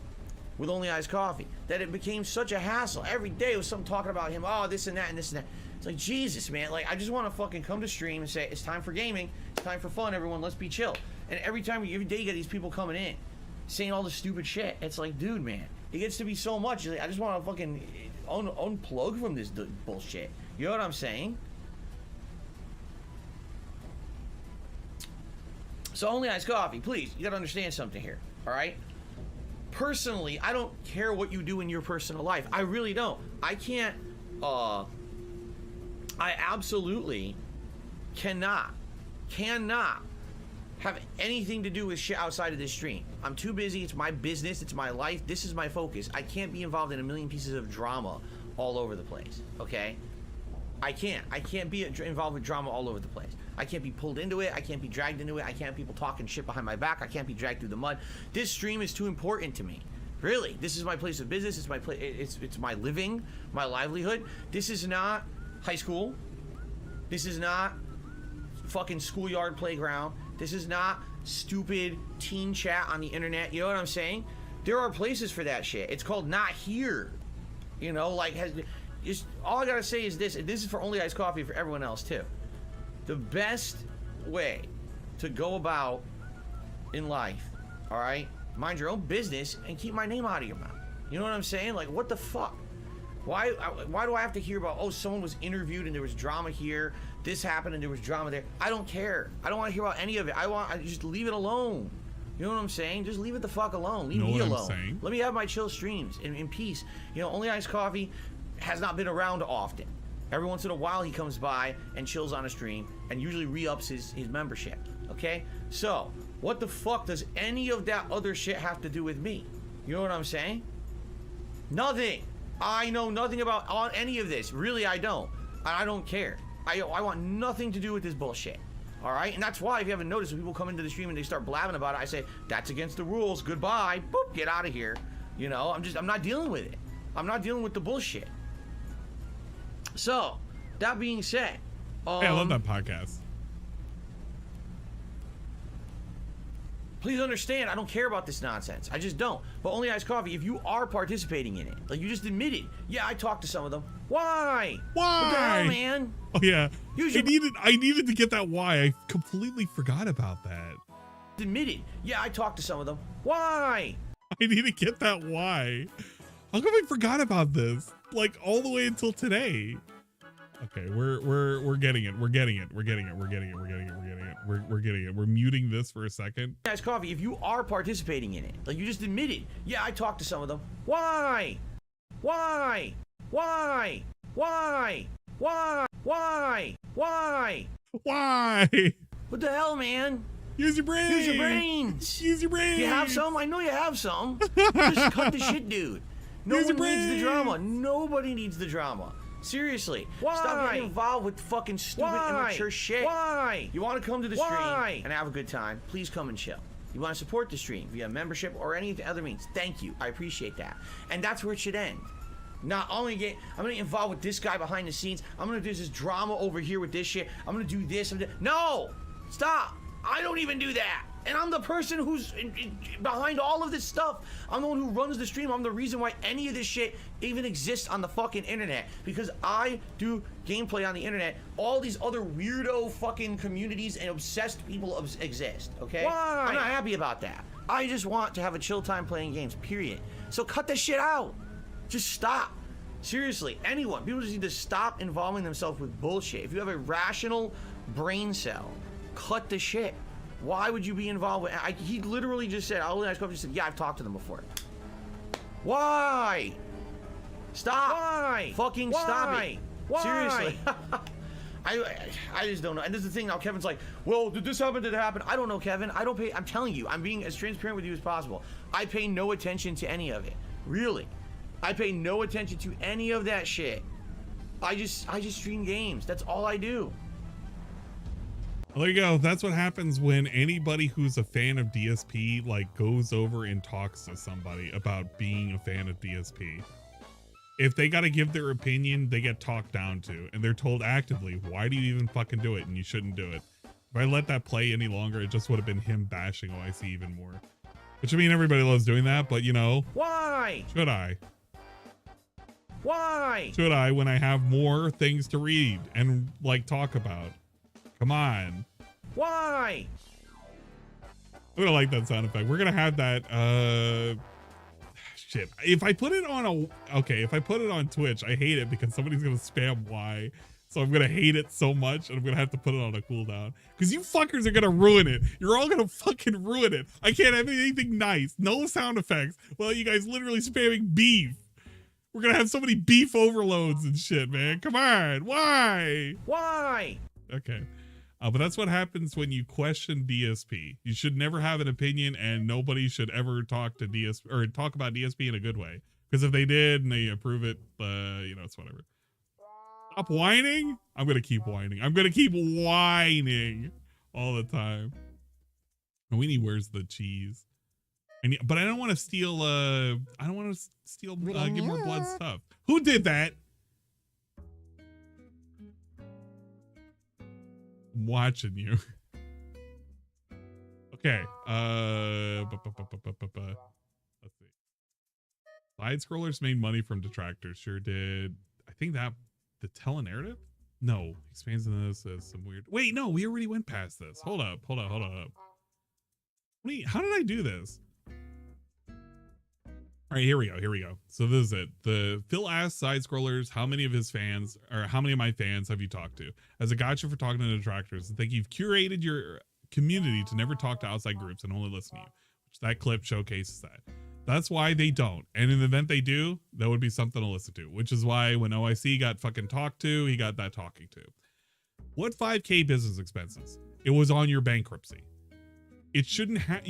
with Only Iced Coffee that it became such a hassle. Every day was something talking about him, oh, this and that and this and that. It's like, Jesus, man, like, I just want to fucking come to stream and say, it's time for gaming, it's time for fun, everyone, let's be chill. And every day you get these people coming in, saying all this stupid shit. It's like, dude, man, it gets to be so much. Like, I just want to fucking unplug from this bullshit. You know what I'm saying? So Only Iced Coffee, please, you gotta understand something here, all right? Personally, I don't care what you do in your personal life. I really don't. I can't, I absolutely cannot have anything to do with shit outside of this stream. I'm too busy. It's my business. It's my life. This is my focus. I can't be involved in a million pieces of drama all over the place, okay? I can't be involved with drama all over the place. I can't be pulled into it. I can't be dragged into it. I can't have people talking shit behind my back. I can't be dragged through the mud. This stream is too important to me. Really, this is my place of business. It's my place. It's my living, my livelihood. This is not high school. This is not fucking schoolyard playground. This is not stupid teen chat on the internet. You know what I'm saying? There are places for that shit. It's called not here. You know, like, just all I gotta say is this. This is for Only Iced Coffee, for everyone else too. The best way to go about in life, all right, mind your own business and keep my name out of your mouth. You know what I'm saying? Like, what the fuck? Why do I have to hear about, oh, someone was interviewed and there was drama here, this happened and there was drama there? I don't care. I don't want to hear about any of it. I just leave it alone. You know what I'm saying? Just leave it the fuck alone. Leave me alone. Let me have my chill streams in peace. You know, Only Iced Coffee has not been around often. Every once in a while he comes by and chills on a stream and usually re-ups his membership. Okay? So, what the fuck does any of that other shit have to do with me? You know what I'm saying? Nothing. I know nothing about any of this. Really, I don't. I don't care. I want nothing to do with this bullshit. All right? And that's why, if you haven't noticed, when people come into the stream and they start blabbing about it, I say, that's against the rules. Goodbye. Boop. Get out of here. You know, I'm not dealing with it. I'm not dealing with the bullshit. So, that being said, hey, I love that podcast. Please understand, I don't care about this nonsense. I just don't. But Only Iced Coffee, if you are participating in it, like you just admitted, yeah, I talked to some of them. Why? Why? What the hell, man? Oh yeah, I needed to get that why. I completely forgot about that. Admitted, yeah, I talked to some of them. Why? I need to get that why. How come I forgot about this? Like all the way until today. Okay, we're getting it. We're getting it. We're getting it. We're getting it. We're getting it. We're getting it. We're getting it. We're muting this for a second. Guys, Coffee, if you are participating in it, like you just admitted, yeah, I talked to some of them. Why? Why? Why? Why? Why? Why? Why? Why? What the hell, man? Use your brain. Use your brains. Use your brain. You have some? I know you have some. Just cut the shit, dude. No Use one your needs the brains. drama. Nobody needs the drama. Seriously. Why? Stop getting involved with fucking stupid, immature shit. Why? You want to come to the stream and have a good time, please come and chill. You want to support the stream via membership or any other means, thank you. I appreciate that. And that's where it should end. Not only I'm gonna get involved with this guy behind the scenes. I'm gonna do this drama over here with this shit. I'm gonna do this. No! Stop! I don't even do that. And I'm the person who's behind all of this stuff. I'm the one who runs the stream. I'm the reason why any of this shit even exists on the fucking internet. Because I do gameplay on the internet. All these other weirdo fucking communities and obsessed people exist, okay? Why? I'm not happy about that. I just want to have a chill time playing games, period. So cut this shit out. Just stop. Seriously, anyone. People just need to stop involving themselves with bullshit. If you have a rational brain cell, cut the shit. Why would you be involved with? He literally just said, yeah, I've talked to them before. Why? Stop. Why? Fucking stop it. Why? Seriously. I just don't know. And this is the thing now. Kevin's like, well, did this happen? Did it happen? I don't know, Kevin. I don't pay. I'm telling you, I'm being as transparent with you as possible. I pay no attention to any of it. Really. I pay no attention to any of that shit. I just stream games. That's all I do. Well, there you go. That's what happens when anybody who's a fan of DSP like goes over and talks to somebody about being a fan of DSP. If they got to give their opinion, they get talked down to, and they're told actively, why do you even fucking do it? And you shouldn't do it. If I let that play any longer, it just would have been him bashing OIC even more. Which, I mean, everybody loves doing that, but you know. Why? Should I? Why? Should I when I have more things to read and like talk about? Come on. Why? I'm gonna like that sound effect. We're gonna have that shit. If I put it on if I put it on Twitch, I hate it because somebody's gonna spam Y. So I'm gonna hate it so much and I'm gonna have to put it on a cooldown. Because you fuckers are gonna ruin it. You're all gonna fucking ruin it. I can't have anything nice. No sound effects. Well, you guys literally spamming beef. We're gonna have so many beef overloads and shit, man. Come on. Why? Why? Okay. But that's what happens when you question DSP. You should never have an opinion, and nobody should ever talk to DSP or talk about DSP in a good way. Because if they did and they approve it, you know, it's whatever. Stop whining. I'm gonna keep whining. I'm gonna keep whining all the time. And Weenie, where's the cheese? But I don't want to steal. I don't want to steal. Give more blood stuff. Who did that? I'm watching you. Okay. Let's see. Side scrollers made money from detractors. Sure did. I think that the tell a narrative. No, expands on this as some weird. Wait, no, we already went past this. Hold up. Wait, how did I do this? All right, here we go. So this is it. The Phil asks side scrollers, how many of his fans or how many of my fans have you talked to? As a gotcha for talking to detractors, I think you've curated your community to never talk to outside groups and only listen to you. Which that clip showcases that. That's why they don't. And in the event they do, that would be something to listen to. Which is why when OIC got fucking talked to, he got that talking to. What 5K business expenses? It was on your bankruptcy. It shouldn't have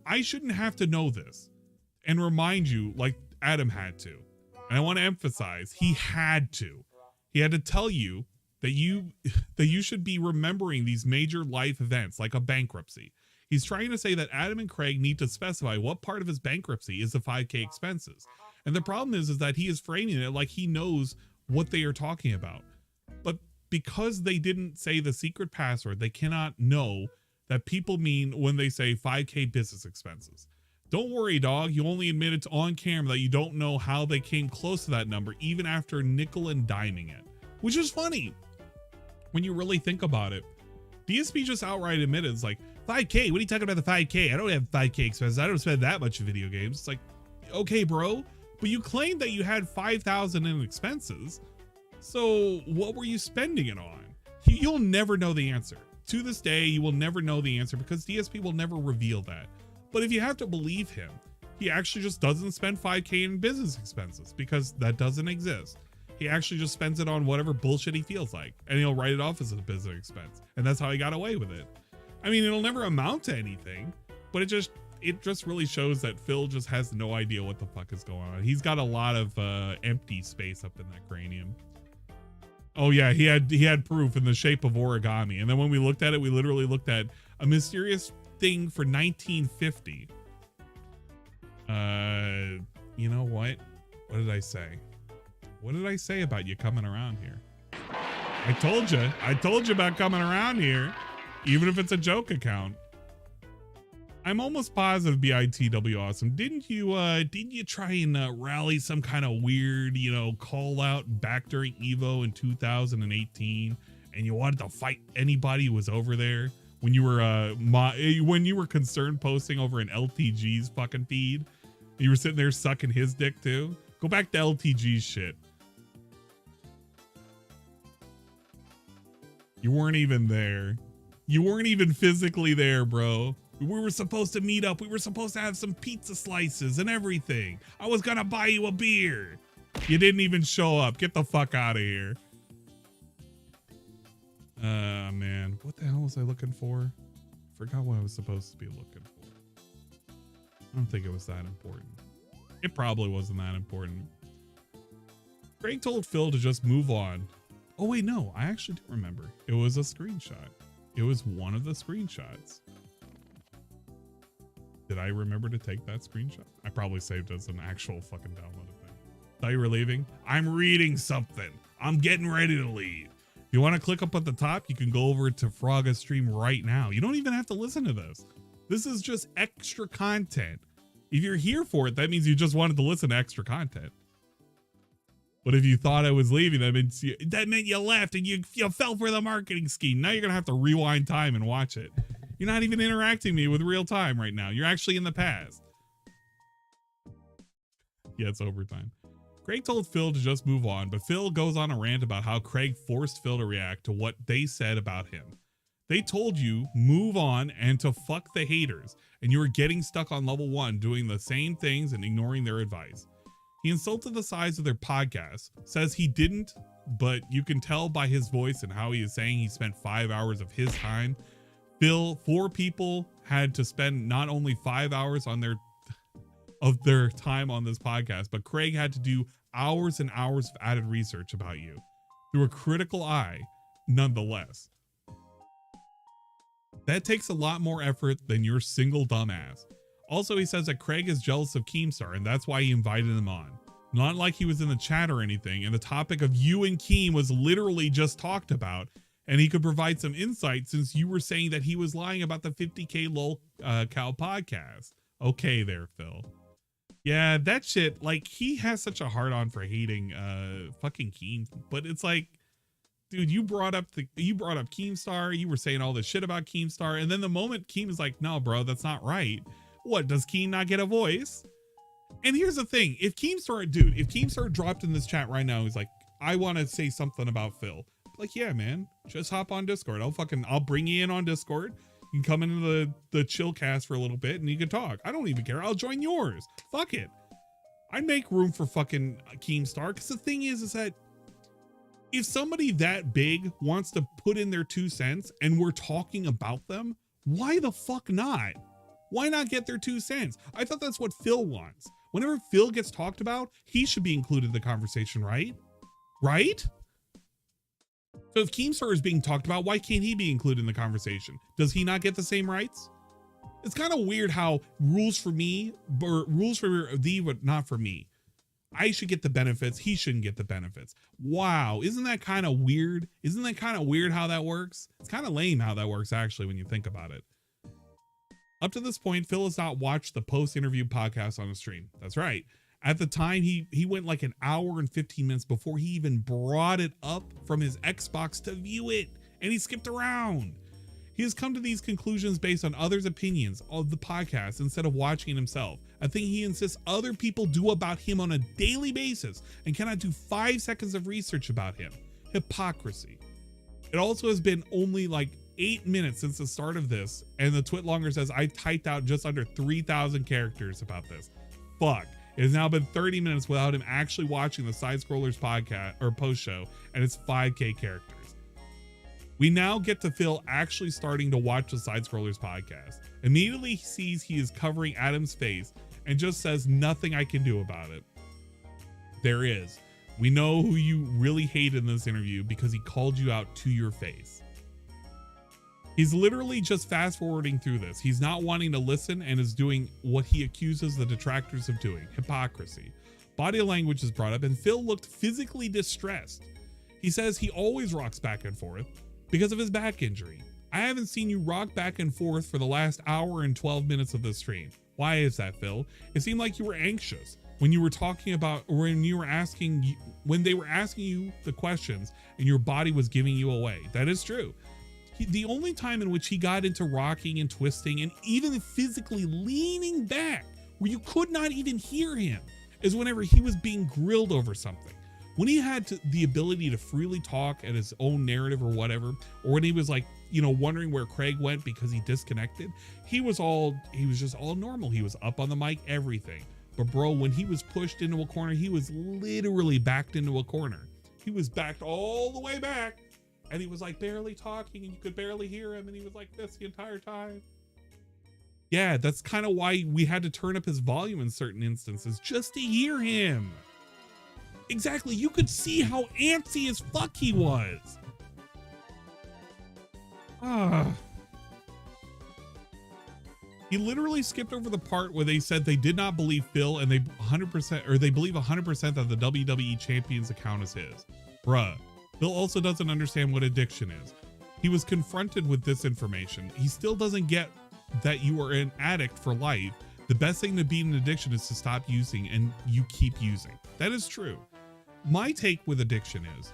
I shouldn't have to know this and remind you like Adam had to. And I want to emphasize, he had to. He had to tell you that you should be remembering these major life events like a bankruptcy. He's trying to say that Adam and Craig need to specify what part of his bankruptcy is the 5K expenses. And the problem is that he is framing it like he knows what they are talking about. But because they didn't say the secret password, they cannot know that people mean when they say 5K business expenses. Don't worry, dog. You only admitted on camera that you don't know how they came close to that number, even after nickel and diming it. Which is funny when you really think about it. DSP just outright admitted, it's like, 5K? What are you talking about the 5K? I don't have 5K expenses. I don't spend that much in video games. It's like, okay, bro. But you claimed that you had 5,000 in expenses. So what were you spending it on? You'll never know the answer. To this day, you will never know the answer because DSP will never reveal that. But if you have to believe him, he actually just doesn't spend 5K in business expenses because that doesn't exist. He actually just spends it on whatever bullshit he feels like, and he'll write it off as a business expense. And that's how he got away with it. I mean, it'll never amount to anything, but it just really shows that Phil just has no idea what the fuck is going on. He's got a lot of empty space up in that cranium. Oh yeah, he had proof in the shape of origami. And then when we looked at it, we literally looked at a mysterious thing for 1950. You know what? What did I say? What did I say about you coming around here? I told you about coming around here, even if it's a joke account. I'm almost positive BITW awesome. Didn't you try and rally some kind of weird, call out back during Evo in 2018, and you wanted to fight anybody who was over there when you were concerned posting over an LTG's fucking feed? You were sitting there sucking his dick too. Go back to LTG's shit. You weren't even there. You weren't even physically there, bro. We were supposed to meet up. We were supposed to have some pizza slices and everything. I was gonna buy you a beer. You didn't even show up. Get the fuck out of here. Man. What the hell was I looking for? Forgot what I was supposed to be looking for. I don't think it was that important. It probably wasn't that important. Greg told Phil to just move on. Oh wait, no, I actually do remember. It was a screenshot. It was one of the screenshots. Did I remember to take that screenshot? I probably saved it as an actual fucking downloaded thing. Thought you were leaving? I'm reading something. I'm getting ready to leave. If you want to click up at the top, you can go over to Frogga's stream right now. You don't even have to listen to this. This is just extra content. If you're here for it, that means you just wanted to listen to extra content. But if you thought I was leaving, that meant you left and you fell for the marketing scheme. Now you're going to have to rewind time and watch it. You're not even interacting me with real time right now. You're actually in the past. Yeah, it's overtime. Craig told Phil to just move on, but Phil goes on a rant about how Craig forced Phil to react to what they said about him. They told you move on and to fuck the haters, and you were getting stuck on level 1 doing the same things and ignoring their advice. He insulted the size of their podcast, says he didn't, but you can tell by his voice and how he is saying he spent 5 hours of his time. Phil, 4 people had to spend not only 5 hours on their time on this podcast, but Craig had to do hours and hours of added research about you through a critical eye, nonetheless. That takes a lot more effort than your single dumbass. Also, he says that Craig is jealous of Keemstar, and that's why he invited him on. Not like he was in the chat or anything, and the topic of you and Keem was literally just talked about, and he could provide some insight since you were saying that he was lying about the 50K lol cow podcast. Okay there, Phil. Yeah, that shit, like, he has such a hard-on for hating fucking Keem, but it's like, dude, you brought up Keemstar, you were saying all this shit about Keemstar, and then the moment Keem is like, no, bro, that's not right. What, does Keem not get a voice? And here's the thing, if Keemstar dropped in this chat right now, he's like, I want to say something about Phil. Like, yeah, man, just hop on Discord. I'll bring you in on Discord. You can come into the chill cast for a little bit and you can talk. I don't even care. I'll join yours. Fuck it. I make room for fucking Keemstar, because the thing is that if somebody that big wants to put in their 2 cents and we're talking about them, why the fuck not? Why not get their 2 cents? I thought that's what Phil wants. Whenever Phil gets talked about, he should be included in the conversation, right? Right? So if Keemstar is being talked about, why can't he be included in the conversation? Does he not get the same rights? It's kind of weird how rules for me, or rules for thee, but not for me. I should get the benefits. He shouldn't get the benefits. Wow. Isn't that kind of weird? Isn't that kind of weird how that works? It's kind of lame how that works, actually, when you think about it. Up to this point, Phil has not watched the post-interview podcast on the stream. That's right. At the time, he went like an hour and 15 minutes before he even brought it up from his Xbox to view it, and he skipped around. He has come to these conclusions based on others' opinions of the podcast instead of watching it himself, a thing he insists other people do about him on a daily basis and cannot do 5 seconds of research about him. Hypocrisy. It also has been only like 8 minutes since the start of this, and the Twitlonger says I typed out just under 3,000 characters about this. Fuck. It has now been 30 minutes without him actually watching the Side Scrollers podcast or post show, and it's 5K characters. We now get to Phil actually starting to watch the Side Scrollers podcast. Immediately he sees he is covering Adam's face and just says nothing I can do about it. There is. We know who you really hate in this interview because he called you out to your face. He's literally just fast forwarding through this. He's not wanting to listen and is doing what he accuses the detractors of doing. Hypocrisy. Body language is brought up and Phil looked physically distressed. He says he always rocks back and forth because of his back injury. I haven't seen you rock back and forth for the last hour and 12 minutes of the stream. Why is that, Phil? It seemed like you were anxious when you were talking about, or when they were asking you the questions and your body was giving you away. That is true. The only time in which he got into rocking and twisting and even physically leaning back where you could not even hear him is whenever he was being grilled over something. When he had the ability to freely talk at his own narrative or whatever, or when he was like, wondering where Craig went because he disconnected, he was just all normal. He was up on the mic, everything. But bro, when he was pushed into a corner, he was literally backed into a corner. He was backed all the way back and he was like barely talking and you could barely hear him. And he was like this the entire time. Yeah, that's kind of why we had to turn up his volume in certain instances just to hear him. Exactly, you could see how antsy as fuck he was. He literally skipped over the part where they said they did not believe Phil and they believe 100% that the WWE Champion's account is his. Bruh, Phil also doesn't understand what addiction is. He was confronted with this information. He still doesn't get that you are an addict for life. The best thing to beat an addiction is to stop using and you keep using. That is true. My take with addiction is,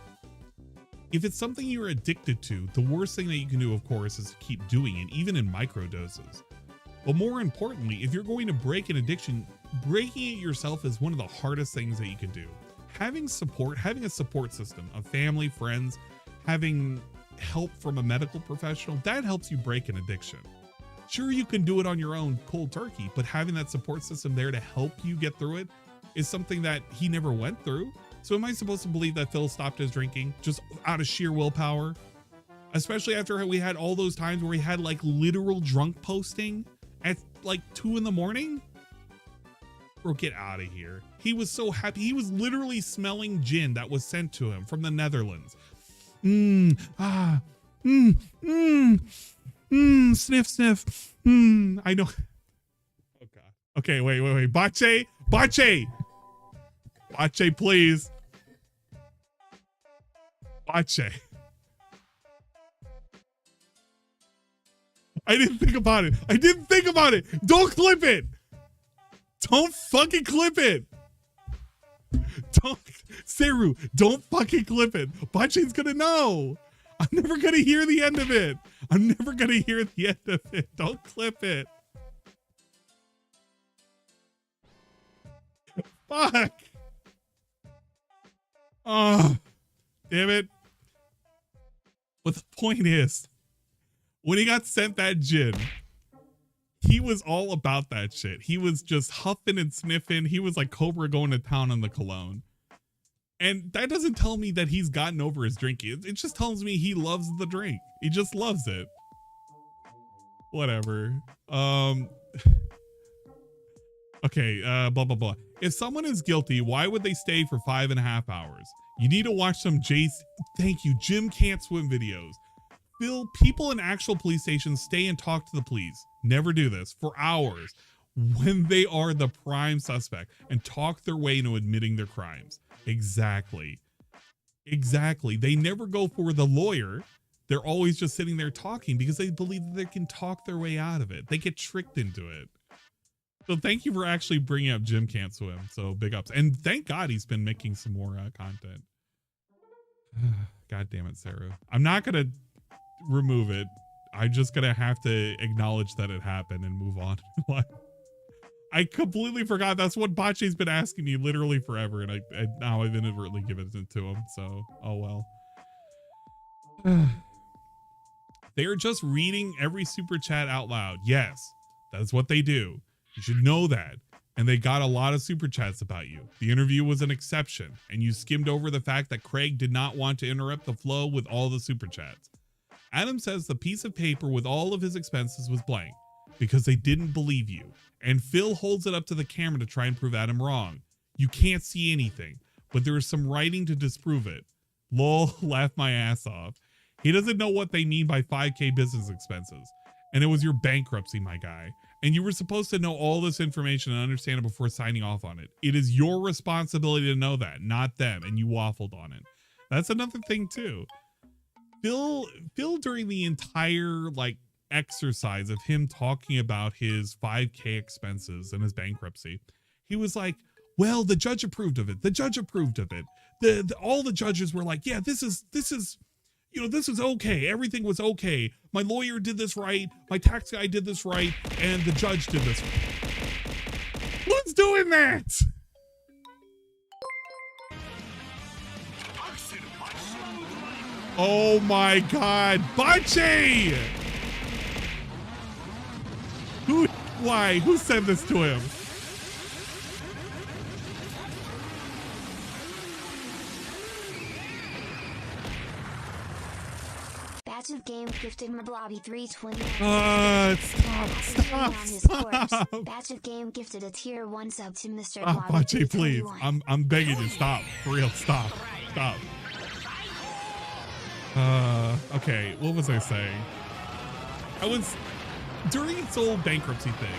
if it's something you're addicted to, the worst thing that you can do, of course, is to keep doing it, even in micro doses. But more importantly, if you're going to break an addiction, breaking it yourself is one of the hardest things that you can do. Having a support system of family, friends, having help from a medical professional, that helps you break an addiction. Sure, you can do it on your own cold turkey, but having that support system there to help you get through it is something that he never went through. So am I supposed to believe that Phil stopped his drinking just out of sheer willpower? Especially after we had all those times where he had like literal drunk posting at like 2 a.m? Bro, get out of here. He was so happy. He was literally smelling gin that was sent to him from the Netherlands. Sniff, sniff. I know. Oh God. Okay, wait. Bache, please. Bache. I didn't think about it. Don't clip it. Don't fucking clip it. Seru, don't fucking clip it. Bache's gonna know. I'm never gonna hear the end of it. Don't clip it. Fuck. Oh, damn it. But the point is, when he got sent that gin, he was all about that shit. He was just huffing and sniffing. He was like Cobra going to town on the cologne. And that doesn't tell me that he's gotten over his drinking. It just tells me he loves the drink. He just loves it. Whatever. Okay, blah, blah, blah. If someone is guilty, why would they stay for 5.5 hours? You need to watch some thank you, Jim Can't Swim videos. Phil, people in actual police stations stay and talk to the police. Never do this for hours when they are the prime suspect and talk their way into admitting their crimes. Exactly. They never go for the lawyer. They're always just sitting there talking because they believe that they can talk their way out of it. They get tricked into it. So thank you for actually bringing up Jim Can't Swim. So big ups. And thank God he's been making some more content. God damn it, Sarah. I'm not going to remove it. I'm just gonna have to acknowledge that it happened and move on. I completely forgot. That's what Bache's been asking me literally forever, and now I've inadvertently given it to him. So, oh well. They are just reading every super chat out loud. Yes, that's what they do. You should know that. And they got a lot of super chats about you. The interview was an exception, and you skimmed over the fact that Craig did not want to interrupt the flow with all the super chats. Adam says the piece of paper with all of his expenses was blank because they didn't believe you. And Phil holds it up to the camera to try and prove Adam wrong. You can't see anything, but there is some writing to disprove it. Lol, laugh my ass off. He doesn't know what they mean by 5K business expenses. And it was your bankruptcy, my guy. And you were supposed to know all this information and understand it before signing off on it. It is your responsibility to know that, not them. And you waffled on it. That's another thing too. Phil during the entire exercise of him talking about his 5K expenses and his bankruptcy, he was like, well, the judge approved of it. The judge approved of it. All the judges were like, yeah, this is this is okay. Everything was okay. My lawyer did this right. My tax guy did this right. And the judge did this right. Who's doing that? Oh my God. Bache! Why? Who sent this to him? Batch of game gifted Mablobby 320. Stop. Batch of game gifted a tier 1 sub to Mr. Bache, please. I'm begging you. Stop. For real. Stop. Okay. What was I saying? During its old bankruptcy thing,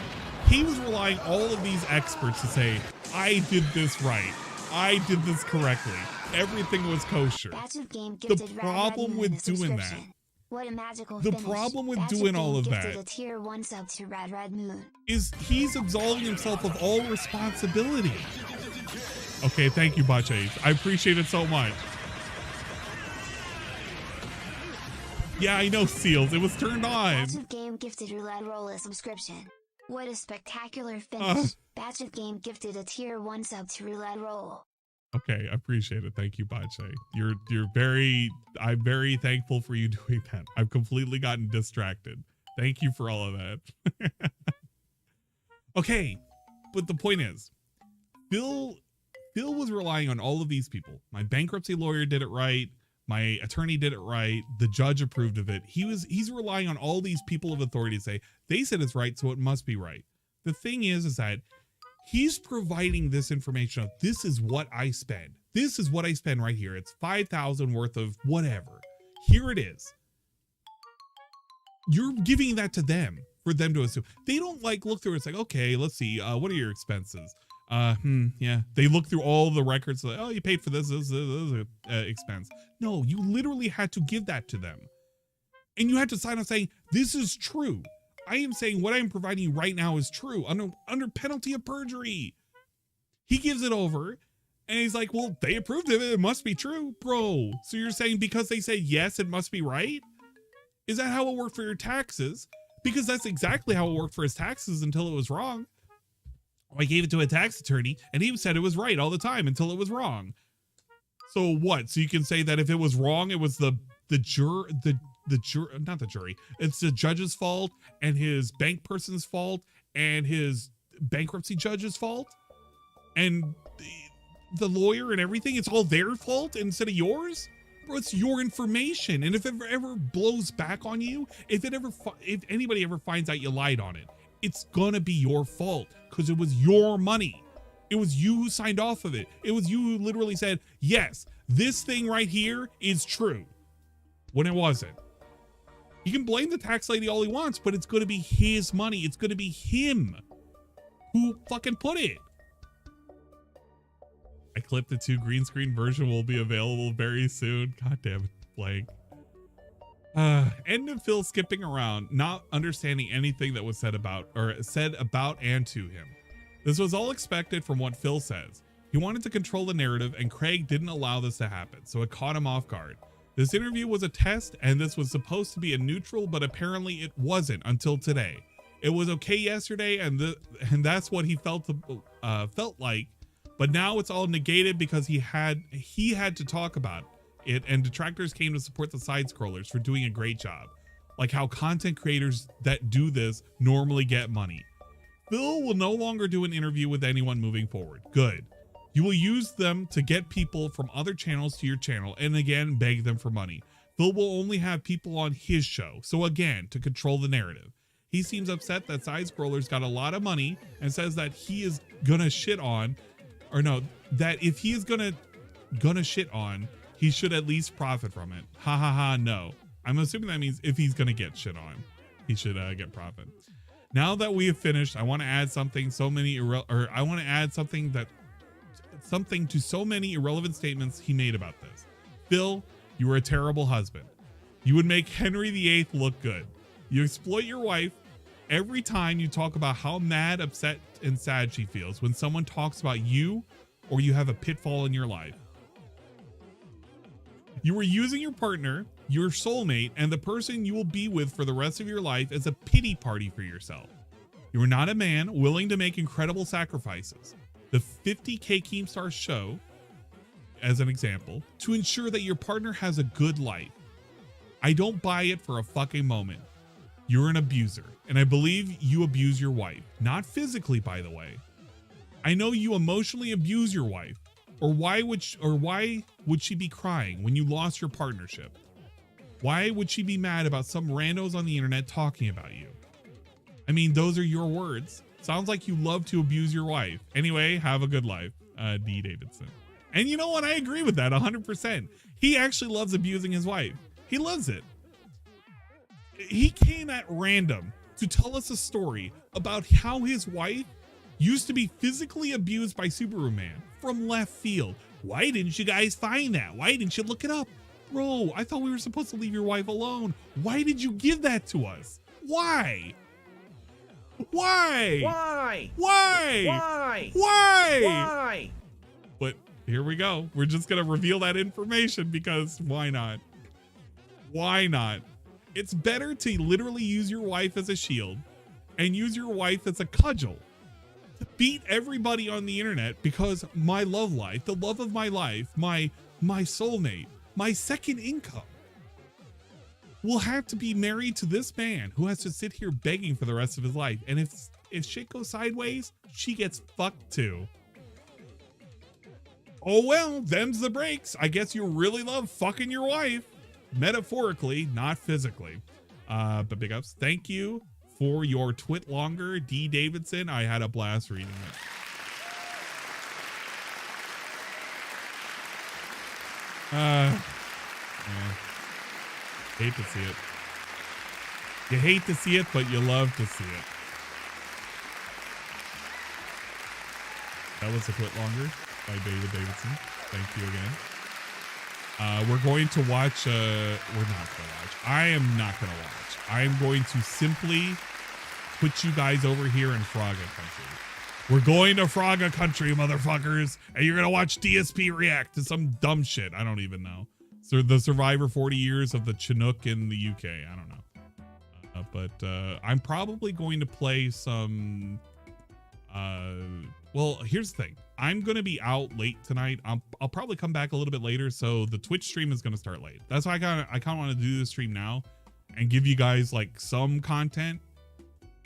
he was relying all of these experts to say, I did this right. I did this correctly. Everything was kosher. The problem with doing that, what a magical the finish. problem with doing all of that a tier 1 sub to Red Moon. is he's absolving himself of all responsibility. Okay, thank you, Bache. I appreciate it so much. Yeah, I know, Seals. It was turned on. Batch of game gifted Roulette Roll a subscription. What a spectacular finish. Batch of game gifted a tier 1 sub to Roulette Roll. Okay, I appreciate it. Thank you, Bache. I'm very thankful for you doing that. I've completely gotten distracted. Thank you for all of that. Okay, but the point is, Phil was relying on all of these people. My bankruptcy lawyer did it right. My attorney did it right. The judge approved of it. He's relying on all these people of authority to say, they said it's right, so it must be right. The thing is that he's providing this information of, this is what I spend. This is what I spend right here. It's 5,000 worth of whatever. Here it is. You're giving that to them for them to assume. They don't look through it. It's like, okay, let's see. What are your expenses? Yeah. They look through all the records. Like, oh, you paid for this expense. No, you literally had to give that to them. And you had to sign off saying, this is true. I am saying what I'm providing you right now is true under penalty of perjury. He gives it over and he's like, well, they approved of it. It must be true, bro. So you're saying because they say yes, it must be right? Is that how it worked for your taxes? Because that's exactly how it worked for his taxes until it was wrong. I gave it to a tax attorney and he said it was right all the time until it was wrong. So what? So you can say that if it was wrong, it was the jury, not the jury. It's the judge's fault and his bank person's fault and his bankruptcy judge's fault and the lawyer and everything. It's all their fault instead of yours. Bro, it's your information. And if it ever blows back on you, if anybody ever finds out you lied on it, it's gonna be your fault because it was your money. It was you who signed off of it. It was you who literally said, yes, this thing right here is true when it wasn't. You can blame the tax lady all he wants, but it's going to be his money. It's going to be him who fucking put it. I clipped the 2 green screen version will be available very soon. God damn it, blank. End of Phil skipping around, not understanding anything that was said about and to him. This was all expected from what Phil says. He wanted to control the narrative and Craig didn't allow this to happen, so it caught him off guard. This interview was a test, and this was supposed to be a neutral, but apparently it wasn't until today. It was okay yesterday, and that's what he felt like, but now it's all negated because he had to talk about it, and detractors came to support the side scrollers for doing a great job, like how content creators that do this normally get money. Phil will no longer do an interview with anyone moving forward. Good. You will use them to get people from other channels to your channel and again beg them for money. Phil will only have people on his show, so again, to control the narrative. He seems upset that side scrollers got a lot of money and says that he is gonna shit on, or no, that if he is gonna shit on, he should at least profit from it. Ha ha ha, no. I'm assuming that means if he's gonna get shit on, he should get profit. Now that we have finished, I want to add something to so many irrelevant statements he made about this. Phil, you were a terrible husband. You would make Henry VIII look good. You exploit your wife every time you talk about how mad, upset, and sad she feels when someone talks about you or you have a pitfall in your life. You were using your partner, your soulmate, and the person you will be with for the rest of your life as a pity party for yourself. You are not a man willing to make incredible sacrifices. The 50K Keemstar show, as an example, to ensure that your partner has a good life. I don't buy it for a fucking moment. You're an abuser, and I believe you abuse your wife. Not physically, by the way. I know you emotionally abuse your wife. Or why would she be crying when you lost your partnership? Why would she be mad about some randos on the internet talking about you? I mean, those are your words. Sounds like you love to abuse your wife. Anyway, have a good life. D. Davidson. And you know what? I agree with that 100%. He actually loves abusing his wife. He loves it. He came at random to tell us a story about how his wife used to be physically abused by Superman from left field. Why didn't you guys find that? Why didn't you look it up? Bro, I thought we were supposed to leave your wife alone. Why did you give that to us? Why? Why? Why? Why? Why? Why? Why? But here we go. We're just going to reveal that information because why not? Why not? It's better to literally use your wife as a shield and use your wife as a cudgel to beat everybody on the internet because my love life, the love of my life, my soulmate, my second income will have to be married to this man who has to sit here begging for the rest of his life. And if shit goes sideways, she gets fucked too. Oh well, them's the breaks. I guess you really love fucking your wife. Metaphorically, not physically. But big ups. Thank you for your twit longer, D. Davidson. I had a blast reading it. Yeah. Hate to see it. You hate to see it, but you love to see it. That was a twit longer by David Davidson. Thank you again. We're going to watch, we're not going to watch. I am not going to watch. I am going to simply put you guys over here in Frogga Country. We're going to Frogga Country, motherfuckers, and you're going to watch DSP react to some dumb shit. I don't even know. So the Survivor 40 years of the Chinook in the UK. I don't know. But I'm probably going to play some, well, here's the thing. I'm going to be out late tonight. I'll probably come back a little bit later. So the Twitch stream is going to start late. That's why I kind of want to do the stream now and give you guys like some content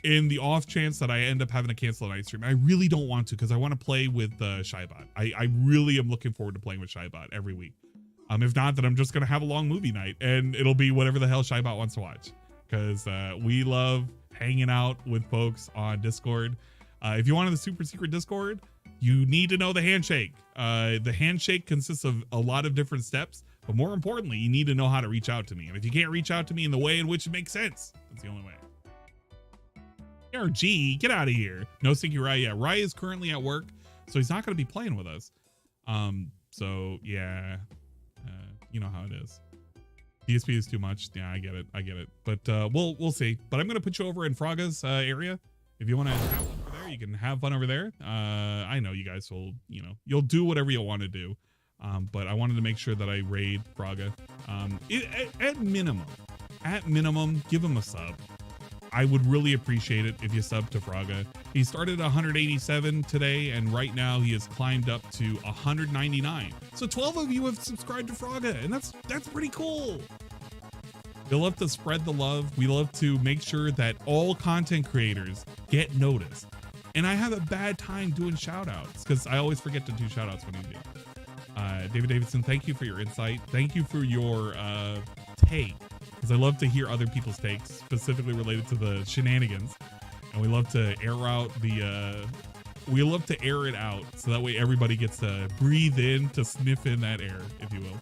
in the off chance that I end up having to cancel a night stream. I really don't want to because I want to play with Shybot. I really am looking forward to playing with Shybot every week. If not, then I'm just going to have a long movie night and it'll be whatever the hell Shybot wants to watch because we love hanging out with folks on Discord. If you wanted the super secret Discord, you need to know the handshake. The handshake consists of a lot of different steps, but more importantly, you need to know how to reach out to me. And if you can't reach out to me in the way in which it makes sense, that's the only way. RG, get out of here. No Stinky Rye. Yeah, Rye is currently at work, so he's not going to be playing with us. So yeah, you know how it is. DSP is too much. Yeah, I get it. But we'll see. But I'm going to put you over in Frogga's area. If you want to have fun over there, you can have fun over there. I know you guys will, you'll do whatever you want to do. But I wanted to make sure that I raid Fraga. At minimum, give him a sub. I would really appreciate it if you sub to Fraga. He started at 187 today, and right now he has climbed up to 199. So 12 of you have subscribed to Fraga, and that's pretty cool. We love to spread the love. We love to make sure that all content creators get noticed. And I have a bad time doing shoutouts because I always forget to do shoutouts when you do. David Davidson, thank you for your insight. Thank you for your take, because I love to hear other people's takes, specifically related to the shenanigans. And we love to air out we love to air it out so that way everybody gets to breathe in, to sniff in that air, if you will.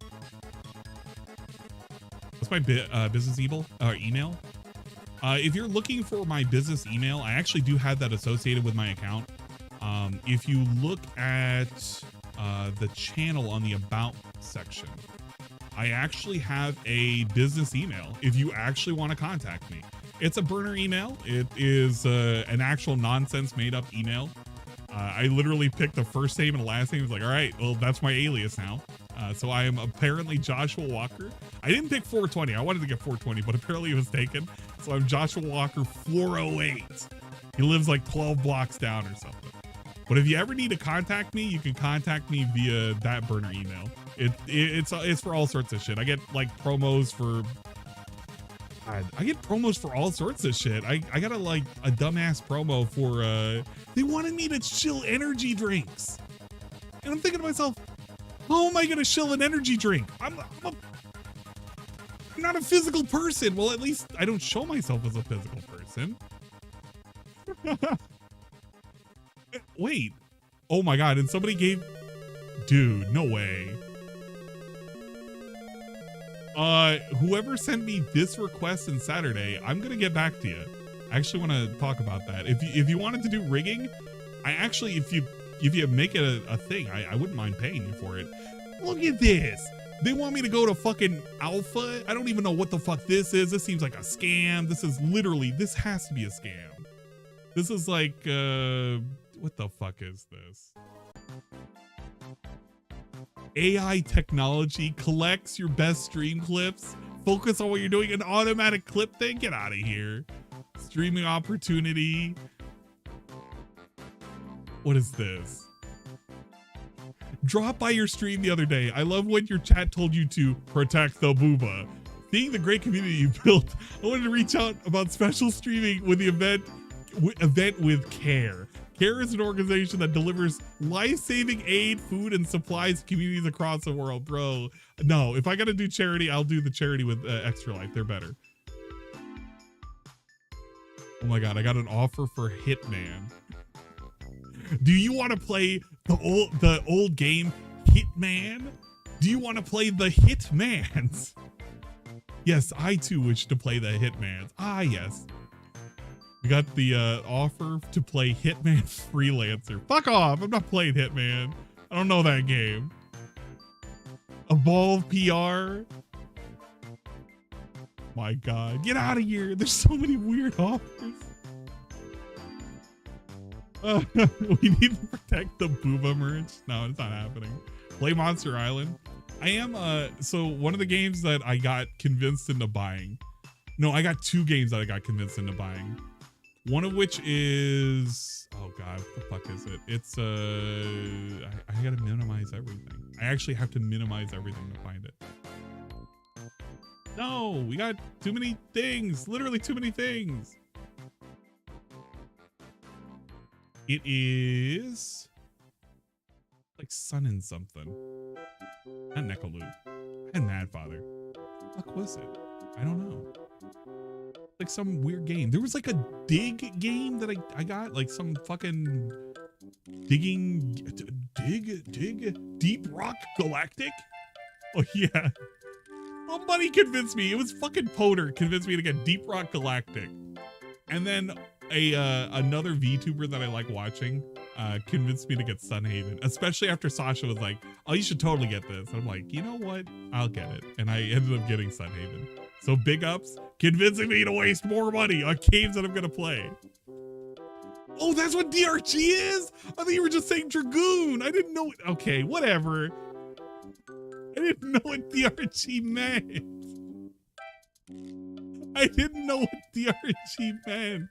What's my business email? If you're looking for my business email, I actually do have that associated with my account. If you look at the channel on the About section, I actually have a business email if you actually want to contact me. It's a burner email. It is an actual nonsense made up email. I literally picked the first name and last name. It's like, all right, well, that's my alias now. So I am apparently Joshua Walker. I didn't pick 420. I wanted to get 420, but apparently it was taken. So I'm Joshua Walker 408. He lives like 12 blocks down or something. But if you ever need to contact me, you can contact me via that burner email. It's for all sorts of shit. I get like promos for all sorts of shit. I got a dumbass promo for they wanted me to chill energy drinks. And I'm thinking to myself, how am I gonna chill an energy drink? I'm not a physical person. Well, at least I don't show myself as a physical person. Wait. Oh my god, and somebody gave... Dude, no way. Whoever sent me this request on Saturday, I'm gonna get back to you. I actually want to talk about that. If you wanted to do rigging, I actually, if you make it a thing, I wouldn't mind paying you for it. Look at this. They want me to go to fucking alpha. I don't even know what the fuck this is. This seems like a scam. This has to be a scam. This is like, what the fuck is this? AI technology collects your best stream clips. Focus on what you're doing. An automatic clip thing? Get out of here. Streaming opportunity. What is this? Drop by your stream the other day. I love when your chat told you to protect the booba. Seeing the great community you built, I wanted to reach out about special streaming with the event with CARE. CARE is an organization that delivers life-saving aid, food, and supplies to communities across the world. Bro, no, if I gotta do charity, I'll do the charity with Extra Life. They're better. Oh my god, I got an offer for Hitman. Do you want to play the old game Hitman? Do you want to play the Hitmans? Yes, I too wish to play the Hitmans. Ah, yes. We got the offer to play Hitman Freelancer. Fuck off. I'm not playing Hitman. I don't know that game. Evolve PR. My god. Get out of here. There's so many weird offers. We need to protect the Booba merch. No, it's not happening. Play Monster Island. I am so one of the games that I got convinced into buying. No, I got two games that I got convinced into buying. One of which is, oh god, what the fuck is it? It's I gotta minimize everything. I actually have to minimize everything to find it. No, we got too many things. Literally too many things. It is like Sun and something. Not Nekaloop. And Madfather. What the fuck was it? I don't know. Like some weird game. There was like a dig game that I got, like some fucking digging Deep Rock Galactic. Oh yeah. Somebody convinced me. It was fucking Poder convinced me to get Deep Rock Galactic. And then another VTuber that I like watching convinced me to get Sunhaven, especially after Sasha was like, oh, you should totally get this. And I'm like, you know what? I'll get it. And I ended up getting Sunhaven. So big ups, convincing me to waste more money on games that I'm gonna play. Oh, that's what DRG is? I thought you were just saying Dragoon. I didn't know. Okay, whatever. didn't know what DRG meant. I didn't know what DRG meant.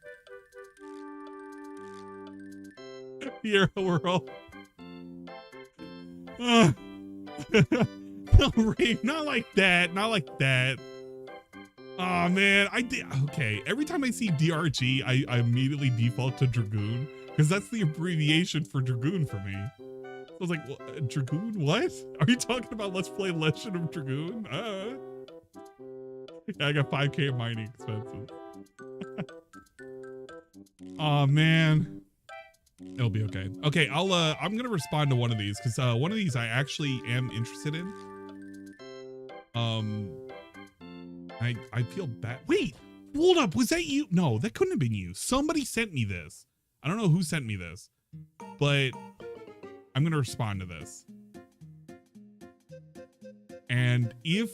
Hero world. No, Reem, not like that. Not like that. Oh man, I did. Okay, every time I see DRG, I immediately default to Dragoon because that's the abbreviation for Dragoon for me. I was like, Dragoon? What? Are you talking about Let's Play Legend of Dragoon? Yeah, I got 5K of mining expenses. Oh man, it'll be okay. Okay, I'm gonna respond to one of these because one of these I actually am interested in. I feel bad. Wait, hold up. Was that you? No, that couldn't have been you. Somebody sent me this. I don't know who sent me this, but I'm going to respond to this. And if,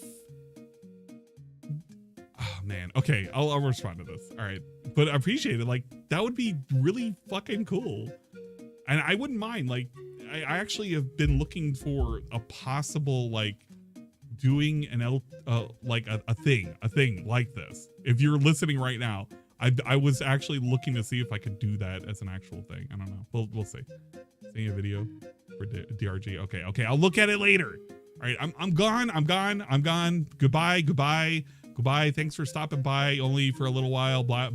oh man, okay, I'll respond to this. All right. But I appreciate it. Like, that would be really fucking cool. And I wouldn't mind, like, I actually have been looking for a possible, like, doing an like a thing like this. If you're listening right now, I was actually looking to see if I could do that as an actual thing. I don't know. We'll see. Seeing a video for DRG. Okay. I'll look at it later. All right. I'm gone. Goodbye. Thanks for stopping by only for a little while. Bye.